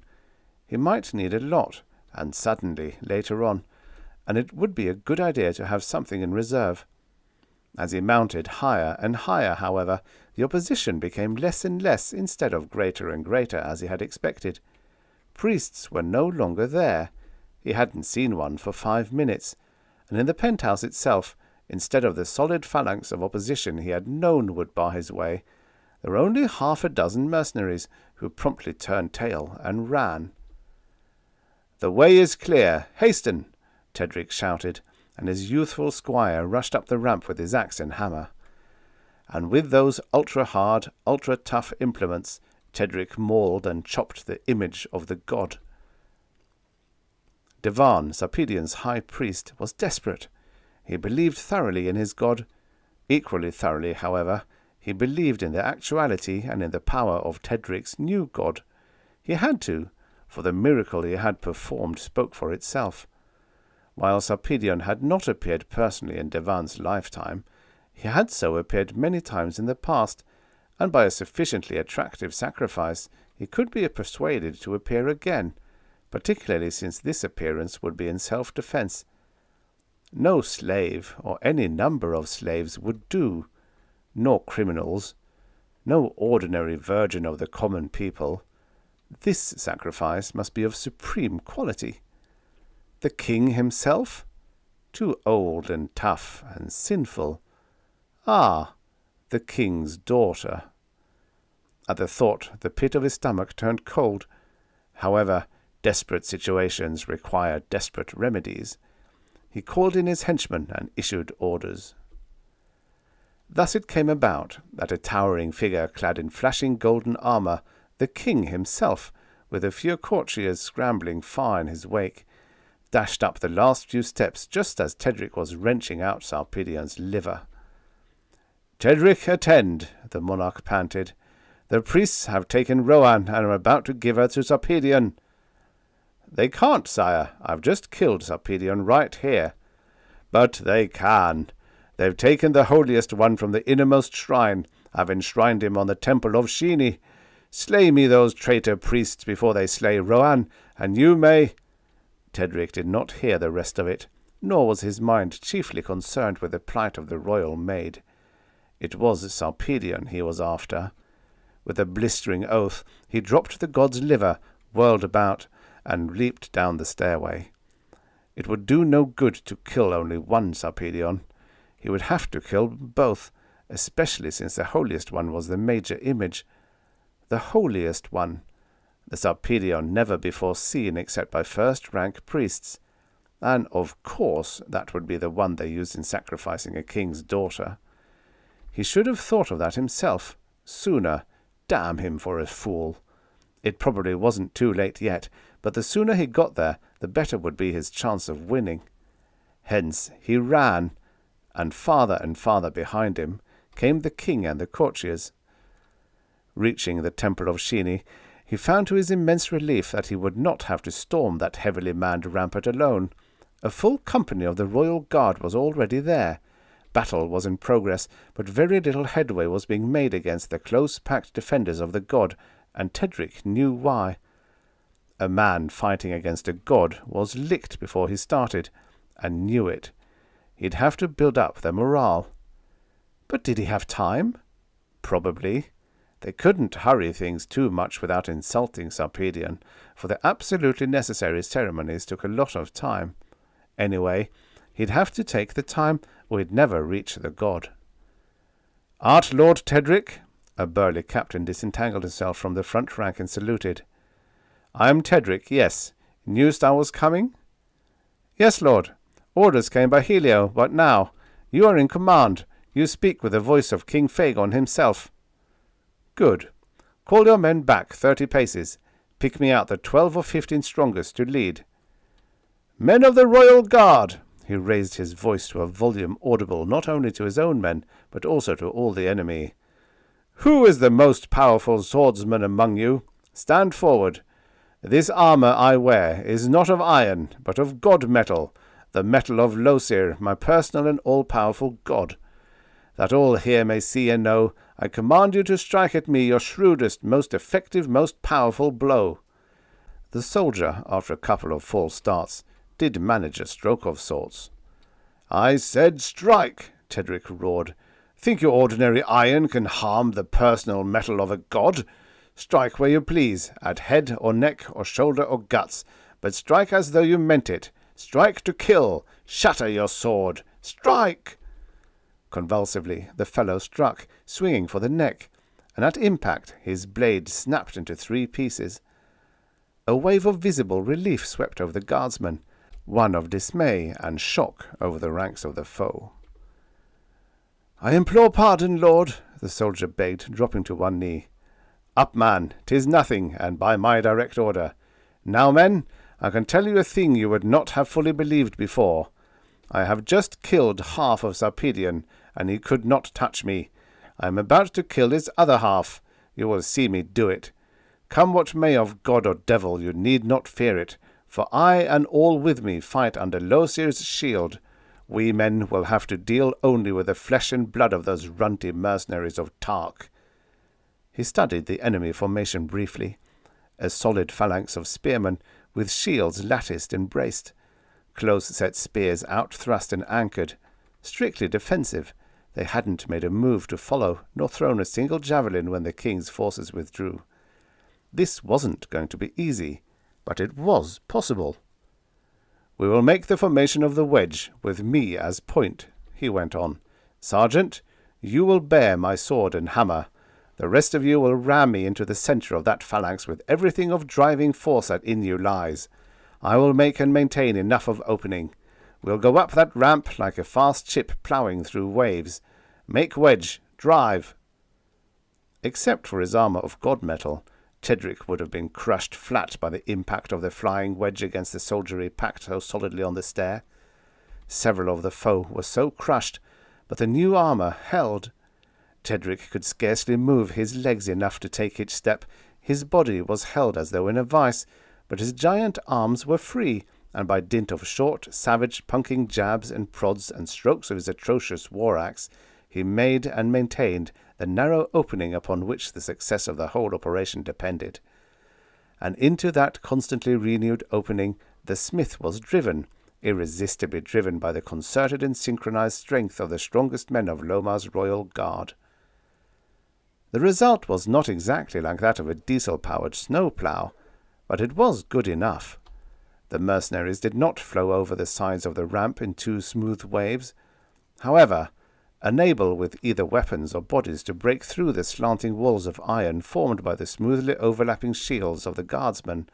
He might need a lot, and suddenly, later on, and it would be a good idea to have something in reserve. As he mounted higher and higher, however, the opposition became less and less instead of greater and greater, as he had expected. Priests were no longer there. He hadn't seen one for 5 minutes, and in the penthouse itself, instead of the solid phalanx of opposition he had known would bar his way, there were only 6 mercenaries who promptly turned tail and ran. "The way is clear. Hasten!" Tedric shouted, and his youthful squire rushed up the ramp with his axe and hammer. And with those ultra-hard, ultra-tough implements, Tedric mauled and chopped the image of the god. Devan, Sarpedion's high priest, was desperate. He believed thoroughly in his god. Equally thoroughly, however, he believed in the actuality and in the power of Tedric's new god. He had to, for the miracle he had performed spoke for itself. While Sarpedion had not appeared personally in Devan's lifetime, he had so appeared many times in the past, and by a sufficiently attractive sacrifice he could be persuaded to appear again, particularly since this appearance would be in self-defense. No slave, or any number of slaves, would do, nor criminals, no ordinary virgin of the common people. This sacrifice must be of supreme quality. The king himself? Too old and tough and sinful. Ah, the king's daughter. At the thought, the pit of his stomach turned cold. However, desperate situations require desperate remedies. He called in his henchmen and issued orders. Thus it came about that a towering figure clad in flashing golden armour, the king himself, with a few courtiers scrambling far in his wake, dashed up the last few steps just as Tedric was wrenching out Sarpedion's liver. "Tedric, attend," the monarch panted. "The priests have taken Rohan and are about to give her to Sarpedion." "They can't, sire. I've just killed Sarpedion right here." "But they can. They've taken the holiest one from the innermost shrine. I've enshrined him on the temple of Shini. Slay me those traitor priests before they slay Rohan, and you may—" Tedric did not hear the rest of it, nor was his mind chiefly concerned with the plight of the royal maid. It was Sarpedion he was after. With a blistering oath, he dropped the god's liver, whirled about, and leaped down the stairway. It would do no good to kill only one Sarpedion. He would have to kill both, especially since the holiest one was the major image. The holiest one, the Sarpedion never before seen except by first-rank priests, and of course that would be the one they used in sacrificing a king's daughter. He should have thought of that himself sooner. Damn him for a fool. It probably wasn't too late yet, but the sooner he got there, the better would be his chance of winning. Hence he ran, and farther behind him came the king and the courtiers. Reaching the temple of Shini, he found to his immense relief that he would not have to storm that heavily manned rampart alone. A full company of the royal guard was already there. Battle was in progress, but very little headway was being made against the close-packed defenders of the god, and Tedric knew why. A man fighting against a god was licked before he started, and knew it. He'd have to build up their morale. But did he have time? Probably. They couldn't hurry things too much without insulting Sarpedion, for the absolutely necessary ceremonies took a lot of time. Anyway, he'd have to take the time, or he'd never reach the god. "Art Lord Tedric?" A burly captain disentangled himself from the front rank and saluted. "I am Tedric, yes. Knewst I was coming?" "Yes, lord. Orders came by Helio, but now. You are in command. You speak with the voice of King Phagon himself." "Good. Call your men back 30 paces. Pick me out the 12 or 15 strongest to lead. Men of the Royal Guard!" He raised his voice to a volume audible not only to his own men, but also to all the enemy. "Who is the most powerful swordsman among you? Stand forward. This armor I wear is not of iron, but of god metal, the metal of Losir, my personal and all-powerful god. That all here may see and know, I command you to strike at me your shrewdest, most effective, most powerful blow." The soldier, after a couple of false starts, did manage a stroke of sorts. "I said strike!" Tedric roared. "Think your ordinary iron can harm the personal metal of a god? Strike where you please, at head or neck or shoulder or guts, but strike as though you meant it. Strike to kill. Shatter your sword. Strike!" Convulsively the fellow struck, swinging for the neck, and at impact his blade snapped into 3 pieces. A wave of visible relief swept over the guardsmen, one of dismay and shock over the ranks of the foe. "I implore pardon, lord," the soldier begged, dropping to one knee. "Up, man, 'tis nothing, and by my direct order. Now, men, I can tell you a thing you would not have fully believed before. I have just killed half of Sarpedion, and he could not touch me. I am about to kill his other half. You will see me do it. Come what may of god or devil, you need not fear it, for I and all with me fight under Losir's shield. We men will have to deal only with the flesh and blood of those runty mercenaries of Tark." He studied the enemy formation briefly. A solid phalanx of spearmen, with shields latticed and braced. Close-set spears outthrust and anchored. Strictly defensive. They hadn't made a move to follow, nor thrown a single javelin when the king's forces withdrew. This wasn't going to be easy, but it was possible. "We will make the formation of the wedge, with me as point," he went on. "Sergeant, you will bear my sword and hammer. The rest of you will ram me into the centre of that phalanx with everything of driving force that in you lies. I will make and maintain enough of opening. We'll go up that ramp like a fast ship ploughing through waves. Make wedge, drive." Except for his armour of god metal, Tedric would have been crushed flat by the impact of the flying wedge against the soldiery packed so solidly on the stair. Several of the foe were so crushed, but the new armour held. Tedric could scarcely move his legs enough to take each step. His body was held as though in a vice, but his giant arms were free, and by dint of short, savage, punking jabs and prods and strokes of his atrocious war-axe, he made and maintained the narrow opening upon which the success of the whole operation depended. And into that constantly renewed opening the smith was driven, irresistibly driven by the concerted and synchronized strength of the strongest men of Lomar's royal guard. The result was not exactly like that of a diesel-powered snowplough, but it was good enough. The mercenaries did not flow over the sides of the ramp in 2 smooth waves. However, unable with either weapons or bodies to break through the slanting walls of iron formed by the smoothly overlapping shields of the guardsmen.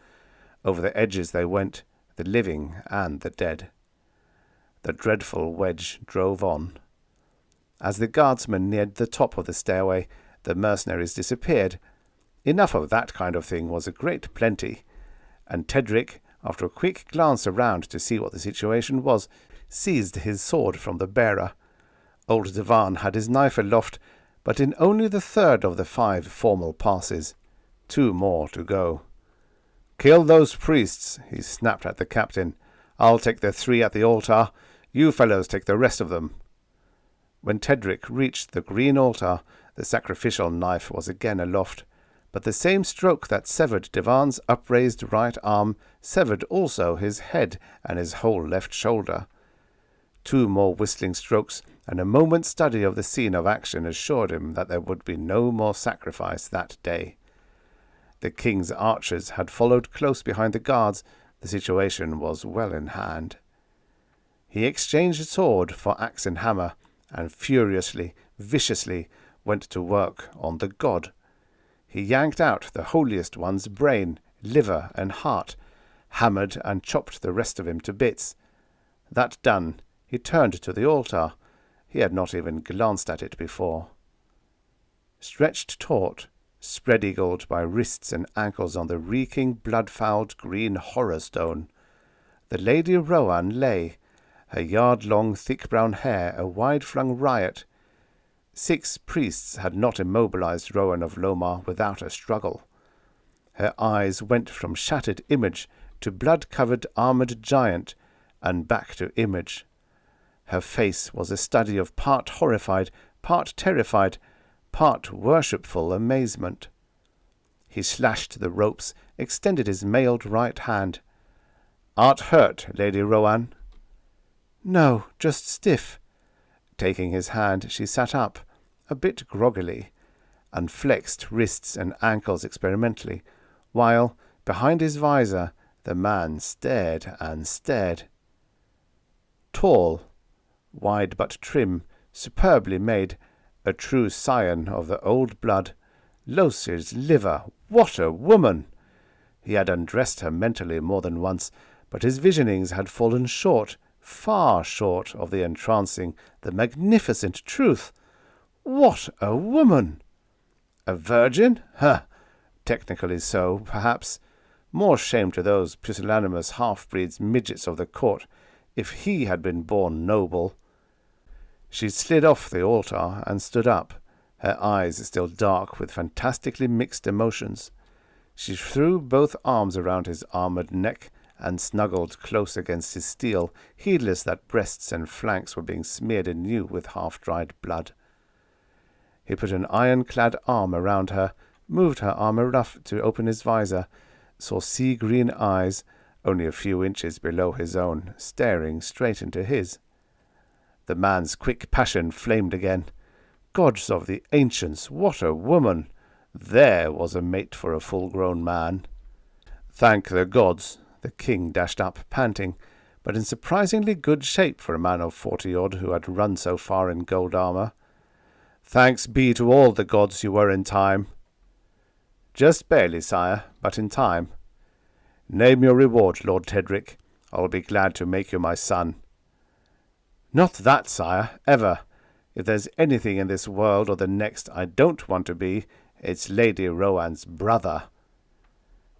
Over the edges they went, the living and the dead. The dreadful wedge drove on. As the guardsmen neared the top of the stairway, the mercenaries disappeared. Enough of that kind of thing was a great plenty, and Tedric, after a quick glance around to see what the situation was, seized his sword from the bearer. Old Devan had his knife aloft, but in only the third of the 5 formal passes. 2 more to go. "Kill those priests," he snapped at the captain. "I'll take the 3 at the altar. You fellows take the rest of them." When Tedric reached the green altar, the sacrificial knife was again aloft, but the same stroke that severed Devan's upraised right arm severed also his head and his whole left shoulder. 2 more whistling strokes, and a moment's study of the scene of action assured him that there would be no more sacrifice that day. The king's archers had followed close behind the guards. The situation was well in hand. He exchanged sword for axe and hammer, and furiously, viciously, went to work on the god. He yanked out the holiest one's brain, liver, and heart, hammered and chopped the rest of him to bits. That done, he turned to the altar. He had not even glanced at it before. Stretched taut, spread-eagled by wrists and ankles on the reeking, blood-fouled green horror stone, the Lady Rowan lay, her yard-long thick brown hair a wide-flung riot. 6 priests had not immobilized Rowan of Lomar without a struggle. Her eyes went from shattered image to blood-covered armoured giant, and back to image. Her face was a study of part horrified, part terrified, part worshipful amazement. He slashed the ropes, extended his mailed right hand. "Art hurt, Lady Rowan?" "No, just stiff." Taking his hand, she sat up, a bit groggily, and flexed wrists and ankles experimentally, while, behind his visor, the man stared and stared. Tall, wide but trim, superbly made, a true scion of the old blood. Losir's liver, what a woman! He had undressed her mentally more than once, but his visionings had fallen short, far short of the entrancing, the magnificent truth. What a woman! A virgin? Huh! Technically so, perhaps. More shame to those pusillanimous half-breeds midgets of the court, if he had been born noble. She slid off the altar and stood up, her eyes still dark with fantastically mixed emotions. She threw both arms around his armoured neck and snuggled close against his steel, heedless that breasts and flanks were being smeared anew with half-dried blood. He put an iron-clad arm around her, moved her arm enough to open his visor, saw sea-green eyes, only a few inches below his own, staring straight into his. The man's quick passion flamed again. Gods of the ancients, what a woman! There was a mate for a full-grown man. Thank the gods! The king dashed up, panting, but in surprisingly good shape for a man of 40-odd who had run so far in gold armour. Thanks be to all the gods you were in time. Just barely, sire, but in time. Name your reward, Lord Tedric. I'll be glad to make you my son. Not that, sire, ever. If there's anything in this world or the next I don't want to be, it's Lady Rowan's brother.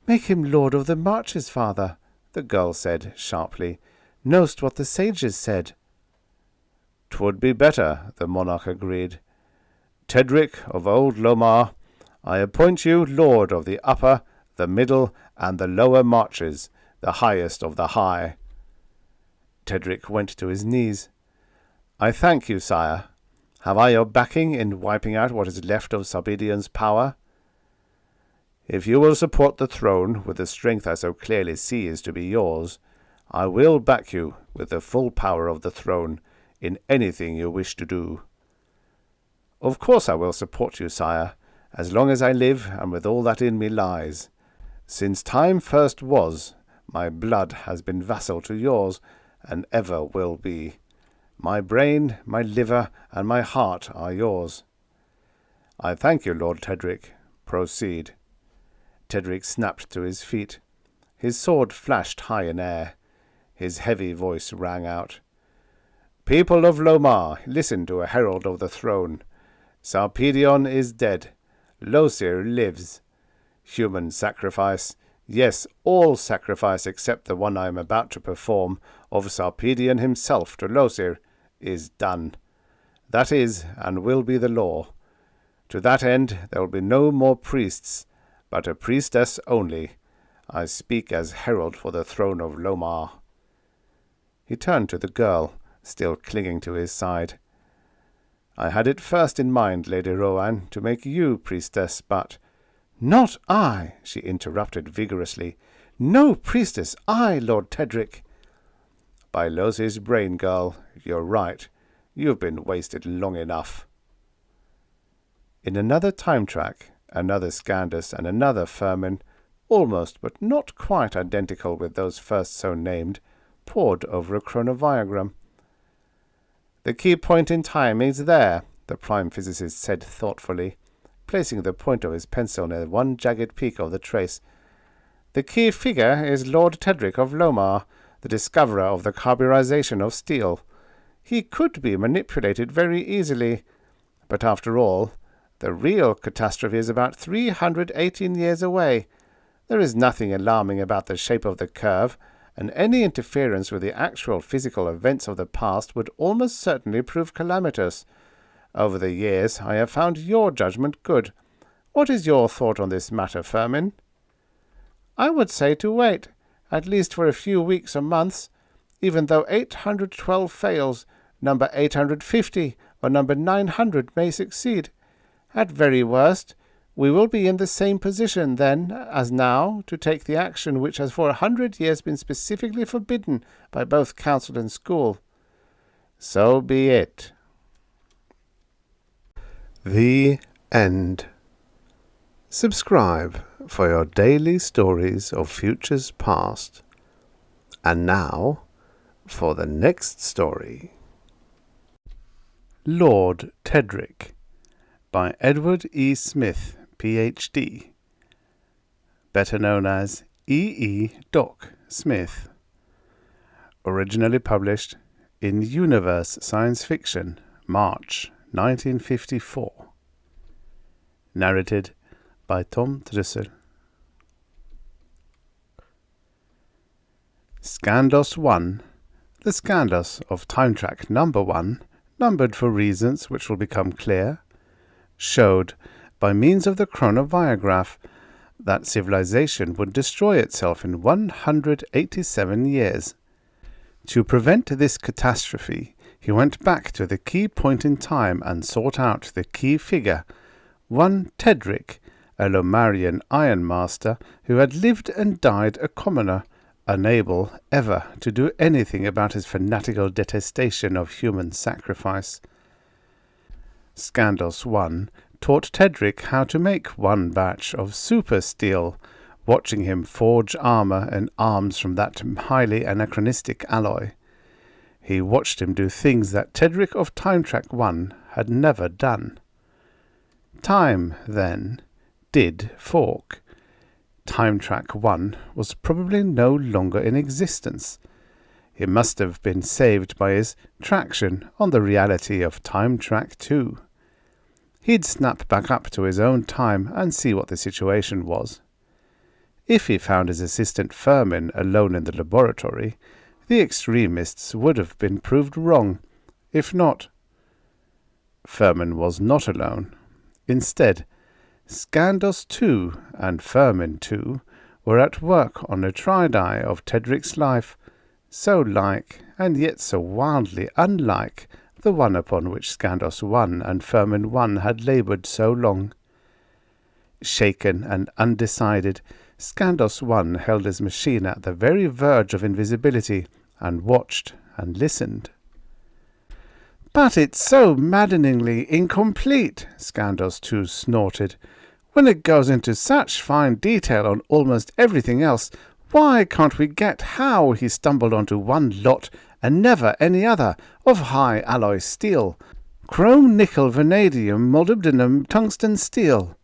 Make him Lord of the Marches, father, the girl said sharply. Knowst what the sages said. 'Twould be better, the monarch agreed. Tedric of old Lomar, I appoint you Lord of the upper, the middle, and the lower marches, the highest of the high. Tedric went to his knees. I thank you, sire. Have I your backing in wiping out what is left of Sarpedion's power? If you will support the throne with the strength I so clearly see is to be yours, I will back you with the full power of the throne in anything you wish to do. Of course I will support you, sire, as long as I live and with all that in me lies. Since time first was, my blood has been vassal to yours, and ever will be. My brain, my liver, and my heart are yours." "I thank you, Lord Tedric. Proceed." Tedric snapped to his feet. His sword flashed high in air. His heavy voice rang out. "People of Lomar, listen to a herald of the throne. Sarpedion is dead. Losir lives. Human sacrifice, yes, all sacrifice except the one I am about to perform, of Sarpedion himself to Losir, is done. That is, and will be the law. To that end there will be no more priests, but a priestess only. I speak as herald for the throne of Lomar." He turned to the girl, still clinging to his side. "I had it first in mind, Lady Rowan, to make you priestess, but—" "Not I," she interrupted vigorously. "No priestess, I, Lord Tedric." "By Losir's brain, girl, you're right. You've been wasted long enough." In another time track, another Scandus and another Firmin, almost but not quite identical with those first so named, pored over a chronoviagram. "The key point in time is there," the prime physicist said thoughtfully, placing the point of his pencil near one jagged peak of the trace. "The key figure is Lord Tedric of Lomar, the discoverer of the carburization of steel. He could be manipulated very easily, but after all, the real catastrophe is about 318 years away. There is nothing alarming about the shape of the curve, and any interference with the actual physical events of the past would almost certainly prove calamitous. Over the years I have found your judgment good. What is your thought on this matter, Firmin?" "I would say to wait, at least for a few weeks or months. Even though 812 fails, number 850 or number 900 may succeed. At very worst, we will be in the same position then as now to take the action which has for 100 years been specifically forbidden by both council and school." "So be it." The end. Subscribe for your daily stories of futures past. And now, for the next story. Lord Tedric by Edward E. Smith, Ph.D., better known as E. Doc Smith. Originally published in Universe Science Fiction, March 1954. Narrated by Tom Trussel. Scandos 1, the Scandos of Time Track number 1, numbered for reasons which will become clear, showed, by means of the chronoviagraph, that civilization would destroy itself in 187 years. To prevent this catastrophe, he went back to the key point in time and sought out the key figure, one Tedric, a Lomarian ironmaster who had lived and died a commoner, unable ever to do anything about his fanatical detestation of human sacrifice. Scandos 1 taught Tedric how to make one batch of super steel, watching him forge armor and arms from that highly anachronistic alloy. He watched him do things that Tedric of Time Track 1 had never done. Time, then, did fork. Time Track 1 was probably no longer in existence. He must have been saved by his traction on the reality of Time Track 2. He'd snap back up to his own time and see what the situation was. If he found his assistant Firmin alone in the laboratory, the extremists would have been proved wrong. If not, Firmin was not alone. Instead, Scandos 2 and Firmin 2 were at work on a tri-die of Tedric's life, so like and yet so wildly unlike the one upon which Scandos 1 and Firmin 1 had laboured so long. Shaken and undecided, Scandos 1 held his machine at the very verge of invisibility and watched and listened. "But it's so maddeningly incomplete," Scandos 2 snorted. "When it goes into such fine detail on almost everything else, why can't we get how he stumbled onto one lot and never any other, of high alloy steel, chrome, nickel, vanadium, molybdenum, tungsten steel,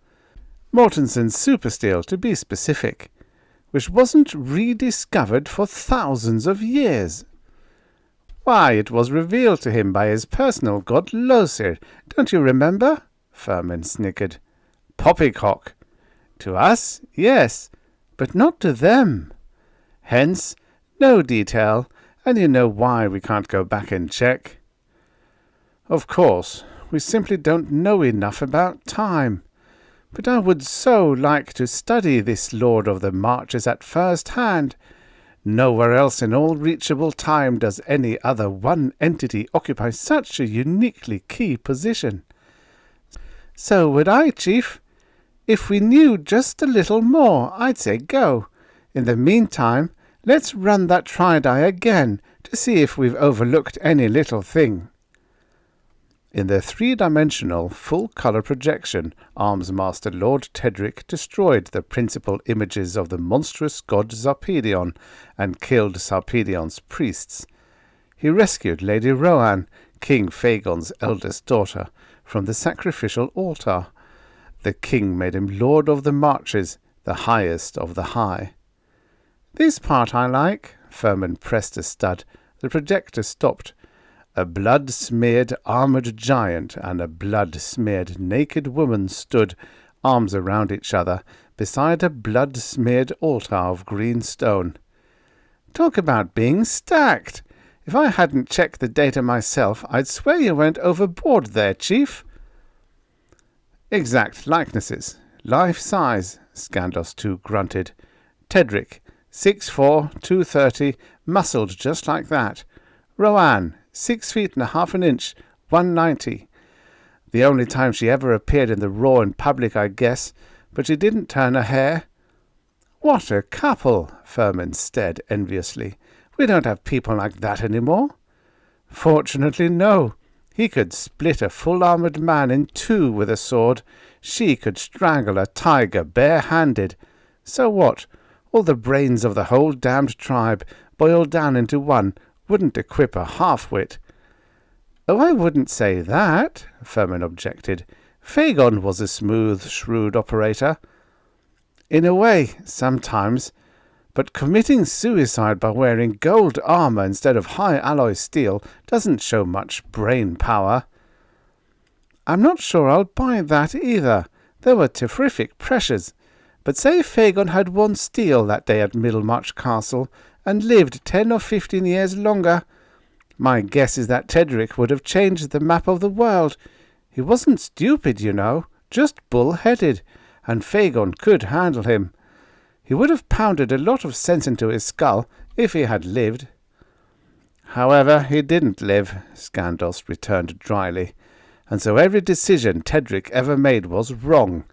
Mortensen's super steel to be specific, which wasn't rediscovered for thousands of years. Why, it was revealed to him by his personal god Losir, don't you remember? Furman snickered. Poppycock. To us, yes, but not to them. Hence, no detail, and you know why we can't go back and check. Of course, we simply don't know enough about time. But I would so like to study this Lord of the Marches at first hand. Nowhere else in all reachable time does any other one entity occupy such a uniquely key position. So would I, Chief. If we knew just a little more, I'd say go. In the meantime, let's run that tri-die again to see if we've overlooked any little thing. In the three-dimensional, full-colour projection, Arms Master Lord Tedric destroyed the principal images of the monstrous god Sarpedion and killed Sarpedion's priests. He rescued Lady Rohan, King Phaegon's eldest daughter, from the sacrificial altar. The king made him Lord of the Marches, the highest of the high. This part I like. Furman pressed a stud. The projector stopped. A blood-smeared armoured giant and a blood-smeared naked woman stood, arms around each other, beside a blood-smeared altar of green stone. Talk about being stacked! If I hadn't checked the data myself, I'd swear you went overboard there, Chief. Exact likenesses. Life-size, Skandos II grunted. Tedric, 6'4", 230, muscled just like that. Rohan, 6 feet and a half an inch, 190. The only time she ever appeared in the raw in public, I guess, but she didn't turn a hair. What a couple, Furman stared enviously. We don't have people like that any more. Fortunately, no. He could split a full-armoured man in two with a sword. She could strangle a tiger bare-handed. So what? All the brains of the whole damned tribe, boiled down into one, wouldn't equip a half-wit. Oh, I wouldn't say that, Furman objected. Phaegon was a smooth, shrewd operator. In a way, sometimes. But committing suicide by wearing gold armour instead of high alloy steel doesn't show much brain power. I'm not sure I'll buy that either. There were terrific pressures. But say Phaegon had worn steel that day at Middlemarch Castle, and lived 10 or 15 years longer. My guess is that Tedric would have changed the map of the world. He wasn't stupid, you know, just bull-headed, and Phaegon could handle him. He would have pounded a lot of sense into his skull if he had lived. However, he didn't live, Skandos returned dryly, and so every decision Tedric ever made was wrong.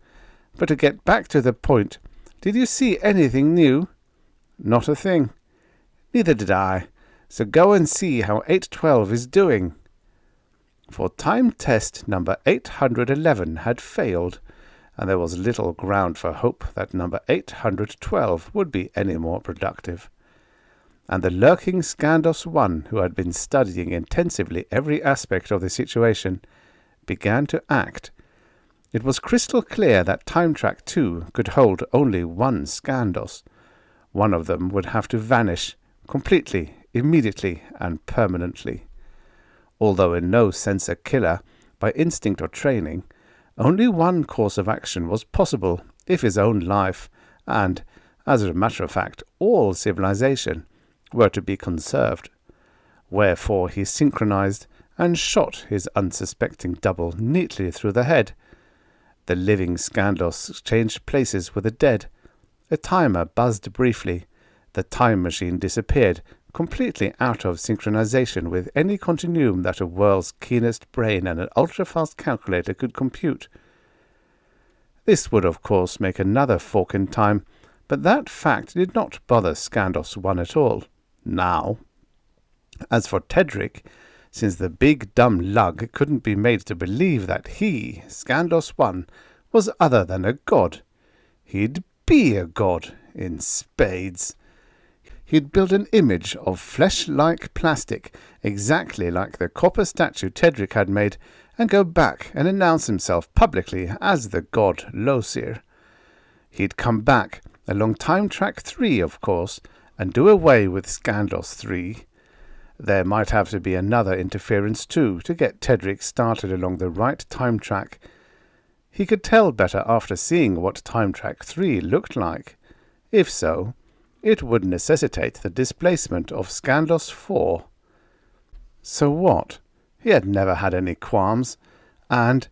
But to get back to the point, did you see anything new? Not a thing. Neither did I, so go and see how 812 is doing. For time test number 811 had failed, and there was little ground for hope that number 812 would be any more productive. And the lurking Skandos I, who had been studying intensively every aspect of the situation, began to act. It was crystal clear that Time Track 2 could hold only one Skandos. One of them would have to vanish, completely, immediately, and permanently. Although in no sense a killer, by instinct or training, only one course of action was possible if his own life, and, as a matter of fact, all civilization, were to be conserved. Wherefore he synchronized and shot his unsuspecting double neatly through the head. The living Skandos changed places with the dead. A timer buzzed briefly. The time machine disappeared, completely out of synchronization with any continuum that a world's keenest brain and an ultra-fast calculator could compute. This would, of course, make another fork in time, but that fact did not bother Skandos I at all, now. As for Tedric, since the big dumb lug couldn't be made to believe that he, Skandos I, was other than a god, he'd be a god, in spades. He'd build an image of flesh-like plastic, exactly like the copper statue Tedric had made, and go back and announce himself publicly as the god Losir. He'd come back along Time Track 3, of course, and do away with Scandos 3. There might have to be another interference too, to get Tedric started along the right time track. He could tell better after seeing what Time Track 3 looked like. If so, it would necessitate the displacement of Scandos 4. So what? He had never had any qualms, and,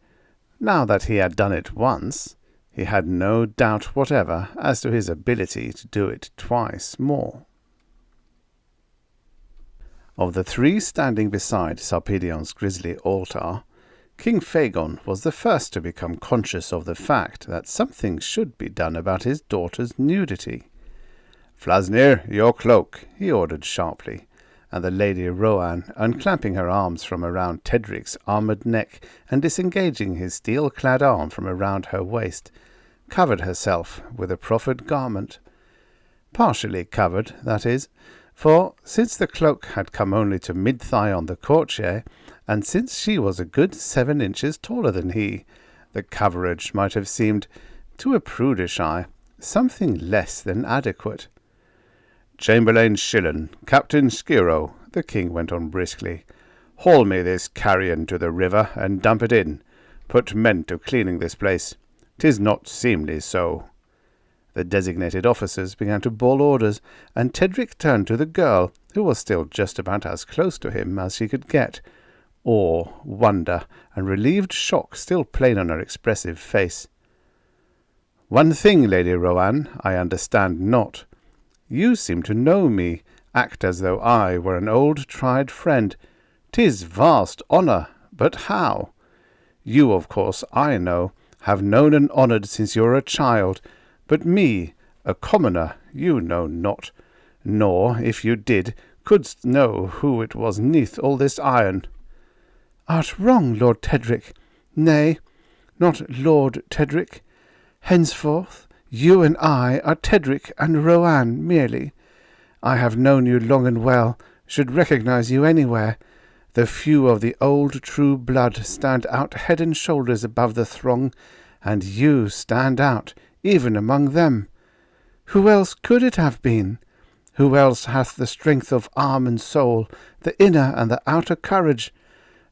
now that he had done it once, he had no doubt whatever as to his ability to do it twice more. Of the three standing beside Sarpedion's grisly altar, King Phagon was the first to become conscious of the fact that something should be done about his daughter's nudity. "Flasnir, your cloak," he ordered sharply, and the Lady Rohan, unclamping her arms from around Tedric's armoured neck and disengaging his steel-clad arm from around her waist, covered herself with a proffered garment. Partially covered, that is, for since the cloak had come only to mid-thigh on the courtier, and since she was a good 7 inches taller than he, the coverage might have seemed, to a prudish eye, something less than adequate. "Chamberlain Shillen, Captain Skiro," the king went on briskly, "haul me this carrion to the river and dump it in. Put men to cleaning this place. 'Tis not seemly so." The designated officers began to bawl orders, and Tedric turned to the girl, who was still just about as close to him as she could get. Awe, wonder, and relieved shock still plain on her expressive face. "One thing, Lady Rohan, I understand not. You seem to know me, act as though I were an old tried friend. 'Tis vast honour, but how? You, of course, I know, have known and honoured since you were a child, but me, a commoner, you know not, nor, if you did, couldst know who it was neath all this iron." "Art wrong, Lord Tedric. Nay, not Lord Tedric. Henceforth you and I are Tedric and Rohan merely. I have known you long and well, should recognize you anywhere. The few of the old true blood stand out head and shoulders above the throng, and you stand out even among them. Who else could it have been? Who else hath the strength of arm and soul, the inner and the outer courage?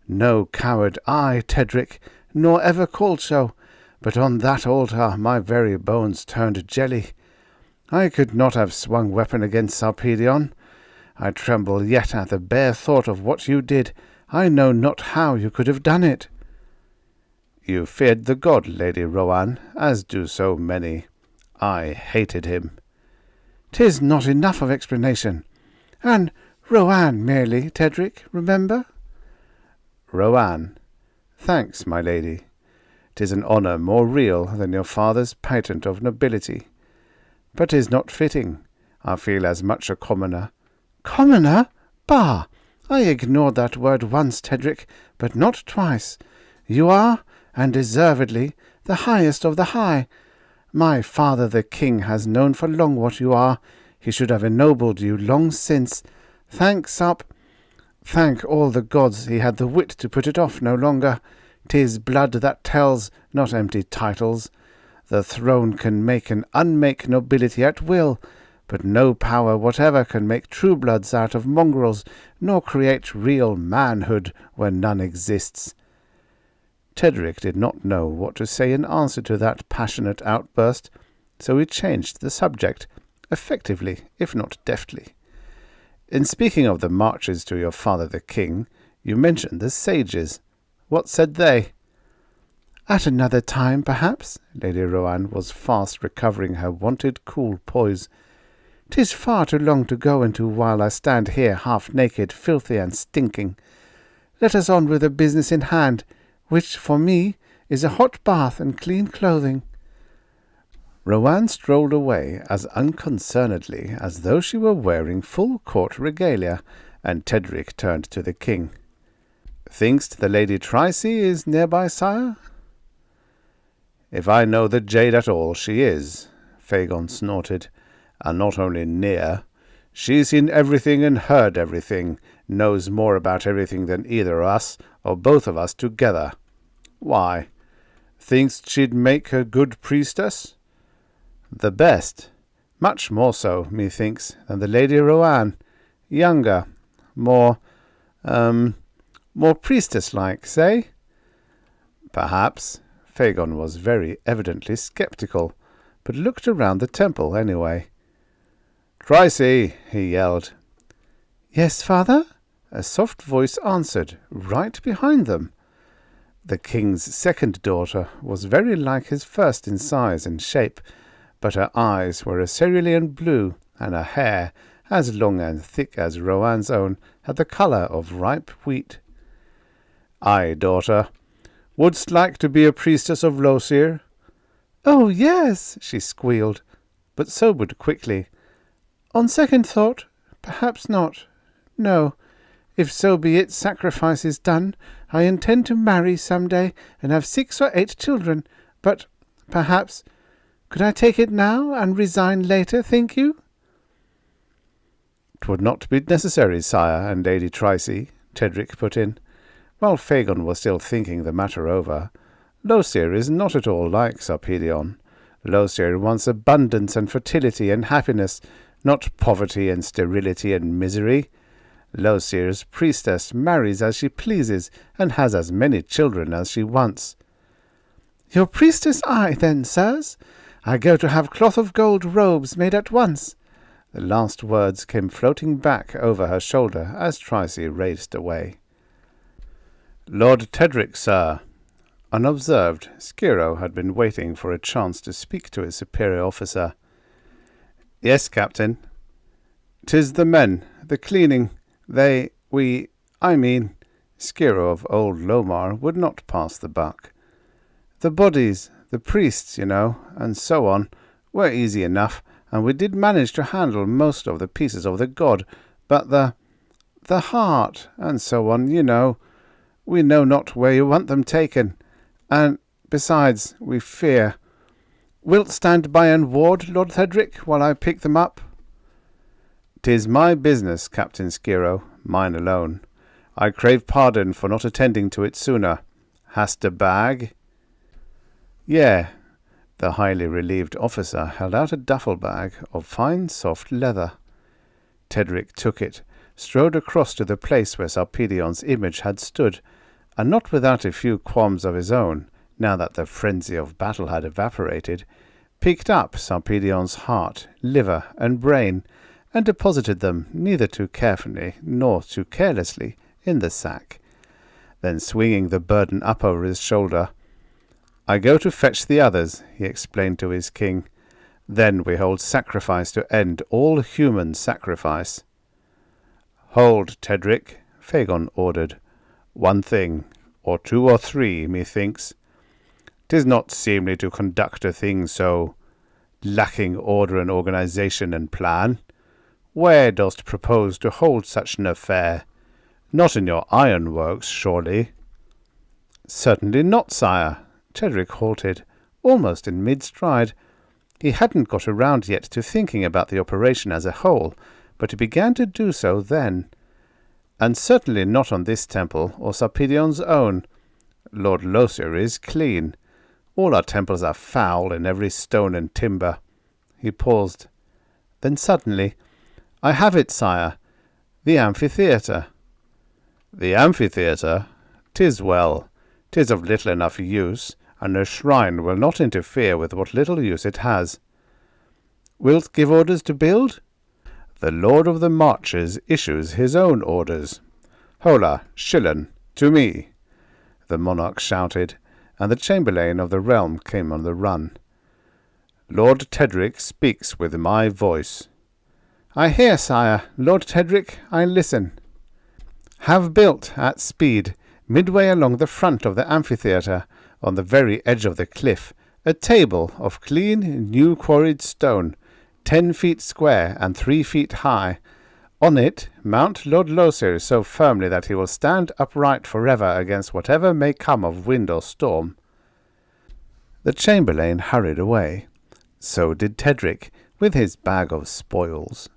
No coward I, Tedric, nor ever called so, but on that altar my very bones turned jelly. I could not have swung weapon against Sarpedion. I tremble yet at the bare thought of what you did. I know not how you could have done it." "You feared the god, Lady Rohan, as do so many. I hated him." "'Tis not enough of explanation. And Rohan merely, Tedric, remember?" "Rohan. Thanks, my lady. 'Tis an honour more real than your father's patent of nobility. But 'tis not fitting. I feel as much a commoner." "Commoner? Bah! I ignored that word once, Tedric, but not twice. You are, and deservedly, the highest of the high. My father the king has known for long what you are. He should have ennobled you long since. Thank all the gods he had the wit to put it off no longer. 'Tis blood that tells, not empty titles. The throne can make and unmake nobility at will, but no power whatever can make true bloods out of mongrels, nor create real manhood where none exists." Tedric did not know what to say in answer to that passionate outburst, so he changed the subject, effectively, if not deftly. "In speaking of the marches to your father the king, you mentioned the sages. What said they?" "At another time, perhaps." Lady Rohan was fast recovering her wonted cool poise. "'Tis far too long to go into while I stand here half-naked, filthy, and stinking. Let us on with the business in hand, which, for me, is a hot bath and clean clothing." Rohan strolled away as unconcernedly as though she were wearing full court regalia, and Tedric turned to the king. "Think'st the Lady Trice is nearby, sire?" "If I know the jade at all, she is," Phagon snorted, "and not only near. She's seen everything and heard everything, knows more about everything than either us or both of us together. Why? Thinks she'd make a good priestess? The best. Much more so, methinks, than the Lady Roanne. Younger. More priestess-like, say? Perhaps. Phagon was very evidently sceptical, but looked around the temple anyway. "Trussel!" he yelled. "Yes, father?" A soft voice answered, right behind them. The king's second daughter was very like his first in size and shape, but her eyes were a cerulean blue, and her hair, as long and thick as Roanne's own, had the colour of ripe wheat. "Aye, daughter. Wouldst like to be a priestess of Losir?" "Oh, yes," she squealed, but sobered quickly. "On second thought, perhaps not. No, if so be it sacrifice is done, I intend to marry some day and have 6 or 8 children, but perhaps... Could I take it now and resign later, think you?" "'Twould not be necessary, sire and Lady Trussel," Tedric put in, while Phagon was still thinking the matter over. "Losir is not at all like Sarpedion. Losir wants abundance and fertility and happiness, not poverty and sterility and misery. Losir's priestess marries as she pleases and has as many children as she wants." "Your priestess I, then, sirs? I go to have cloth of gold robes made at once." The last words came floating back over her shoulder as Trussel raced away. "Lord Tedric, sir." Unobserved, Skiro had been waiting for a chance to speak to his superior officer. "Yes, Captain." "'Tis the men, the cleaning, Skiro of old Lomar would not pass the buck. "The bodies, the priests, and so on, were easy enough, and we did manage to handle most of the pieces of the god, but the heart, and so on, we know not where you want them taken, and, besides, we fear. Wilt stand by and ward, Lord Tedric, while I pick them up?" "'Tis my business, Captain Skiro, mine alone. I crave pardon for not attending to it sooner. Hast a bag?" "Yea." The highly relieved officer held out a duffel bag of fine soft leather. Tedric took it, strode across to the place where Sarpedion's image had stood, and not without a few qualms of his own, now that the frenzy of battle had evaporated, picked up Sarpedion's heart, liver, and brain, and deposited them neither too carefully nor too carelessly in the sack. Then, swinging the burden up over his shoulder, "I go to fetch the others," he explained to his king. "Then we hold sacrifice to end all human sacrifice." "Hold, Tedric," Phagon ordered. "One thing, or 2 or 3, methinks. 'Tis not seemly to conduct a thing so lacking order and organization and plan. Where dost propose to hold such an affair? Not in your ironworks, surely?" "Certainly not, sire." Tedric halted, almost in mid-stride. He hadn't got around yet to thinking about the operation as a whole, but he began to do so then. "And certainly not on this temple, or Sarpedion's own. Lord Losir is clean. All our temples are foul in every stone and timber." He paused. Then suddenly, "I have it, sire. The amphitheatre." "The amphitheatre? 'Tis well. 'Tis of little enough use, and a shrine will not interfere with what little use it has." "Wilt give orders to build?" "The Lord of the Marches issues his own orders. Hola, Shillen, to me!" the monarch shouted, and the chamberlain of the realm came on the run. "Lord Tedric speaks with my voice." "I hear, sire. Lord Tedric, I listen." "Have built, at speed, midway along the front of the amphitheatre, on the very edge of the cliff, a table of clean, new-quarried stone, 10 feet square and 3 feet high. On it mount Lord Losir so firmly that he will stand upright forever against whatever may come of wind or storm." The chamberlain hurried away. So did Tedric, with his bag of spoils.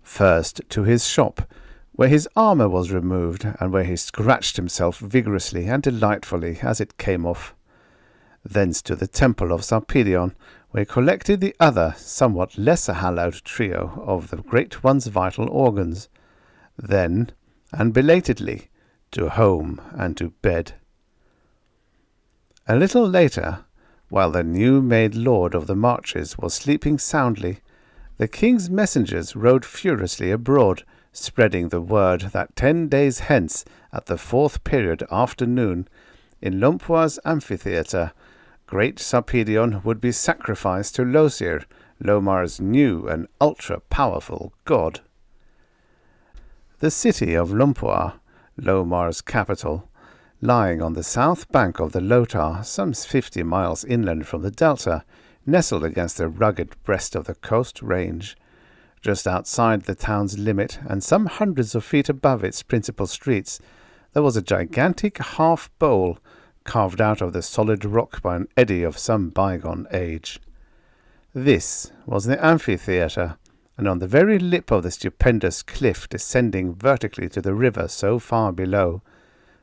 First to his shop, where his armour was removed, and where he scratched himself vigorously and delightfully as it came off. Thence to the temple of Sarpedion, where he collected the other, somewhat lesser hallowed trio of the Great One's vital organs. Then, and belatedly, to home and to bed. A little later, while the new-made lord of the marches was sleeping soundly, the king's messengers rode furiously abroad, spreading the word that 10 days hence, at the 4th period afternoon, in Lompoir's amphitheatre, great Sarpedion would be sacrificed to Losir, Lomar's new and ultra-powerful god. The city of Lompoir, Lomar's capital, lying on the south bank of the Lotar, some 50 miles inland from the delta, nestled against the rugged breast of the coast range. Just outside the town's limit, and some hundreds of feet above its principal streets, there was a gigantic half-bowl, carved out of the solid rock by an eddy of some bygone age. This was the amphitheatre, and on the very lip of the stupendous cliff descending vertically to the river so far below,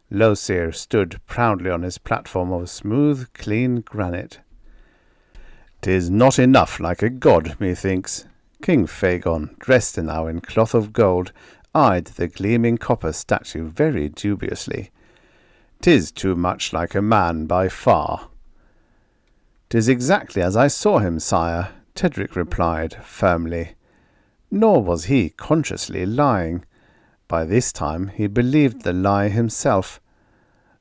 Losir stood proudly on his platform of smooth, clean granite. "'Tis not enough like a god, methinks." King Phagon, dressed now in cloth of gold, eyed the gleaming copper statue very dubiously. "'Tis too much like a man by far." "'Tis exactly as I saw him, sire," Tedric replied firmly. Nor was he consciously lying. By this time he believed the lie himself.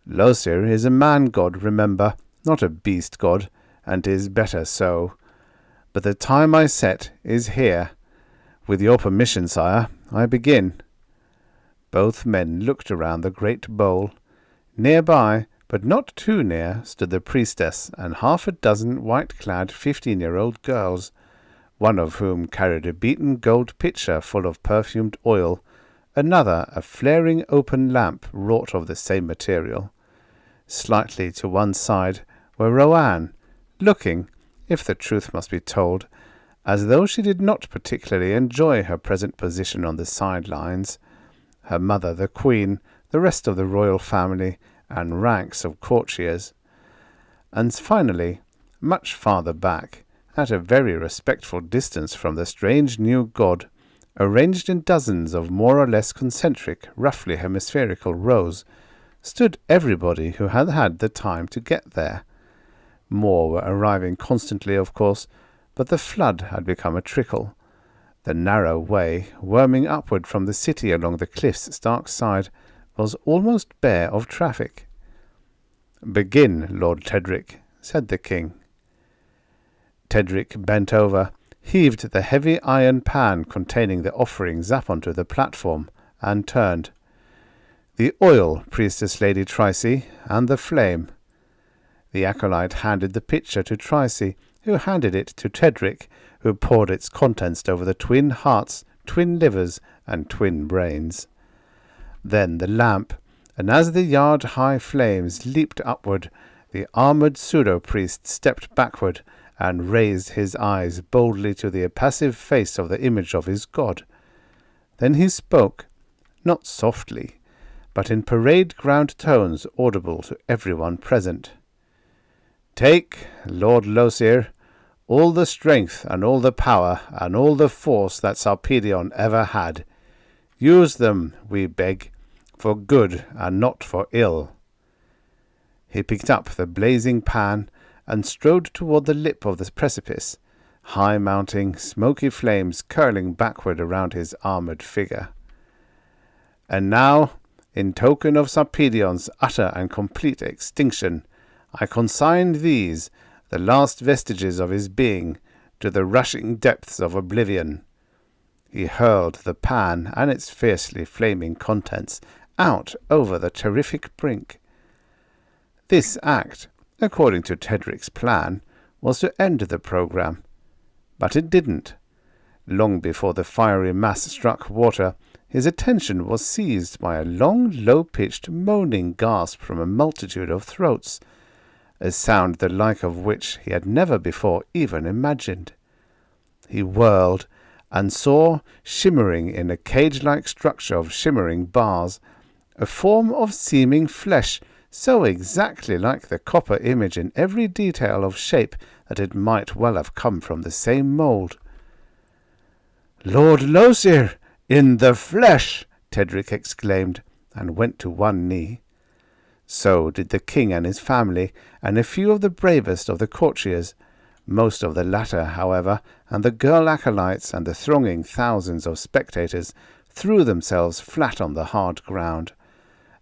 "Losir is a man-god, remember, not a beast-god, and 'tis better so. But the time I set is here. With your permission, sire, I begin." Both men looked around the great bowl. Near by, but not too near, stood the priestess and 6 white-clad 15-year-old girls, one of whom carried a beaten gold pitcher full of perfumed oil, another a flaring open lamp wrought of the same material. Slightly to one side were Roanne, looking, if the truth must be told, as though she did not particularly enjoy her present position on the sidelines, her mother the queen, the rest of the royal family, and ranks of courtiers. And finally, much farther back, at a very respectful distance from the strange new god, arranged in dozens of more or less concentric, roughly hemispherical rows, stood everybody who had had the time to get there. More were arriving constantly, of course, but the flood had become a trickle. The narrow way, worming upward from the city along the cliff's stark side, was almost bare of traffic. "Begin, Lord Tedric," said the king. Tedric bent over, heaved the heavy iron pan containing the offerings up onto the platform, and turned. "The oil, Priestess Lady Trice, and the flame." The acolyte handed the pitcher to Trice, who handed it to Tedric, who poured its contents over the twin hearts, twin livers, and twin brains. Then the lamp, and as the yard-high flames leaped upward, the armoured pseudo-priest stepped backward, and raised his eyes boldly to the impassive face of the image of his god. Then he spoke, not softly, but in parade-ground tones audible to everyone present. "Take, Lord Losir, all the strength and all the power and all the force that Sarpedion ever had. Use them, we beg, for good and not for ill." He picked up the blazing pan and strode toward the lip of the precipice, high-mounting, smoky flames curling backward around his armoured figure. "And now, in token of Sarpedion's utter and complete extinction, I consign these, the last vestiges of his being, to the rushing depths of oblivion." He hurled the pan and its fiercely flaming contents out over the terrific brink. This act, according to Tedric's plan, was to end the programme. But it didn't. Long before the fiery mass struck water, his attention was seized by a long, low-pitched, moaning gasp from a multitude of throats, a sound the like of which he had never before even imagined. He whirled, and saw, shimmering in a cage-like structure of shimmering bars, a form of seeming flesh so exactly like the copper image in every detail of shape that it might well have come from the same mould. "Lord Losir, in the flesh!" Tedric exclaimed, and went to one knee. So did the king and his family, and a few of the bravest of the courtiers. Most of the latter, however, and the girl acolytes and the thronging thousands of spectators, threw themselves flat on the hard ground.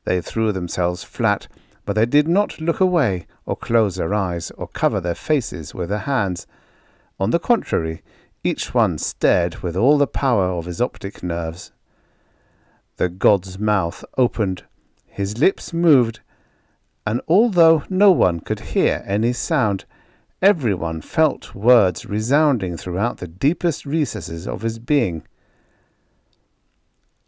They threw themselves flat, but they did not look away, or close their eyes, or cover their faces with their hands. On the contrary, each one stared with all the power of his optic nerves. The god's mouth opened, his lips moved, and although no one could hear any sound, everyone felt words resounding throughout the deepest recesses of his being.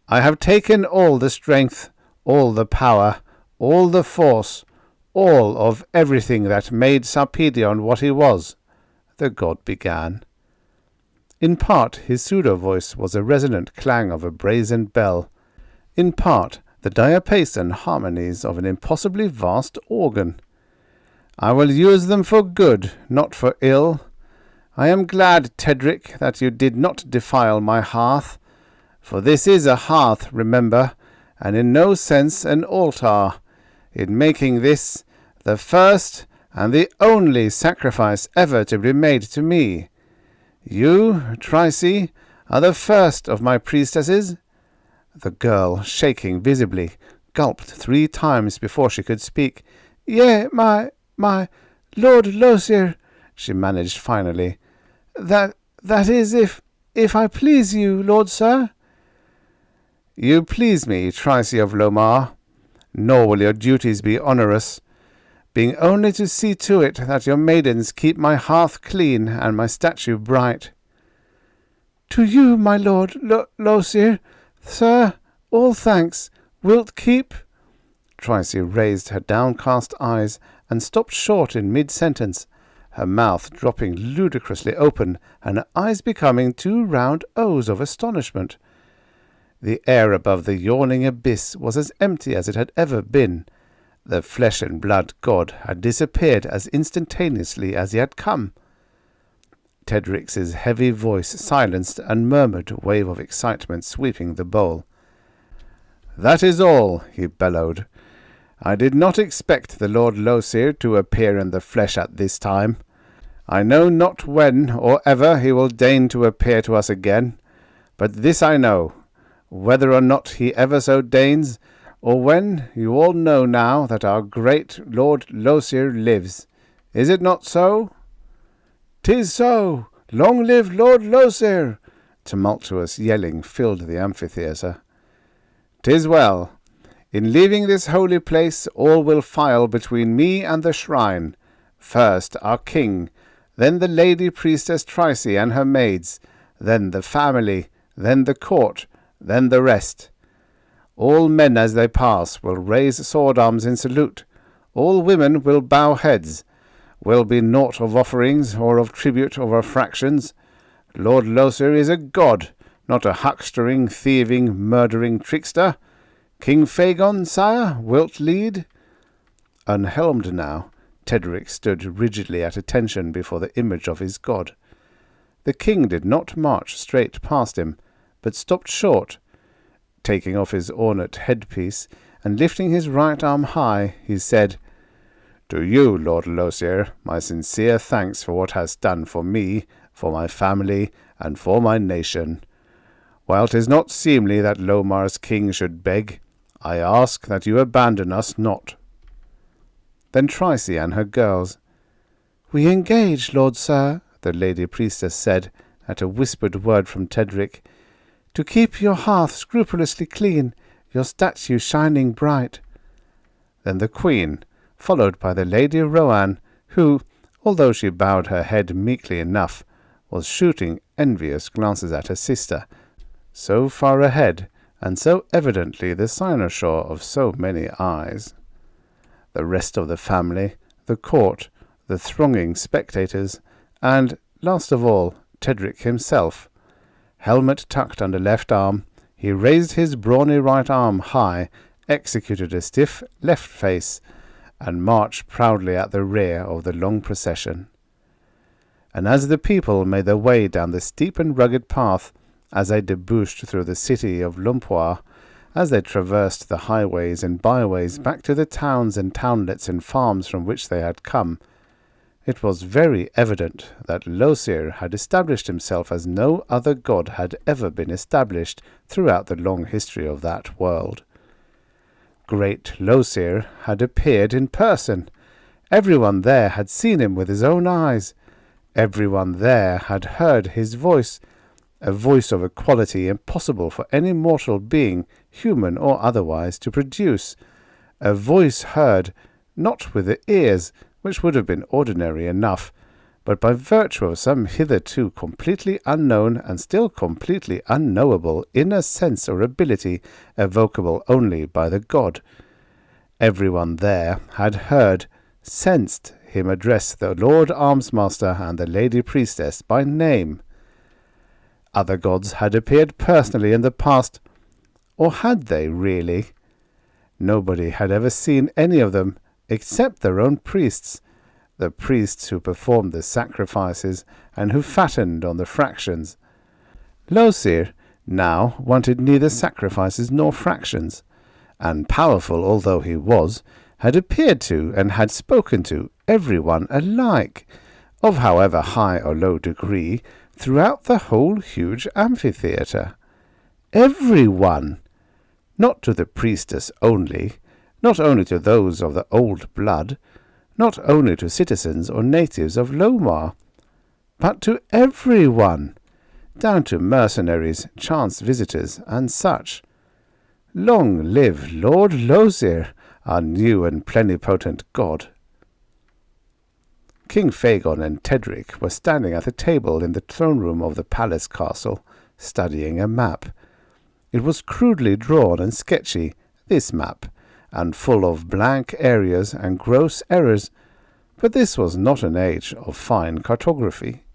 "I have taken all the strength, all the power, all the force, all of everything that made Sarpedion what he was," the god began. In part his pseudo-voice was a resonant clang of a brazen bell, in part the diapason harmonies of an impossibly vast organ. "I will use them for good, not for ill. I am glad, Tedric, that you did not defile my hearth, for this is a hearth, remember, and in no sense an altar. In making this, the first and the only sacrifice ever to be made to me. You, Trice, are the first of my priestesses." The girl, shaking visibly, gulped 3 times before she could speak. "Yea, my Lord Losir," she managed finally. That is, if I please you, Lord Sir." "You please me, Trice of Lomar, nor will your duties be onerous, being only to see to it that your maidens keep my hearth clean and my statue bright." "To you, my Lord Losir, sir, all thanks. Wilt keep—" Trice raised her downcast eyes and stopped short in mid-sentence, her mouth dropping ludicrously open and her eyes becoming 2 round O's of astonishment. The air above the yawning abyss was as empty as it had ever been. The flesh-and-blood god had disappeared as instantaneously as he had come. Tedric's heavy voice silenced a murmured wave of excitement sweeping the bowl. "That is all," he bellowed. "I did not expect the Lord Losir to appear in the flesh at this time. I know not when or ever he will deign to appear to us again, but this I know, whether or not he ever so deigns, or when, you all know now that our great Lord Losir lives. Is it not so?" "'Tis so! Long live Lord Losir!" Tumultuous yelling filled the amphitheatre. "'Tis well. In leaving this holy place all will file between me and the shrine. First our king, then the lady priestess Trice and her maids, then the family, then the court, then the rest. All men as they pass will raise sword arms in salute. All women will bow heads. Will be naught of offerings, or of tribute, or of fractions. Lord Losir is a god, not a huckstering, thieving, murdering trickster. King Phagon, sire, wilt lead?" Unhelmed now, Tedric stood rigidly at attention before the image of his god. The king did not march straight past him, but stopped short. Taking off his ornate headpiece, and lifting his right arm high, he said, "To you, Lord Losir, my sincere thanks for what hast done for me, for my family, and for my nation. While 'tis not seemly that Lomar's king should beg, I ask that you abandon us not." Then Trice and her girls. "We engage, Lord Sir," the lady priestess said, at a whispered word from Tedric, "to keep your hearth scrupulously clean, your statue shining bright." Then the queen, followed by the Lady Rohan, who, although she bowed her head meekly enough, was shooting envious glances at her sister, so far ahead, and so evidently the cynosure of so many eyes. The rest of the family, the court, the thronging spectators, and, last of all, Tedric himself, helmet tucked under left arm, he raised his brawny right arm high, executed a stiff left face, and marched proudly at the rear of the long procession. And as the people made their way down the steep and rugged path, as they debouched through the city of Lumpoir, as they traversed the highways and byways back to the towns and townlets and farms from which they had come, it was very evident that Losir had established himself as no other god had ever been established throughout the long history of that world. Great Losir had appeared in person. Everyone there had seen him with his own eyes. Everyone there had heard his voice, a voice of a quality impossible for any mortal being, human or otherwise, to produce, a voice heard, not with the ears, which would have been ordinary enough, but by virtue of some hitherto completely unknown and still completely unknowable inner sense or ability evocable only by the god. Everyone there had heard, sensed him address the Lord Armsmaster and the Lady Priestess by name. Other gods had appeared personally in the past, or had they really? Nobody had ever seen any of them, except their own priests, the priests who performed the sacrifices and who fattened on the fractions. Losir now wanted neither sacrifices nor fractions, and powerful although he was, had appeared to and had spoken to everyone alike, of however high or low degree, throughout the whole huge amphitheatre. Everyone! Not to the priestess only, not only to those of the old blood, not only to citizens or natives of Lomar, but to everyone, down to mercenaries, chance visitors, and such. Long live Lord Losir, our new and plenipotent god. King Phagon and Tedric were standing at a table in the throne room of the palace castle, studying a map. It was crudely drawn and sketchy, this map, and full of blank areas and gross errors, but this was not an age of fine cartography.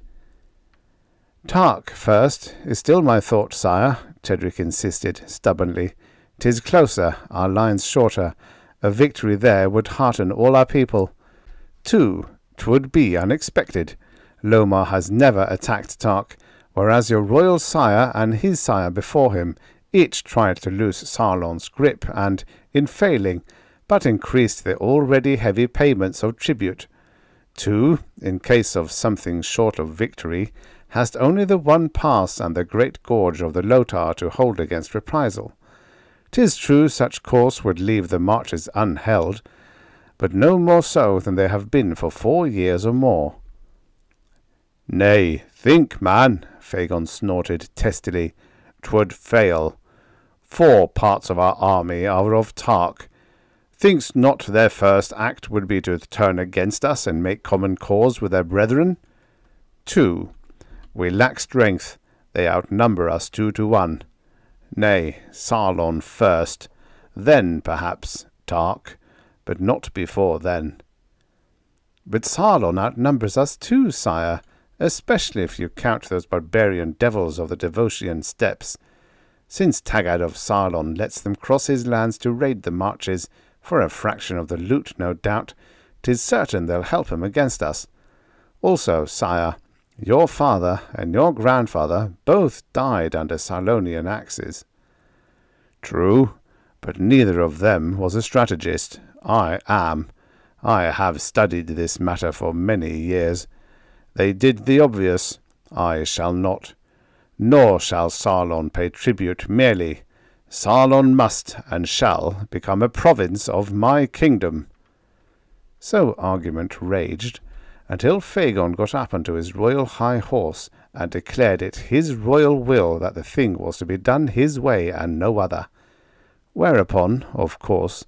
"Tark first is still my thought, sire," Tedric insisted stubbornly. "'Tis closer, our lines shorter. A victory there would hearten all our people. 2, 'twould be unexpected. Lomar has never attacked Tark, whereas your royal sire and his sire before him each tried to loose Sarlon's grip and, in failing, but increased the already heavy payments of tribute. 2, in case of something short of victory, hast only the one pass and the great gorge of the Lotar to hold against reprisal. 'Tis true such course would leave the marches unheld, but no more so than they have been for 4 years or more." "Nay, think, man," Phagon snorted testily. "'Twould fail. 4 parts of our army are of Tark. Think'st not their first act would be to turn against us and make common cause with their brethren? 2, we lack strength. They outnumber us 2 to 1. Nay, Sarlon first, then perhaps Tark, but not before then." "But Sarlon outnumbers us too, sire, especially if you count those barbarian devils of the Devotian steppes. Since Tagad of Sarlon lets them cross his lands to raid the marches, for a fraction of the loot, no doubt, 'tis certain they'll help him against us. Also, sire, your father and your grandfather both died under Sarlonian axes." "True, but neither of them was a strategist. I am. I have studied this matter for many years. They did the obvious. I shall not. Nor shall Sarlon pay tribute merely. Sarlon must and shall become a province of my kingdom." So argument raged, until Phagon got up onto his royal high horse and declared it his royal will that the thing was to be done his way and no other. Whereupon, of course,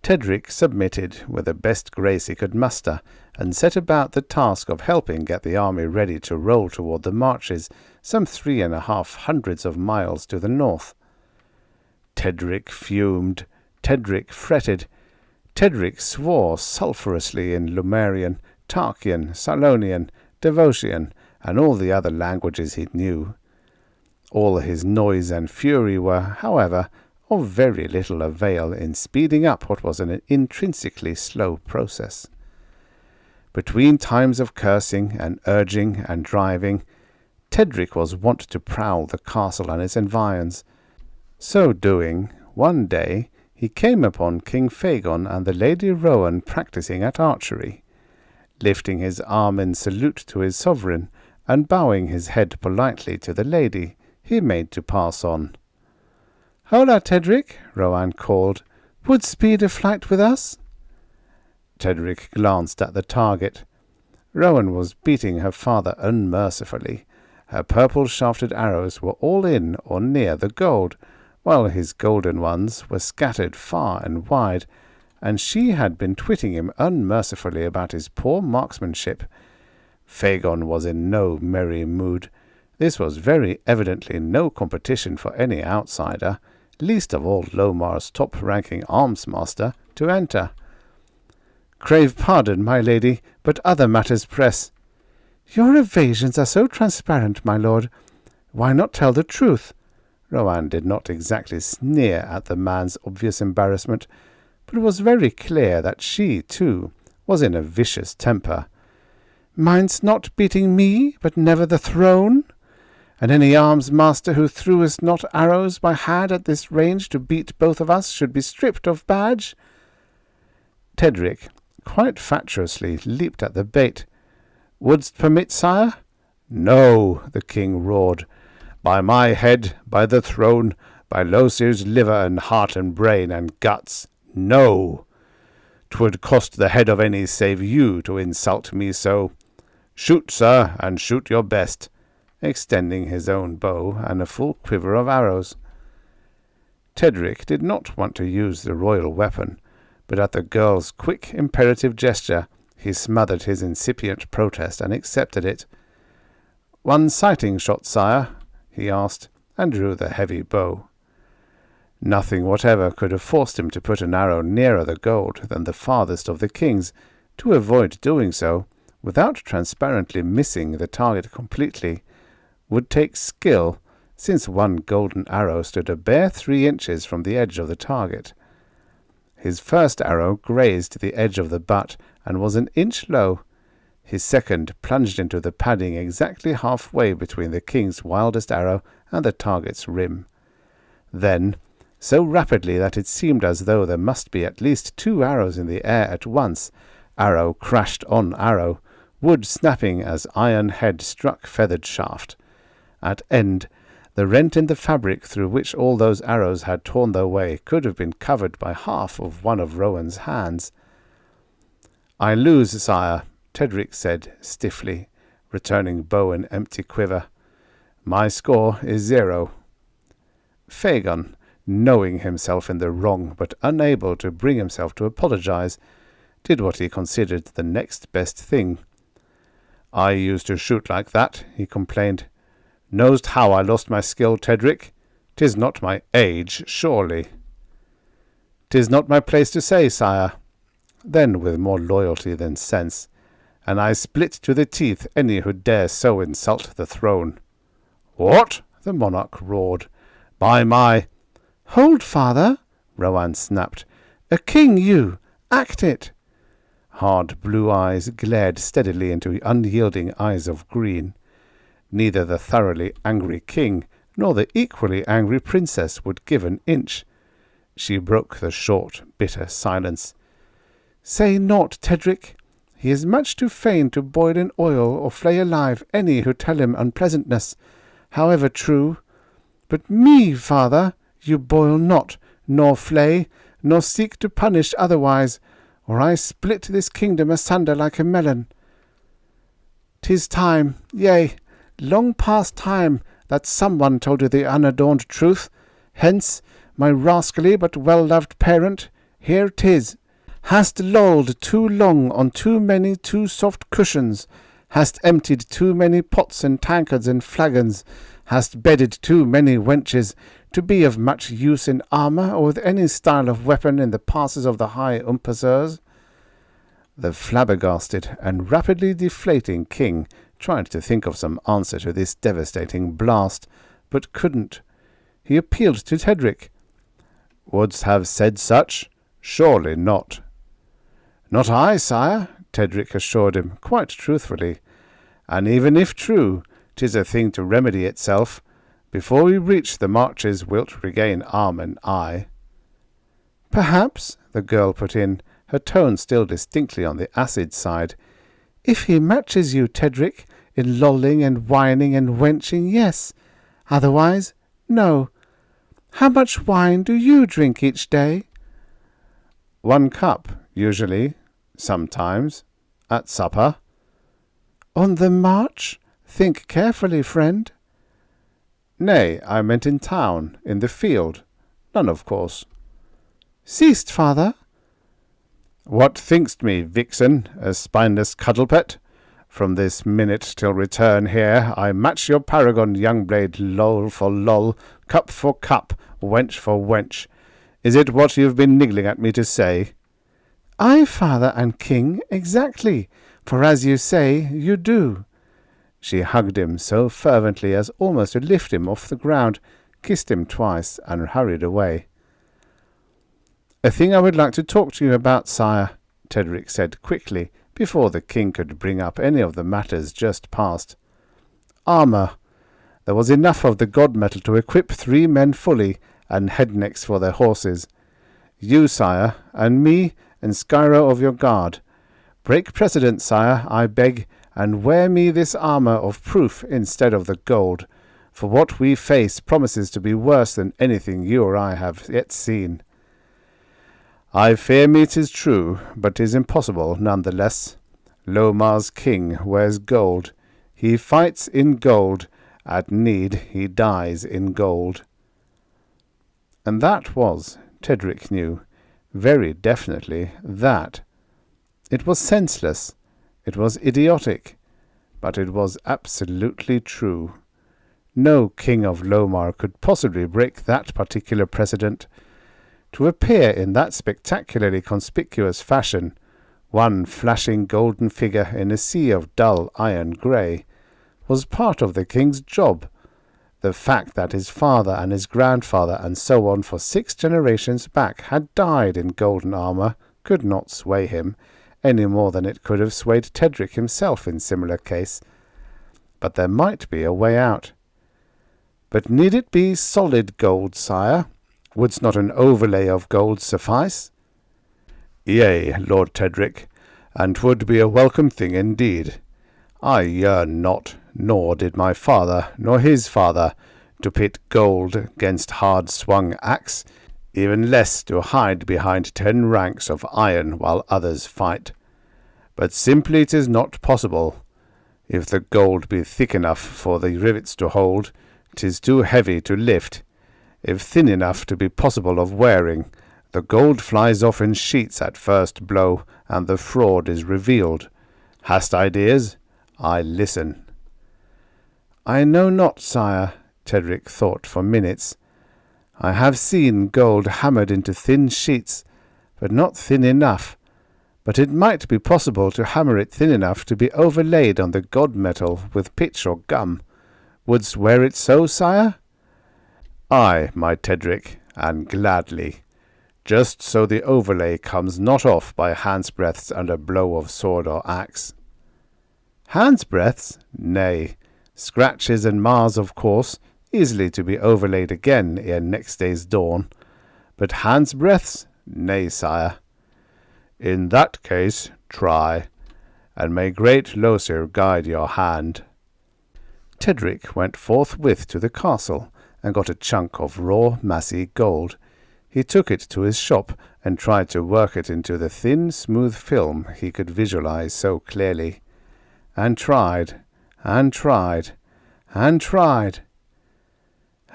Tedric submitted with the best grace he could muster, and set about the task of helping get the army ready to roll toward the marches, some 350 miles to the north. Tedric fumed, Tedric fretted, Tedric swore sulphurously in Lumerian, Tarkian, Sarlonian, Devotian, and all the other languages he knew. All his noise and fury were, however, of very little avail in speeding up what was an intrinsically slow process. Between times of cursing and urging and driving, Tedric was wont to prowl the castle and its environs. So doing, one day he came upon King Phagon and the Lady Rowan practising at archery. Lifting his arm in salute to his sovereign, and bowing his head politely to the lady, he made to pass on. "Hola, Tedric," Rowan called. "Would speed a flight with us?" Tedric glanced at the target. Rowan was beating her father unmercifully. Her purple-shafted arrows were all in or near the gold, while his golden ones were scattered far and wide, and she had been twitting him unmercifully about his poor marksmanship. Phagon was in no merry mood. This was very evidently no competition for any outsider, least of all Lomar's top-ranking arms-master, to enter. "Crave pardon, my lady, but other matters press." "Your evasions are so transparent, my lord. Why not tell the truth?" Rowan did not exactly sneer at the man's obvious embarrassment, but it was very clear that she, too, was in a vicious temper. "Mine's not beating me, but never the throne? And any arms-master who threw us not arrows by hand at this range to beat both of us should be stripped of badge?" Tedric, quite fatuously, leaped at the bait. "Wouldst permit, sire?" "No," the king roared. "By my head, by the throne, by Losir's liver and heart and brain and guts, no! 'Twould cost the head of any save you to insult me so. Shoot, sir, and shoot your best," extending his own bow and a full quiver of arrows. Tedric did not want to use the royal weapon, but at the girl's quick, imperative gesture, he smothered his incipient protest and accepted it. "One sighting shot, sire?" he asked, and drew the heavy bow. Nothing whatever could have forced him to put an arrow nearer the gold than the farthest of the kings. To avoid doing so, without transparently missing the target completely, would take skill, since one golden arrow stood a bare 3 inches from the edge of the target. His first arrow grazed the edge of the butt and was an inch low. His second plunged into the padding exactly halfway between the king's wildest arrow and the target's rim. Then, so rapidly that it seemed as though there must be at least 2 arrows in the air at once, arrow crashed on arrow, wood snapping as iron head struck feathered shaft. At end, the rent in the fabric through which all those arrows had torn their way could have been covered by half of one of Rowan's hands. "I lose, sire," Tedric said stiffly, returning bow and empty quiver. "My score is 0. Phagon, knowing himself in the wrong but unable to bring himself to apologize, did what he considered the next best thing. "I used to shoot like that," he complained. "Knowst how I lost my skill, Tedric? 'Tis not my age, surely." "'Tis not my place to say, sire." Then with more loyalty than sense, "And I split to the teeth any who dare so insult the throne." "What?" the monarch roared. "By my—" "Hold, father," Rowan snapped. "A king, you! Act it!" Hard blue eyes glared steadily into unyielding eyes of green. Neither the thoroughly angry king nor the equally angry princess would give an inch. She broke the short, bitter silence. "Say naught, Tedric. He is much too fain to boil in oil or flay alive any who tell him unpleasantness, however true. But me, father, you boil not, nor flay, nor seek to punish otherwise, or I split this kingdom asunder like a melon. 'Tis time, yea, long past time, that someone told you the unadorned truth. Hence, my rascally but well-loved parent, here 'tis. Hast lolled too long on too many too soft cushions, hast emptied too many pots and tankards and flagons, hast bedded too many wenches, to be of much use in armour or with any style of weapon in the passes of the high umpasseurs." The flabbergasted and rapidly deflating king tried to think of some answer to this devastating blast, but couldn't. He appealed to Tedric. "Wouldst have said such? Surely not." "Not I, sire," Tedric assured him, quite truthfully. "And even if true, 'tis a thing to remedy itself. Before we reach the marches wilt regain arm and eye." "Perhaps," the girl put in, her tone still distinctly on the acid side, "if he matches you, Tedric, in lolling and whining and wenching, yes. Otherwise, no. How much wine do you drink each day?" "1 cup, usually. Sometimes. At supper." "On the march? Think carefully, friend." "Nay, I meant in town, in the field. None, of course." "Ceased, father?" "What think'st me, vixen, a spineless cuddlepet? From this minute till return here, I match your paragon, young blade, lol for lol, cup for cup, wench for wench. Is it what you've been niggling at me to say?" "Aye, father and king, exactly, for as you say, you do." She hugged him so fervently as almost to lift him off the ground, kissed him twice, and hurried away. "A thing I would like to talk to you about, sire," Tedric said quickly, before the king could bring up any of the matters just past. "Armour. There was enough of the god metal to equip 3 men fully, and headnecks for their horses. You, sire, and me, and Skyro of your guard. Break precedent, sire, I beg, and wear me this armour of proof instead of the gold, for what we face promises to be worse than anything you or I have yet seen." "I fear me 'tis true, but 'tis impossible none the less. Lomar's king wears gold. He fights in gold. At need he dies in gold." And that was, Tedric knew, very definitely that. It was senseless. It was idiotic. But it was absolutely true. No king of Lomar could possibly break that particular precedent. To appear in that spectacularly conspicuous fashion, one flashing golden figure in a sea of dull iron grey, was part of the king's job. The fact that his father and his grandfather and so on for 6 generations back had died in golden armour could not sway him, any more than it could have swayed Tedric himself in similar case. But there might be a way out. "But need it be solid gold, sire? Wouldst not an overlay of gold suffice?" "Yea, Lord Tedric, and 'twould be a welcome thing indeed. I yearn not, nor did my father, nor his father, to pit gold against hard-swung axe, even less to hide behind 10 ranks of iron while others fight. But simply 'tis not possible. If the gold be thick enough for the rivets to hold, 'tis too heavy to lift. If thin enough to be possible of wearing, the gold flies off in sheets at first blow, and the fraud is revealed. Hast ideas? I listen." "I know not, sire," Tedric thought for minutes. "I have seen gold hammered into thin sheets, but not thin enough. But it might be possible to hammer it thin enough to be overlaid on the god metal with pitch or gum. Wouldst wear it so, sire?" "Aye, my Tedric, and gladly. Just so the overlay comes not off by handsbreadths under blow of sword or axe." "Handsbreadths? Nay. Scratches and mars, of course, easily to be overlaid again ere next day's dawn. But handsbreadths? Nay, sire." "In that case, try, and may great Losir guide your hand." Tedric went forthwith to the castle, and got a chunk of raw, massy gold. He took it to his shop, and tried to work it into the thin, smooth film he could visualize so clearly. And tried, and tried, and tried,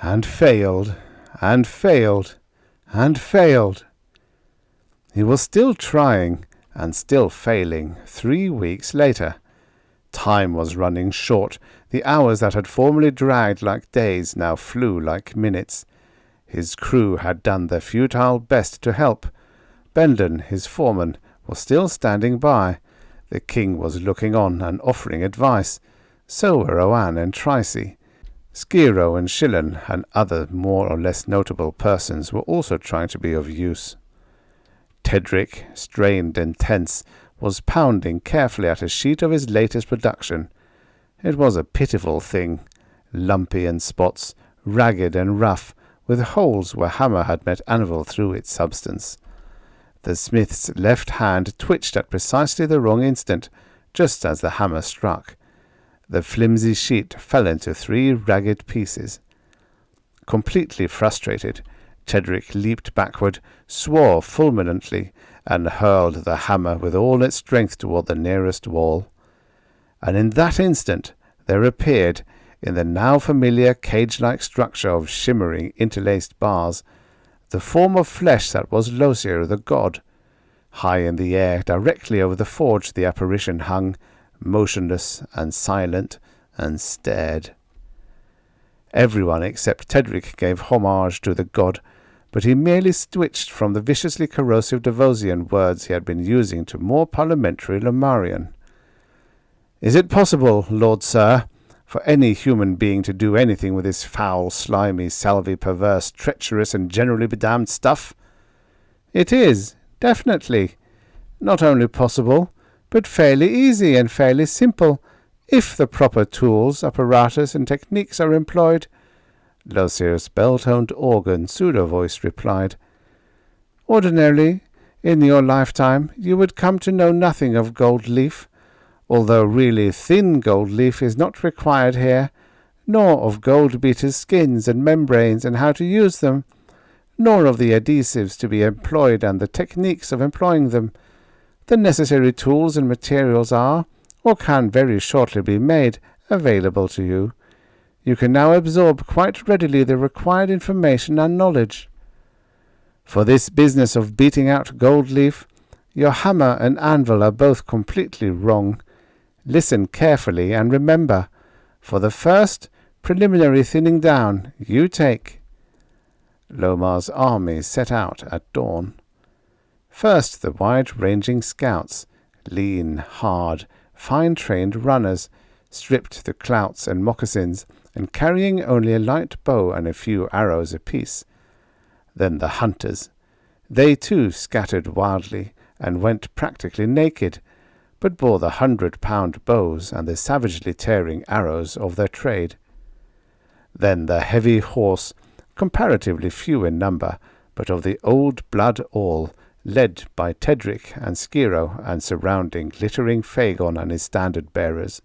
and failed, and failed, and failed. He was still trying, and still failing, 3 weeks later. Time was running short. The hours that had formerly dragged like days now flew like minutes. His crew had done their futile best to help. Bendon, his foreman, was still standing by. The king was looking on and offering advice. So were Oanne and Tricey. Skiro and Shillen and other more or less notable persons were also trying to be of use. Tedric, strained and tense, was pounding carefully at a sheet of his latest production. It was a pitiful thing, lumpy in spots, ragged and rough, with holes where hammer had met anvil through its substance. The smith's left hand twitched at precisely the wrong instant, just as the hammer struck. The flimsy sheet fell into 3 ragged pieces. Completely frustrated, Tedric leaped backward, swore fulminantly, and hurled the hammer with all its strength toward the nearest wall. And in that instant there appeared, in the now familiar cage-like structure of shimmering interlaced bars, the form of flesh that was Losir the god. High in the air, directly over the forge, the apparition hung, motionless and silent, and stared. Everyone except Tedric gave homage to the god, but he merely switched from the viciously corrosive Devosian words he had been using to more parliamentary Lemurian. "Is it possible, Lord Sir, for any human being to do anything with this foul, slimy, salvy, perverse, treacherous, and generally bedamned stuff?" "It is, definitely. Not only possible, but fairly easy and fairly simple, if the proper tools, apparatus, and techniques are employed," Losir's bell-toned organ pseudo-voice replied. "Ordinarily, in your lifetime, you would come to know nothing of gold leaf, although really thin gold leaf is not required here, nor of gold beaters' skins and membranes and how to use them, nor of the adhesives to be employed and the techniques of employing them. The necessary tools and materials are, or can very shortly be made, available to you. You can now absorb quite readily the required information and knowledge. For this business of beating out gold leaf, your hammer and anvil are both completely wrong. Listen carefully and remember, for the first preliminary thinning down, you take." Lomar's army set out at dawn. First the wide-ranging scouts, lean, hard, fine-trained runners, stripped to clouts and moccasins, and carrying only a light bow and a few arrows apiece. Then the hunters. They too scattered wildly, and went practically naked, but bore the 100-pound bows and the savagely tearing arrows of their trade. Then the heavy horse, comparatively few in number, but of the old blood all, led by Tedric and Skiro and surrounding glittering Phagon and his standard-bearers.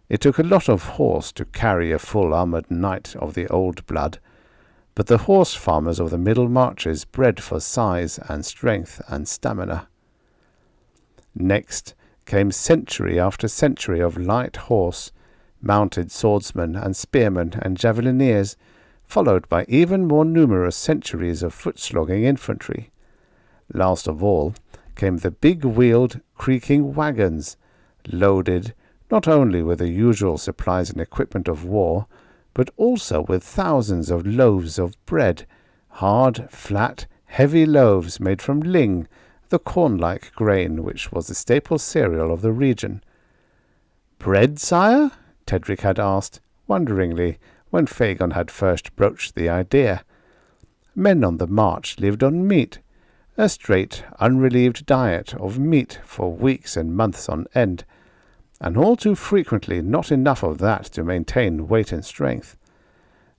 It took a lot of horse to carry a full-armoured knight of the old blood, but the horse farmers of the middle marches bred for size and strength and stamina. Next came century after century of light horse, mounted swordsmen and spearmen and javelineers, followed by even more numerous centuries of foot-slogging infantry. Last of all came the big-wheeled, creaking wagons, loaded not only with the usual supplies and equipment of war, but also with thousands of loaves of bread, hard, flat, heavy loaves made from ling, the corn-like grain which was the staple cereal of the region. "Bread, sire?" Tedric had asked, wonderingly, when Phagon had first broached the idea. Men on the march lived on meat, a straight, unrelieved diet of meat for weeks and months on end, and all too frequently not enough of that to maintain weight and strength.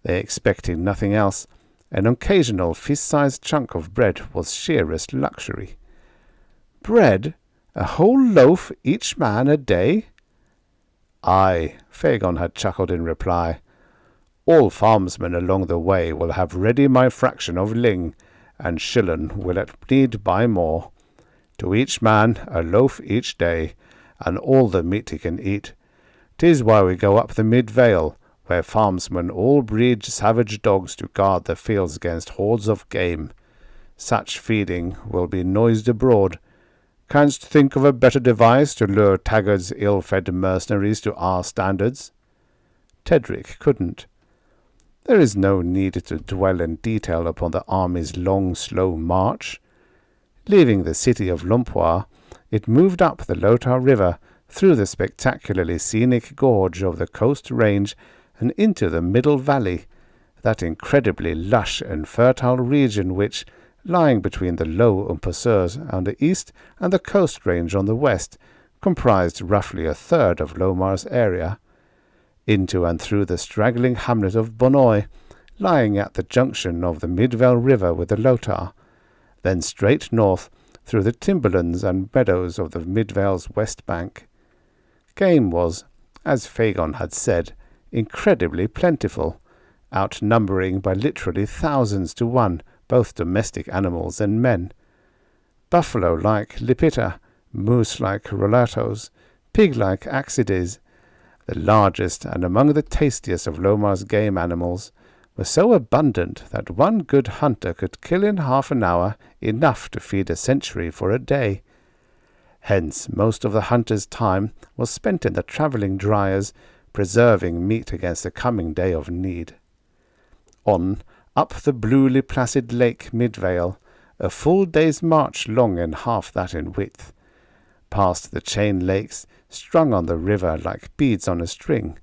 They expected nothing else. An occasional fist-sized chunk of bread was sheerest luxury. "Bread? A whole loaf each man a day?" "Aye," Phagon had chuckled in reply. "All farmsmen along the way will have ready my fraction of ling, and Shillen will at need buy more. To each man a loaf each day, and all the meat he can eat. 'Tis why we go up the mid-vale, where farmsmen all breed savage dogs to guard the fields against hordes of game. Such feeding will be noised abroad. Canst think of a better device to lure Taggart's ill-fed mercenaries to our standards?" Tedric couldn't. There is no need to dwell in detail upon the army's long, slow march. Leaving the city of Lompoir, it moved up the Lotar River, through the spectacularly scenic gorge of the coast range, and into the middle valley, that incredibly lush and fertile region which, lying between the low Umpasseurs on the east and the coast range on the west, comprised roughly a third of Lomar's area, into and through the straggling hamlet of Bonnoy, lying at the junction of the Midvale River with the Lotar, then straight north through the timberlands and meadows of the Midvale's west bank. Game was, as Fagon had said, incredibly plentiful, outnumbering by literally thousands to one both domestic animals and men. Buffalo like Lipita, moose like Rolatos, pig like Axides, the largest and among the tastiest of Lomar's game animals, were so abundant that one good hunter could kill in half an hour enough to feed a century for a day. Hence most of the hunter's time was spent in the travelling dryers, preserving meat against the coming day of need. On, up the bluely placid lake Midvale, a full day's march long and half that in width, past the chain lakes strung on the river like beads on a string,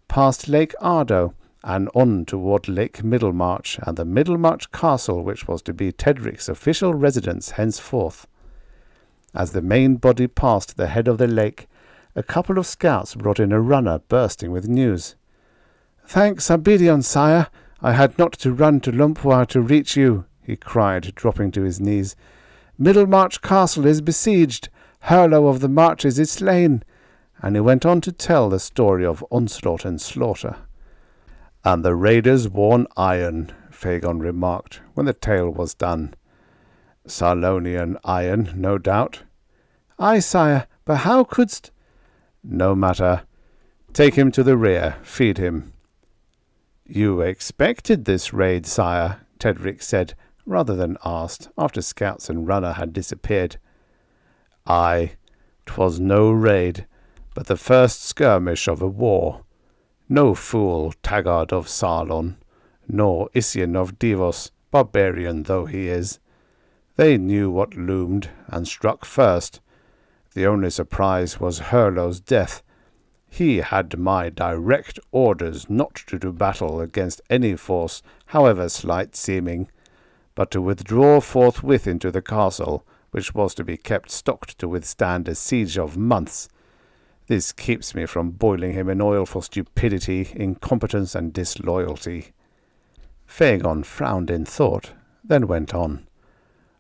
past Lake Ardo, and on toward Lake Middlemarch and the Middlemarch Castle which was to be Tedric's official residence henceforth. As the main body passed the head of the lake, a couple of scouts brought in a runner bursting with news. "Thanks Abedion, sire! I had not to run to Lumpwa to reach you," he cried, dropping to his knees. "Middlemarch Castle is besieged. Hurlo of the Marches is slain." And he went on to tell the story of onslaught and slaughter. "And the raiders worn iron," Fagon remarked, when the tale was done. "Sarlonian iron, no doubt." "Aye, sire, but how couldst—" "No matter. Take him to the rear, feed him." "You expected this raid, sire," Tedric said, rather than asked, after scouts and runner had disappeared. "Aye, 'twas no raid, but the first skirmish of a war. No fool Taggart of Sarlon, nor Isian of Divos, barbarian though he is. They knew what loomed, and struck first. The only surprise was Hurlo's death. He had my direct orders not to do battle against any force, however slight seeming, but to withdraw forthwith into the castle, which was to be kept stocked to withstand a siege of months. This keeps me from boiling him in oil for stupidity, incompetence, and disloyalty." Fagon frowned in thought, then went on.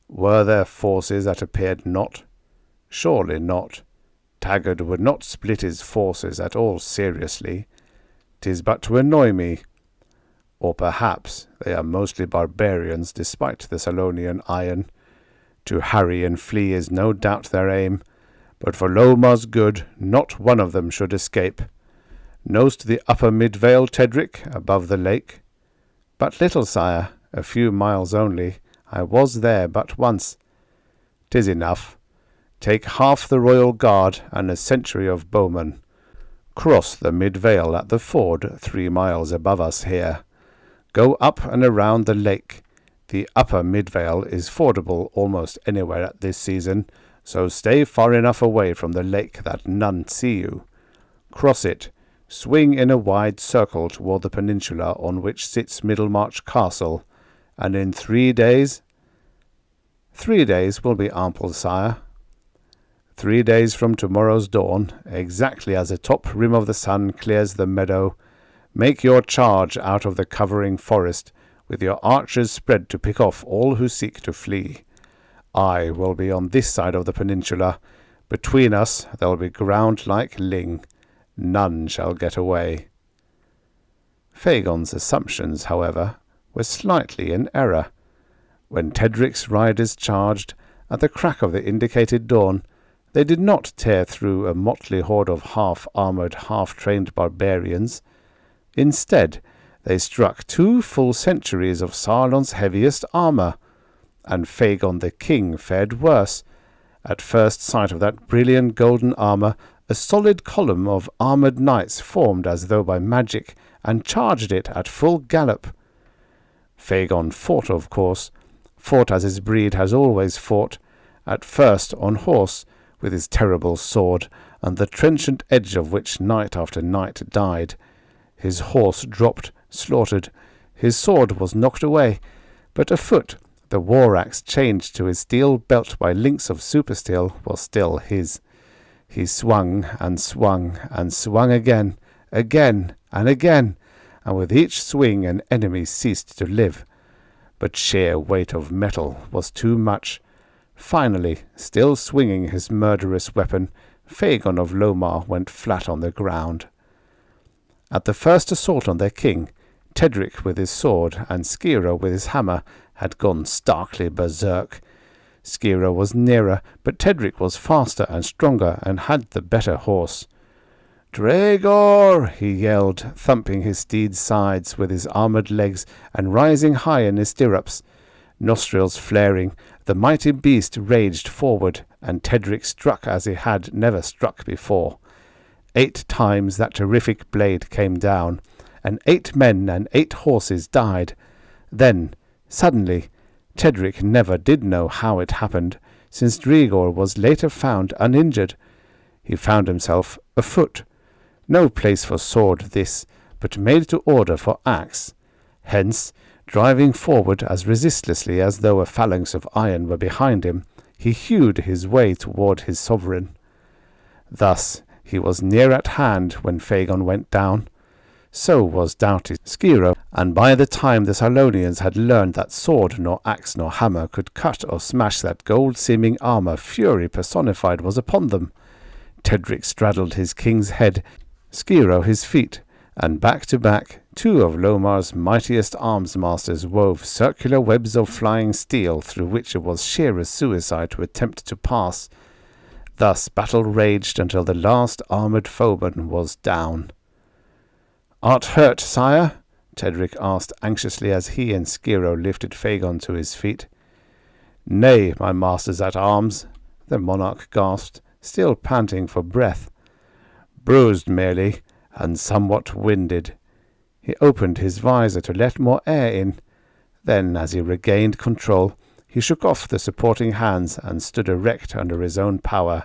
"Were there forces that appeared not? Surely not. Taggart would not split his forces at all seriously. 'Tis but to annoy me. Or perhaps they are mostly barbarians, despite the Salonian iron. To harry and flee is no doubt their aim, but for Lomar's good not one of them should escape. Knowst the upper Midvale, Tedric, above the lake?" "But little, sire, a few miles only. I was there but once." "'Tis enough. Take half the royal guard and a century of bowmen. Cross the Midvale at the ford 3 miles above us here. Go up and around the lake. The upper Midvale is fordable almost anywhere at this season, so stay far enough away from the lake that none see you. Cross it, swing in a wide circle toward the peninsula on which sits Middlemarch Castle, and in 3 days—" "3 days will be ample, sire." 3 days from tomorrow's dawn, exactly as the top rim of the sun clears the meadow, make your charge out of the covering forest, with your archers spread to pick off all who seek to flee. I will be on this side of the peninsula. Between us there will be ground like ling. None shall get away." Fagon's assumptions, however, were slightly in error. When Tedric's riders charged, at the crack of the indicated dawn, they did not tear through a motley horde of half-armoured, half-trained barbarians. Instead, they struck 2 full centuries of Sarlon's heaviest armour, and Fagon the king fared worse. At first sight of that brilliant golden armour, a solid column of armoured knights formed as though by magic, and charged it at full gallop. Fagon fought, of course, fought as his breed has always fought, at first on horse, with his terrible sword, and the trenchant edge of which night after night died. His horse dropped, slaughtered. His sword was knocked away, but afoot the war-axe changed to his steel belt by links of supersteel was still his. He swung and swung and swung again, again and again, and with each swing an enemy ceased to live. But sheer weight of metal was too much. Finally, still swinging his murderous weapon, Phagon of Lomar went flat on the ground. At the first assault on their king, Tedric with his sword and Skira with his hammer had gone starkly berserk. Skira was nearer, but Tedric was faster and stronger and had the better horse. "Dregor!" he yelled, thumping his steed's sides with his armoured legs and rising high in his stirrups. Nostrils flaring, the mighty beast raged forward, and Tedric struck as he had never struck before. 8 times that terrific blade came down, and 8 men and 8 horses died. Then, suddenly, Tedric never did know how it happened, since Dregor was later found uninjured. He found himself afoot. No place for sword this, but made to order for axe. Hence, driving forward as resistlessly as though a phalanx of iron were behind him, he hewed his way toward his sovereign. Thus he was near at hand when Phagon went down. So was doughty Skira, and by the time the Salonians had learned that sword nor axe nor hammer could cut or smash that gold-seeming armour fury personified was upon them. Tedric straddled his king's head, Skira his feet, and back to back 2 of Lomar's mightiest arms masters wove circular webs of flying steel through which it was sheerest suicide to attempt to pass. Thus battle raged until the last armoured foeman was down. "Art hurt, sire?" Tedric asked anxiously as he and Skira lifted Phagon to his feet. "Nay, my masters at arms," the monarch gasped, still panting for breath. "Bruised merely, and somewhat winded." He opened his visor to let more air in. Then, as he regained control, he shook off the supporting hands and stood erect under his own power.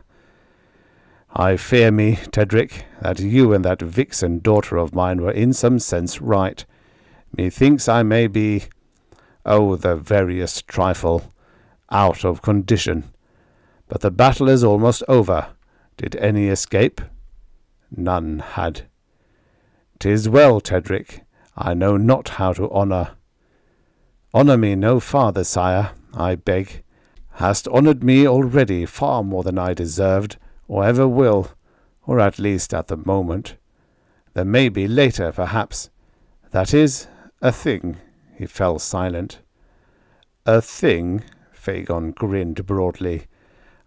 "I fear me, Tedric, that you and that vixen daughter of mine were in some sense right. Methinks I may be, the veriest trifle, out of condition. But the battle is almost over. Did any escape?" None had. "'Tis well, Tedric. I know not how to honour." "Honour me no farther, sire, I beg. Hast honoured me already far more than I deserved, or ever will, or at least at the moment. There may be later, perhaps. That is, a thing." He fell silent. "A thing?" Phagon grinned broadly.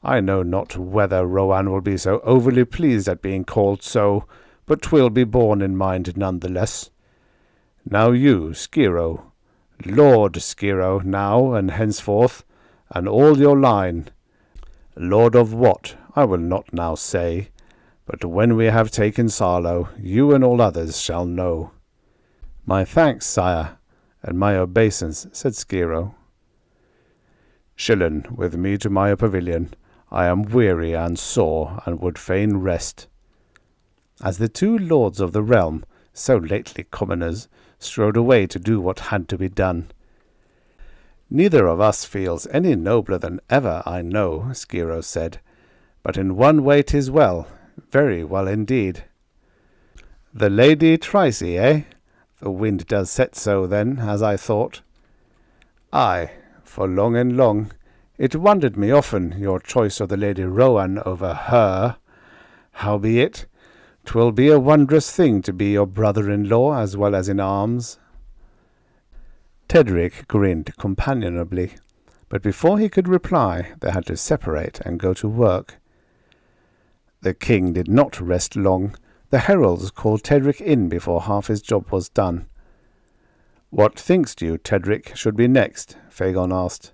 "I know not whether Rohan will be so overly pleased at being called so, but 'twill be borne in mind none the less. Now you, Skiro, Lord Skiro now and henceforth, and all your line. Lord of what, I will not now say, but when we have taken Sarlo, you and all others shall know." "My thanks, sire, and my obeisance," said Skiro. "Shillen, with me to my pavilion. I am weary and sore, and would fain rest." As the 2 lords of the realm, so lately commoners, strode away to do what had to be done. "Neither of us feels any nobler than ever, I know," Skiro said, "but in one way 'tis well, very well indeed." "The Lady Tricy, eh? The wind does set so, then, as I thought." "Aye, for long and long. It wondered me often, your choice of the Lady Rohan over her. Howbeit, 'twill be a wondrous thing to be your brother-in-law as well as in arms." Tedric grinned companionably, but before he could reply they had to separate and go to work. The king did not rest long. The heralds called Tedric in before half his job was done. "What thinkst you, Tedric, should be next?" Phagon asked.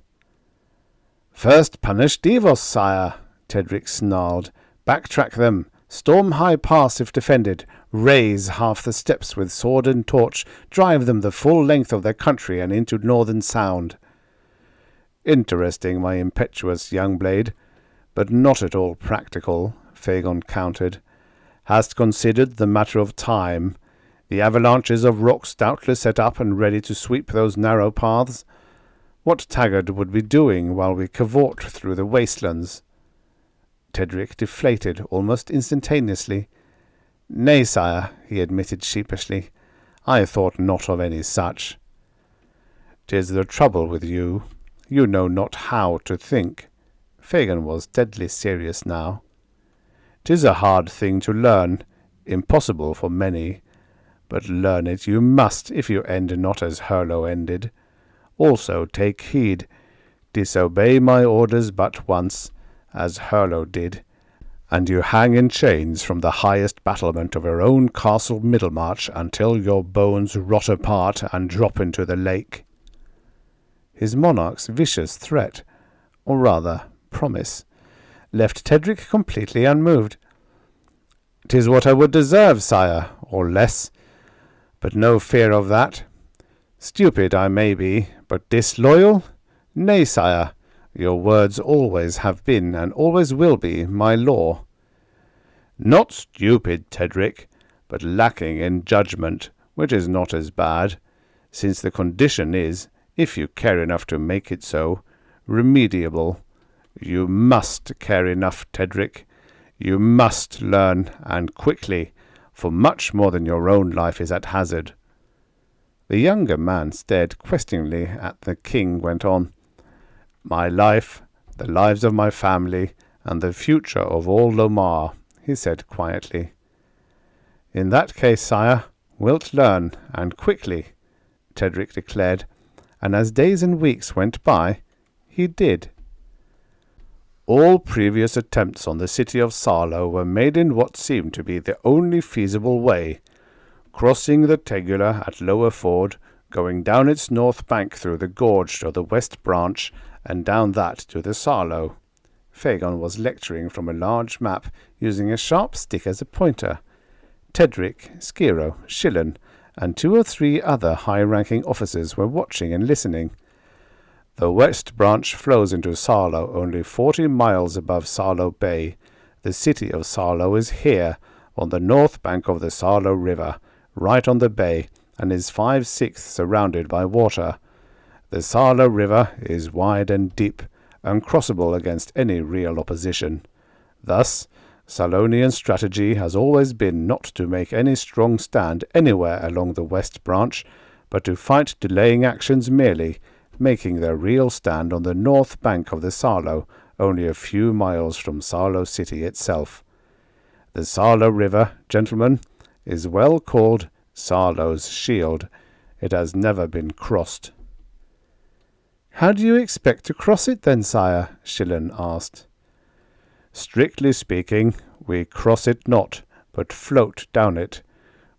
"First punish Devos, sire," Tedric snarled. "Backtrack them. Storm High Pass if defended. Raise half the steps with sword and torch. Drive them the full length of their country and into Northern Sound." "Interesting, my impetuous young blade, but not at all practical," Phagon countered. "Hast considered the matter of time? The avalanches of rocks doubtless set up and ready to sweep those narrow paths. What Taggart would be doing while we cavort through the wastelands?" Tedric deflated almost instantaneously. "Nay, sire," he admitted sheepishly. "I thought not of any such." "'Tis the trouble with you. You know not how to think." Fagin was deadly serious now. "'Tis a hard thing to learn, impossible for many. But learn it you must, if you end not as Hurlo ended. Also take heed. Disobey my orders but once, as Hurlo did, and you hang in chains from the highest battlement of your own castle Middlemarch until your bones rot apart and drop into the lake." His monarch's vicious threat, or rather promise, left Tedric completely unmoved. "'Tis what I would deserve, sire, or less, but no fear of that. Stupid I may be, but disloyal? Nay, sire, your words always have been and always will be my law." "Not stupid, Tedric, but lacking in judgment, which is not as bad, since the condition is, if you care enough to make it so, remediable. You must care enough, Tedric. You must learn, and quickly, for much more than your own life is at hazard." The younger man stared questioningly at the king, went on. "My life, the lives of my family, and the future of all Lomar," he said quietly. "In that case, sire, wilt learn, and quickly," Tedric declared, and as days and weeks went by, he did. All previous attempts on the city of Sarlo were made in what seemed to be the only feasible way, crossing the Tegula at Lower Ford, going down its north bank through the gorge to the west branch, and down that to the Sarlo. Fagin was lecturing from a large map, using a sharp stick as a pointer. Tedric, Skiro, Shillen, and 2 or 3 other high-ranking officers were watching and listening. The west branch flows into Sarlo only 40 miles above Sarlo Bay. The city of Sarlo is here, on the north bank of the Sarlo River, right on the bay, and is 5/6 surrounded by water. The Sarlo River is wide and deep, uncrossable against any real opposition. Thus, Salonian strategy has always been not to make any strong stand anywhere along the west branch, but to fight delaying actions merely, making their real stand on the north bank of the Sarlo, only a few miles from Sarlo city itself. The Sarlo River, gentlemen, is well called Sarlo's Shield. It has never been crossed." "How do you expect to cross it then, sire?" Shillen asked. "Strictly speaking, we cross it not, but float down it.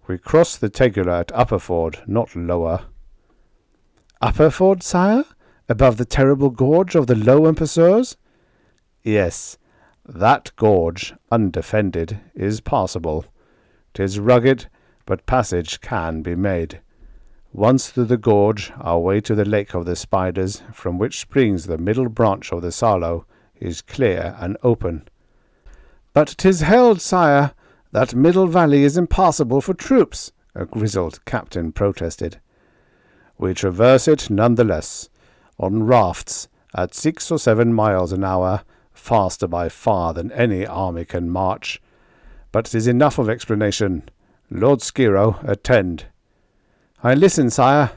We cross the Tegula at Upper Ford, not Lower." "Upper Ford, sire? Above the terrible gorge of the Low Empereurs?" "Yes, that gorge, undefended, is passable. 'Tis rugged, but passage can be made. Once through the gorge, our way to the Lake of the Spiders, from which springs the middle branch of the Sarlo, is clear and open." "But 'tis held, sire. That middle valley is impassable for troops," a grizzled captain protested. "We traverse it none the less, on rafts, at 6 or 7 miles an hour, faster by far than any army can march. But 'tis enough of explanation. Lord Skiro, attend." "I listen, sire."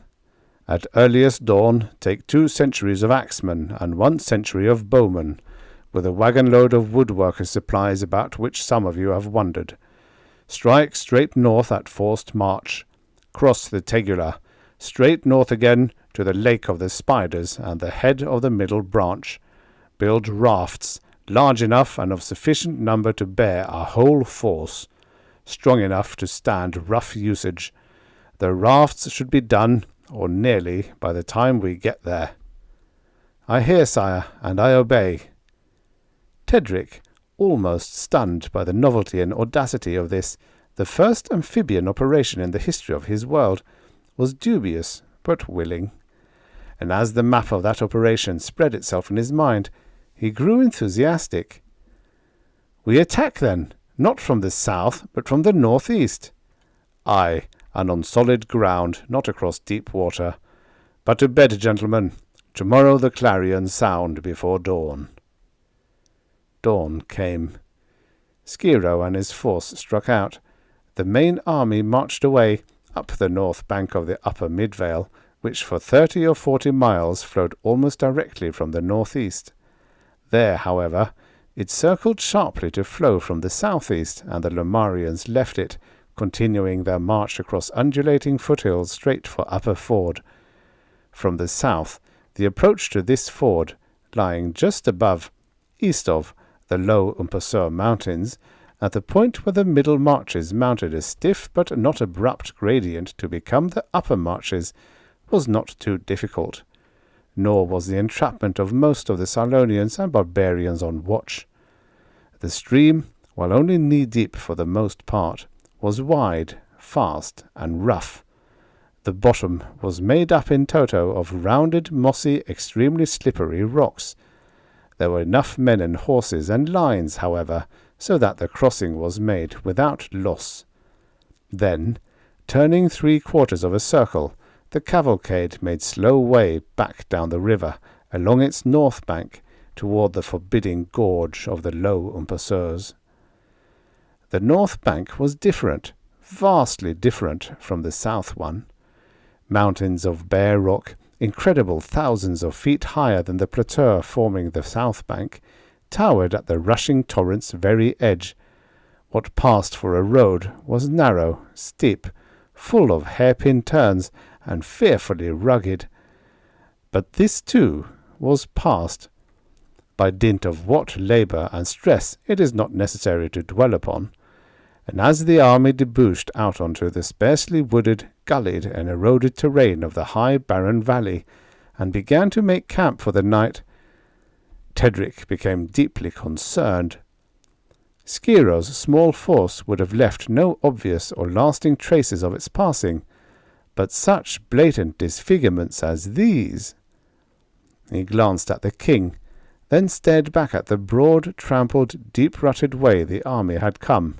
"At earliest dawn, take 2 centuries of axemen and 1 century of bowmen, with a wagon-load of woodworkers' supplies about which some of you have wondered. Strike straight north at forced march. Cross the Tegula, straight north again to the Lake of the Spiders and the head of the middle branch. Build rafts, large enough and of sufficient number to bear our whole force, strong enough to stand rough usage. The rafts should be done, or nearly, by the time we get there." "I hear, sire, and I obey." Tedric, almost stunned by the novelty and audacity of this, the first amphibian operation in the history of his world, was dubious but willing. And as the map of that operation spread itself in his mind, he grew enthusiastic. "We attack then, not from the south, but from the northeast." "Aye, and on solid ground, not across deep water. But to bed, gentlemen. Tomorrow the clarions sound before dawn." Dawn came. Skiro and his force struck out. The main army marched away up the north bank of the upper Midvale, which for 30 or 40 miles flowed almost directly from the northeast. There, however, it circled sharply to flow from the southeast, and the Lomarians left it, continuing their march across undulating foothills straight for Upper Ford. From the south, the approach to this ford, lying just above, east of, the low Umpasseur Mountains, at the point where the middle marches mounted a stiff but not abrupt gradient to become the upper marches, was not too difficult. Nor was the entrapment of most of the Silonians and barbarians on watch. The stream, while only knee-deep for the most part, was wide, fast, and rough. The bottom was made up in toto of rounded, mossy, extremely slippery rocks. There were enough men and horses and lines, however, so that the crossing was made without loss. Then, turning 3/4 of a circle, the cavalcade made slow way back down the river, along its north bank, toward the forbidding gorge of the low Umpasseurs. The north bank was different, vastly different from the south one. Mountains of bare rock, incredible thousands of feet higher than the plateau forming the south bank, towered at the rushing torrent's very edge. What passed for a road was narrow, steep, full of hairpin turns, and fearfully rugged. But this, too, was passed. By dint of what labour and stress it is not necessary to dwell upon. And as the army debouched out onto the sparsely wooded, gullied, and eroded terrain of the high barren valley, and began to make camp for the night, Tedric became deeply concerned. Skiro's small force would have left no obvious or lasting traces of its passing, but such blatant disfigurements as these— He glanced at the king, then stared back at the broad, trampled, deep-rutted way the army had come.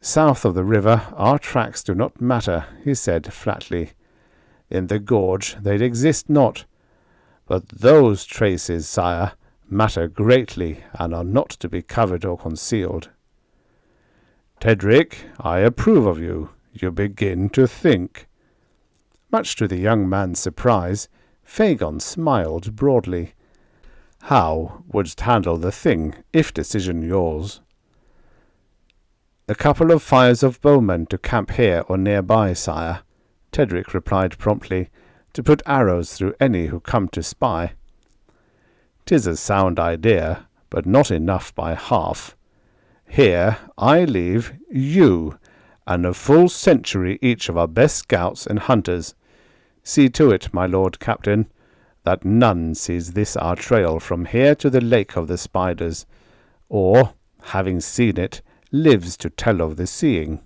"South of the river our tracks do not matter," he said flatly. "In the gorge they exist not. But those traces, sire, matter greatly, and are not to be covered or concealed." "Tedric, I approve of you. You begin to think." Much to the young man's surprise, Phagon smiled broadly. "How wouldst handle the thing, if decision yours?" "A couple of fires of bowmen to camp here or nearby, sire," Tedric replied promptly, "to put arrows through any who come to spy." "'Tis a sound idea, but not enough by half. Here I leave you, and a full century each of our best scouts and hunters. See to it, my lord captain, that none sees this our trail from here to the Lake of the Spiders, or, having seen it, lives to tell of the seeing."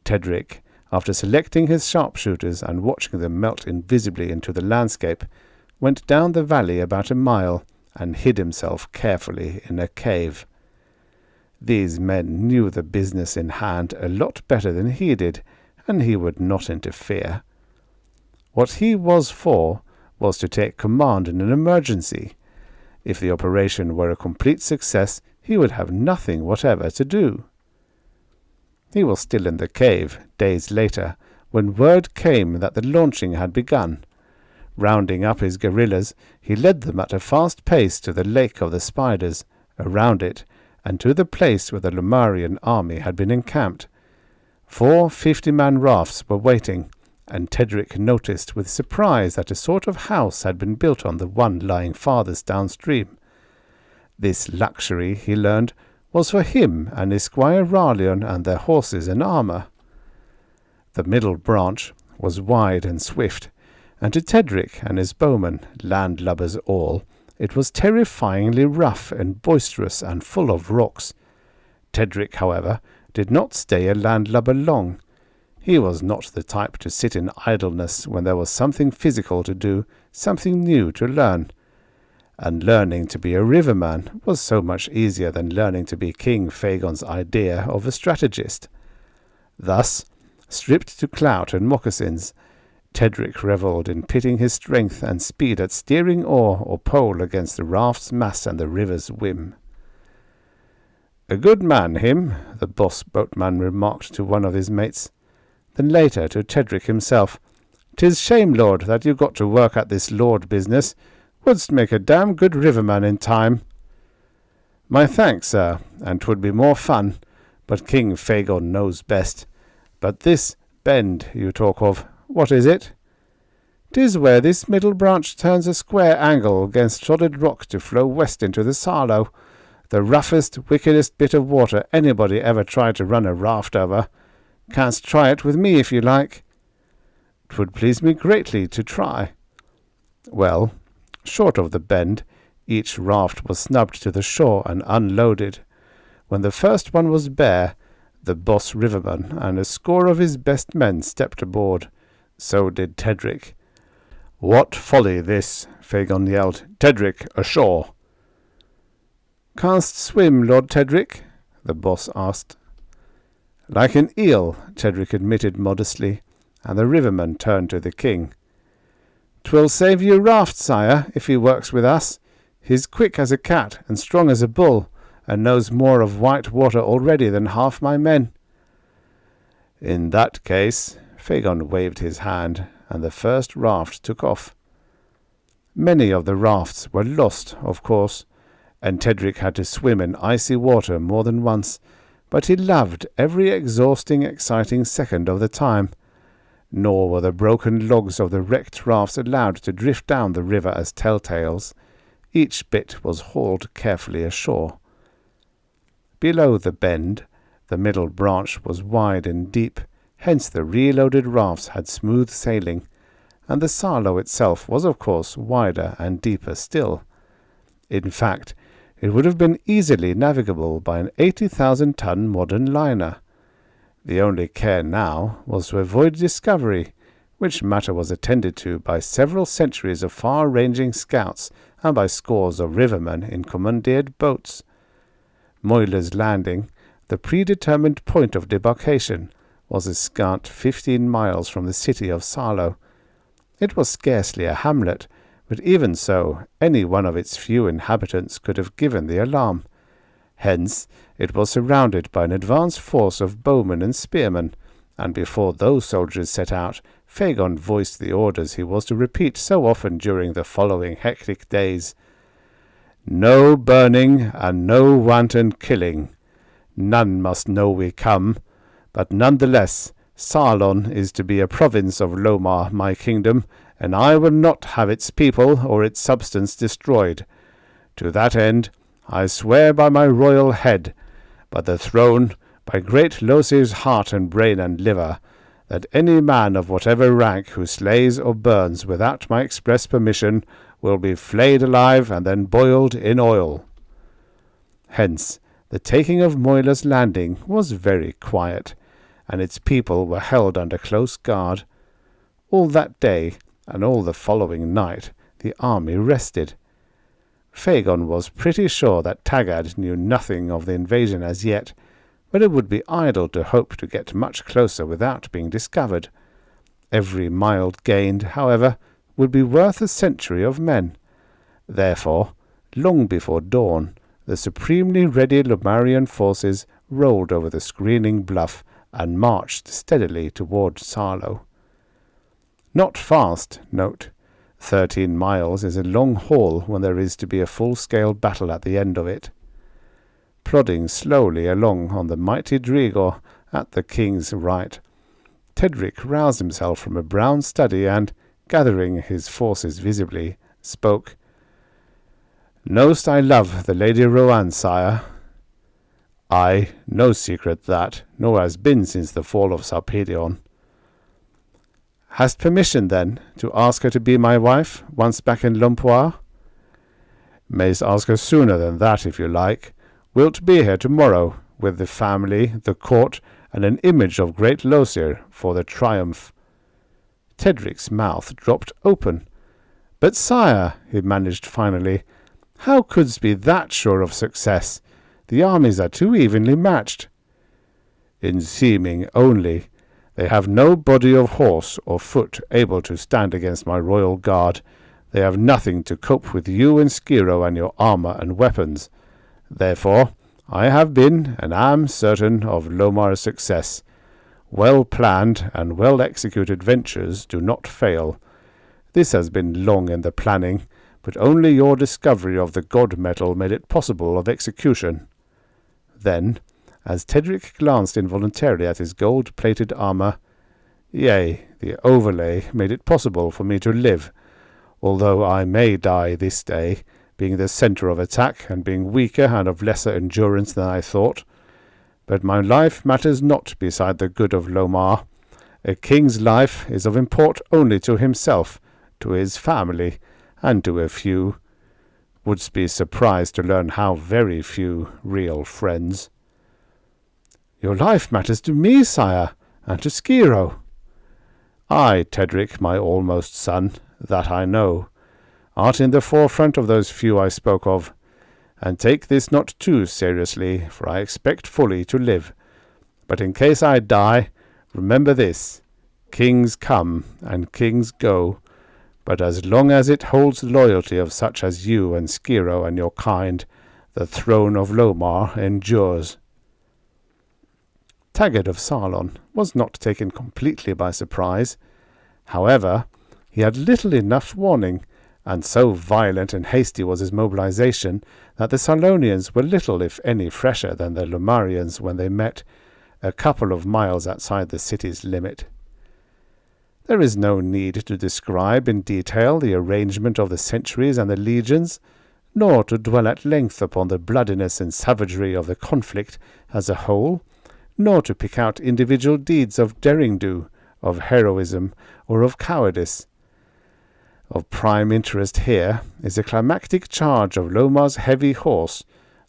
Tedric, after selecting his sharpshooters and watching them melt invisibly into the landscape, went down the valley about a mile and hid himself carefully in a cave. These men knew the business in hand a lot better than he did, and he would not interfere. What he was for was to take command in an emergency. If the operation were a complete success, he would have nothing whatever to do. He was still in the cave, days later, when word came that the launching had begun. Rounding up his guerrillas, he led them at a fast pace to the Lake of the Spiders, around it, and to the place where the Lomarian army had been encamped. 4 50-man rafts were waiting, and Tedric noticed with surprise that a sort of house had been built on the one lying farthest downstream. This luxury, he learned, was for him and his squire Ralion and their horses and armour. The middle branch was wide and swift, and to Tedric and his bowmen, landlubbers all, it was terrifyingly rough and boisterous and full of rocks. Tedric, however, did not stay a landlubber long. He was not the type to sit in idleness when there was something physical to do, something new to learn. And learning to be a riverman was so much easier than learning to be King Phagon's idea of a strategist. Thus, stripped to clout and moccasins, Tedric revelled in pitting his strength and speed at steering oar or pole against the raft's mass and the river's whim. "A good man, him," the boss boatman remarked to one of his mates. Then later to Tedric himself, "'Tis shame, lord, that you got to work at this lord business. Wouldst make a damn good riverman in time." "My thanks, sir, and 'twould be more fun, but King Fagon knows best. But this bend you talk of, what is it?" "'Tis where this middle branch turns a square angle against solid rock to flow west into the Sarlo, the roughest, wickedest bit of water anybody ever tried to run a raft over. Canst try it with me if you like." "'Twould please me greatly to try." Well, short of the bend, each raft was snubbed to the shore and unloaded. When the first one was bare, the boss riverman and a score of his best men stepped aboard. So did Tedric. "What folly this!" Fagon yelled. "Tedric, ashore!" "Canst swim, Lord Tedric?" the boss asked. "Like an eel," Tedric admitted modestly, and the riverman turned to the king. "'Twill save you raft, sire, if he works with us. He's quick as a cat and strong as a bull, and knows more of white water already than half my men." "In that case," Fagon waved his hand, and the first raft took off. Many of the rafts were lost, of course, and Tedric had to swim in icy water more than once, but he loved every exhausting, exciting second of the time. Nor were the broken logs of the wrecked rafts allowed to drift down the river as telltales. Each bit was hauled carefully ashore. Below the bend, the middle branch was wide and deep, hence the reloaded rafts had smooth sailing, and the Sarlo itself was of course wider and deeper still. In fact, it would have been easily navigable by an 80,000-ton modern liner. The only care now was to avoid discovery, which matter was attended to by several centuries of far-ranging scouts and by scores of rivermen in commandeered boats. Moyler's Landing, the predetermined point of debarkation, was a scant 15 miles from the city of Sarlo. It was scarcely a hamlet, but even so, any one of its few inhabitants could have given the alarm. Hence, it was surrounded by an advance force of bowmen and spearmen, and before those soldiers set out, Fagon voiced the orders he was to repeat so often during the following hectic days. "No burning and no wanton killing. None must know we come, but none the less, Sarlon is to be a province of Lomar, my kingdom, and I will not have its people or its substance destroyed. To that end, I swear by my royal head, by the throne, by great Losir's heart and brain and liver, that any man of whatever rank who slays or burns without my express permission will be flayed alive and then boiled in oil." Hence, the taking of Moyler's Landing was very quiet, and its people were held under close guard. All that day, and all the following night, the army rested. Fagon was pretty sure that Taggart knew nothing of the invasion as yet, but it would be idle to hope to get much closer without being discovered. Every mile gained, however, would be worth a century of men. Therefore, long before dawn, the supremely ready Lomarian forces rolled over the screening bluff and marched steadily toward Sarlo. Not fast, note. 13 miles is a long haul when there is to be a full-scale battle at the end of it. Plodding slowly along on the mighty Drigor at the king's right, Tedric roused himself from a brown study and, gathering his forces visibly, spoke. "Knowst I love the Lady Rohan, sire?" "Aye, no secret that, nor has been since the fall of Sarpedion." "Hast permission, then, to ask her to be my wife, once back in Lompoir?" "Mayst ask her sooner than that, if you like. Wilt be here tomorrow, with the family, the court, and an image of great Losir for the triumph." Tedric's mouth dropped open. "But, sire," he managed finally, "how couldst be that sure of success? The armies are too evenly matched." In seeming only. They have no body of horse or foot able to stand against my royal guard. They have nothing to cope with you and Skiro and your armour and weapons. Therefore, I have been and am certain of Lomar's success. Well-planned and well-executed ventures do not fail. This has been long in the planning, but only your discovery of the god metal made it possible of execution. Then, as Tedric glanced involuntarily at his gold-plated armour, yea, the overlay made it possible for me to live, although I may die this day, being the centre of attack and being weaker and of lesser endurance than I thought. But my life matters not beside the good of Lomar. A king's life is of import only to himself, to his family, and to a few. Wouldst be surprised to learn how very few real friends. Your life matters to me, sire, and to Skiro. Ay, Tedric, my almost son, that I know. Art in the forefront of those few I spoke of. And take this not too seriously, for I expect fully to live. But in case I die, remember this. Kings come and kings go, but as long as it holds the loyalty of such as you and Skiro and your kind, the throne of Lomar endures. Taggart of Sarlon was not taken completely by surprise. However, he had little enough warning, and so violent and hasty was his mobilization that the Sarlonians were little if any fresher than the Lomarians when they met, a couple of miles outside the city's limit. There is no need to describe in detail the arrangement of the centuries and the legions, nor to dwell at length upon the bloodiness and savagery of the conflict as a whole, nor to pick out individual deeds of derring-do, of heroism, or of cowardice. Of prime interest here is the climactic charge of Lomar's heavy horse,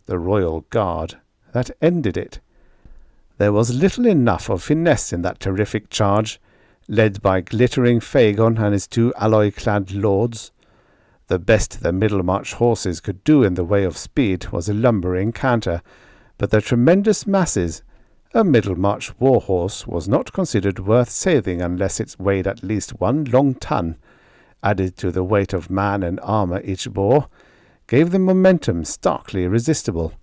the Royal Guard, that ended it. There was little enough of finesse in that terrific charge, led by glittering Phagon and his two alloy-clad lords. The best the Middlemarch horses could do in the way of speed was a lumbering canter, but the tremendous masses— a Middlemarch war-horse was not considered worth saving unless it weighed at least 1 long ton, added to the weight of man and armour each bore, gave them momentum starkly irresistible.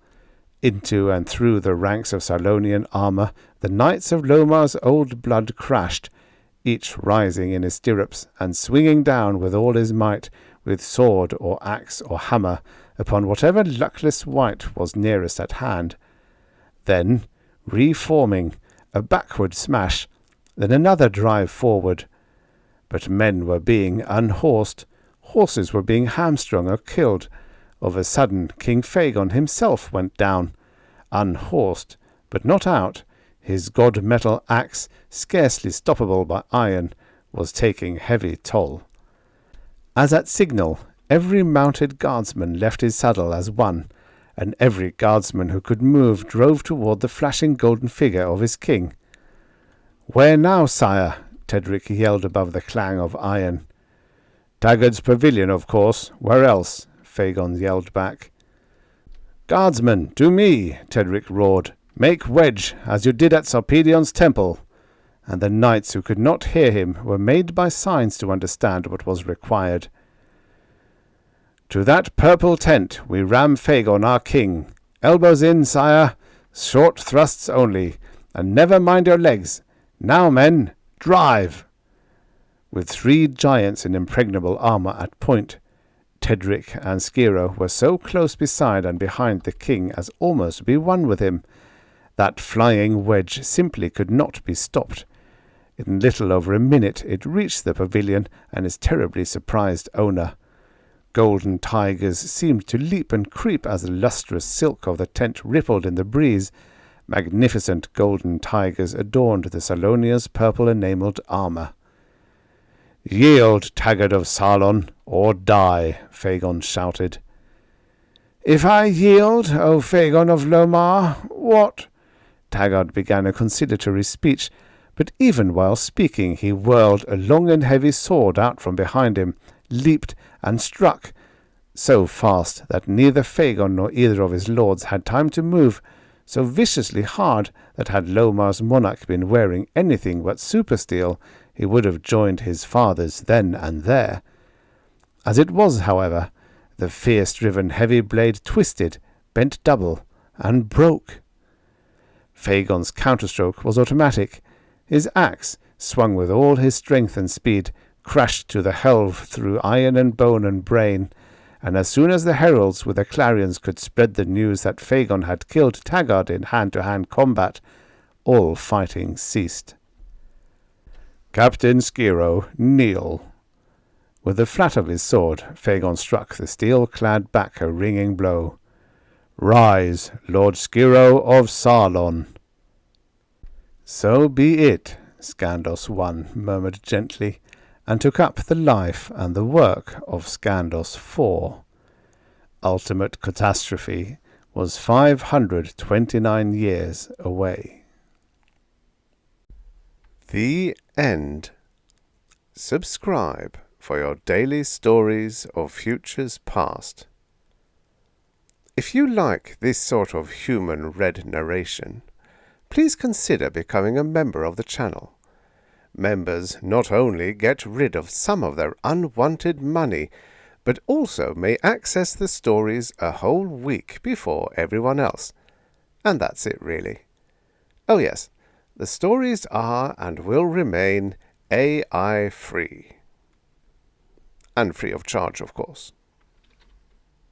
Into and through the ranks of Sarlonian armour the knights of Lomar's old blood crashed, each rising in his stirrups and swinging down with all his might, with sword or axe or hammer, upon whatever luckless wight was nearest at hand. Then, reforming, a backward smash, then another drive forward. But men were being unhorsed, horses were being hamstrung or killed. Of a sudden King Phagon himself went down, unhorsed, but not out. His god-metal axe, scarcely stoppable by iron, was taking heavy toll. As at signal, every mounted guardsman left his saddle as one, and every guardsman who could move drove toward the flashing golden figure of his king. "Where now, sire?" Tedric yelled above the clang of iron. "Taggart's pavilion, of course. Where else?" Phagon yelled back. "Guardsmen, to me!" Tedric roared. "Make wedge, as you did at Sarpedion's temple." And the knights who could not hear him were made by signs to understand what was required. "To that purple tent we ram Phagon our king. Elbows in, sire. Short thrusts only, and never mind your legs. Now, men, drive!" With 3 giants in impregnable armour at point, Tedric and Skiro were so close beside and behind the king as almost to be one with him. That flying wedge simply could not be stopped. In little over a minute it reached the pavilion and its terribly surprised owner. Golden tigers seemed to leap and creep as the lustrous silk of the tent rippled in the breeze. Magnificent golden tigers adorned the Sarlonians' purple-enamelled armour. "Yield, Taggart of Sarlon, or die," Phagon shouted. "If I yield, O Phagon of Lomar, what—" Taggart began a conciliatory speech, but even while speaking he whirled a long and heavy sword out from behind him, leaped, and struck, so fast that neither Phagon nor either of his lords had time to move, so viciously hard that had Lomar's monarch been wearing anything but supersteel, he would have joined his fathers then and there. As it was, however, the fierce-driven heavy blade twisted, bent double, and broke. Phagon's counterstroke was automatic. His axe, swung with all his strength and speed, crashed to the helve through iron and bone and brain, and as soon as the heralds with their clarions could spread the news that Phagon had killed Taggart in hand-to-hand combat, all fighting ceased. "Captain Skiro, kneel." With the flat of his sword, Phagon struck the steel-clad back a ringing blow. "Rise, Lord Skiro of Sarlon." "So be it," Skandos I murmured gently, and took up the life and the work of Skandos IV. Ultimate catastrophe was 529 years away. The end. Subscribe for your daily stories of futures past. If you like this sort of human read narration, please consider becoming a member of the channel. Members not only get rid of some of their unwanted money, but also may access the stories a whole week before everyone else. And that's it, really. Oh yes, the stories are and will remain AI free. And free of charge, of course.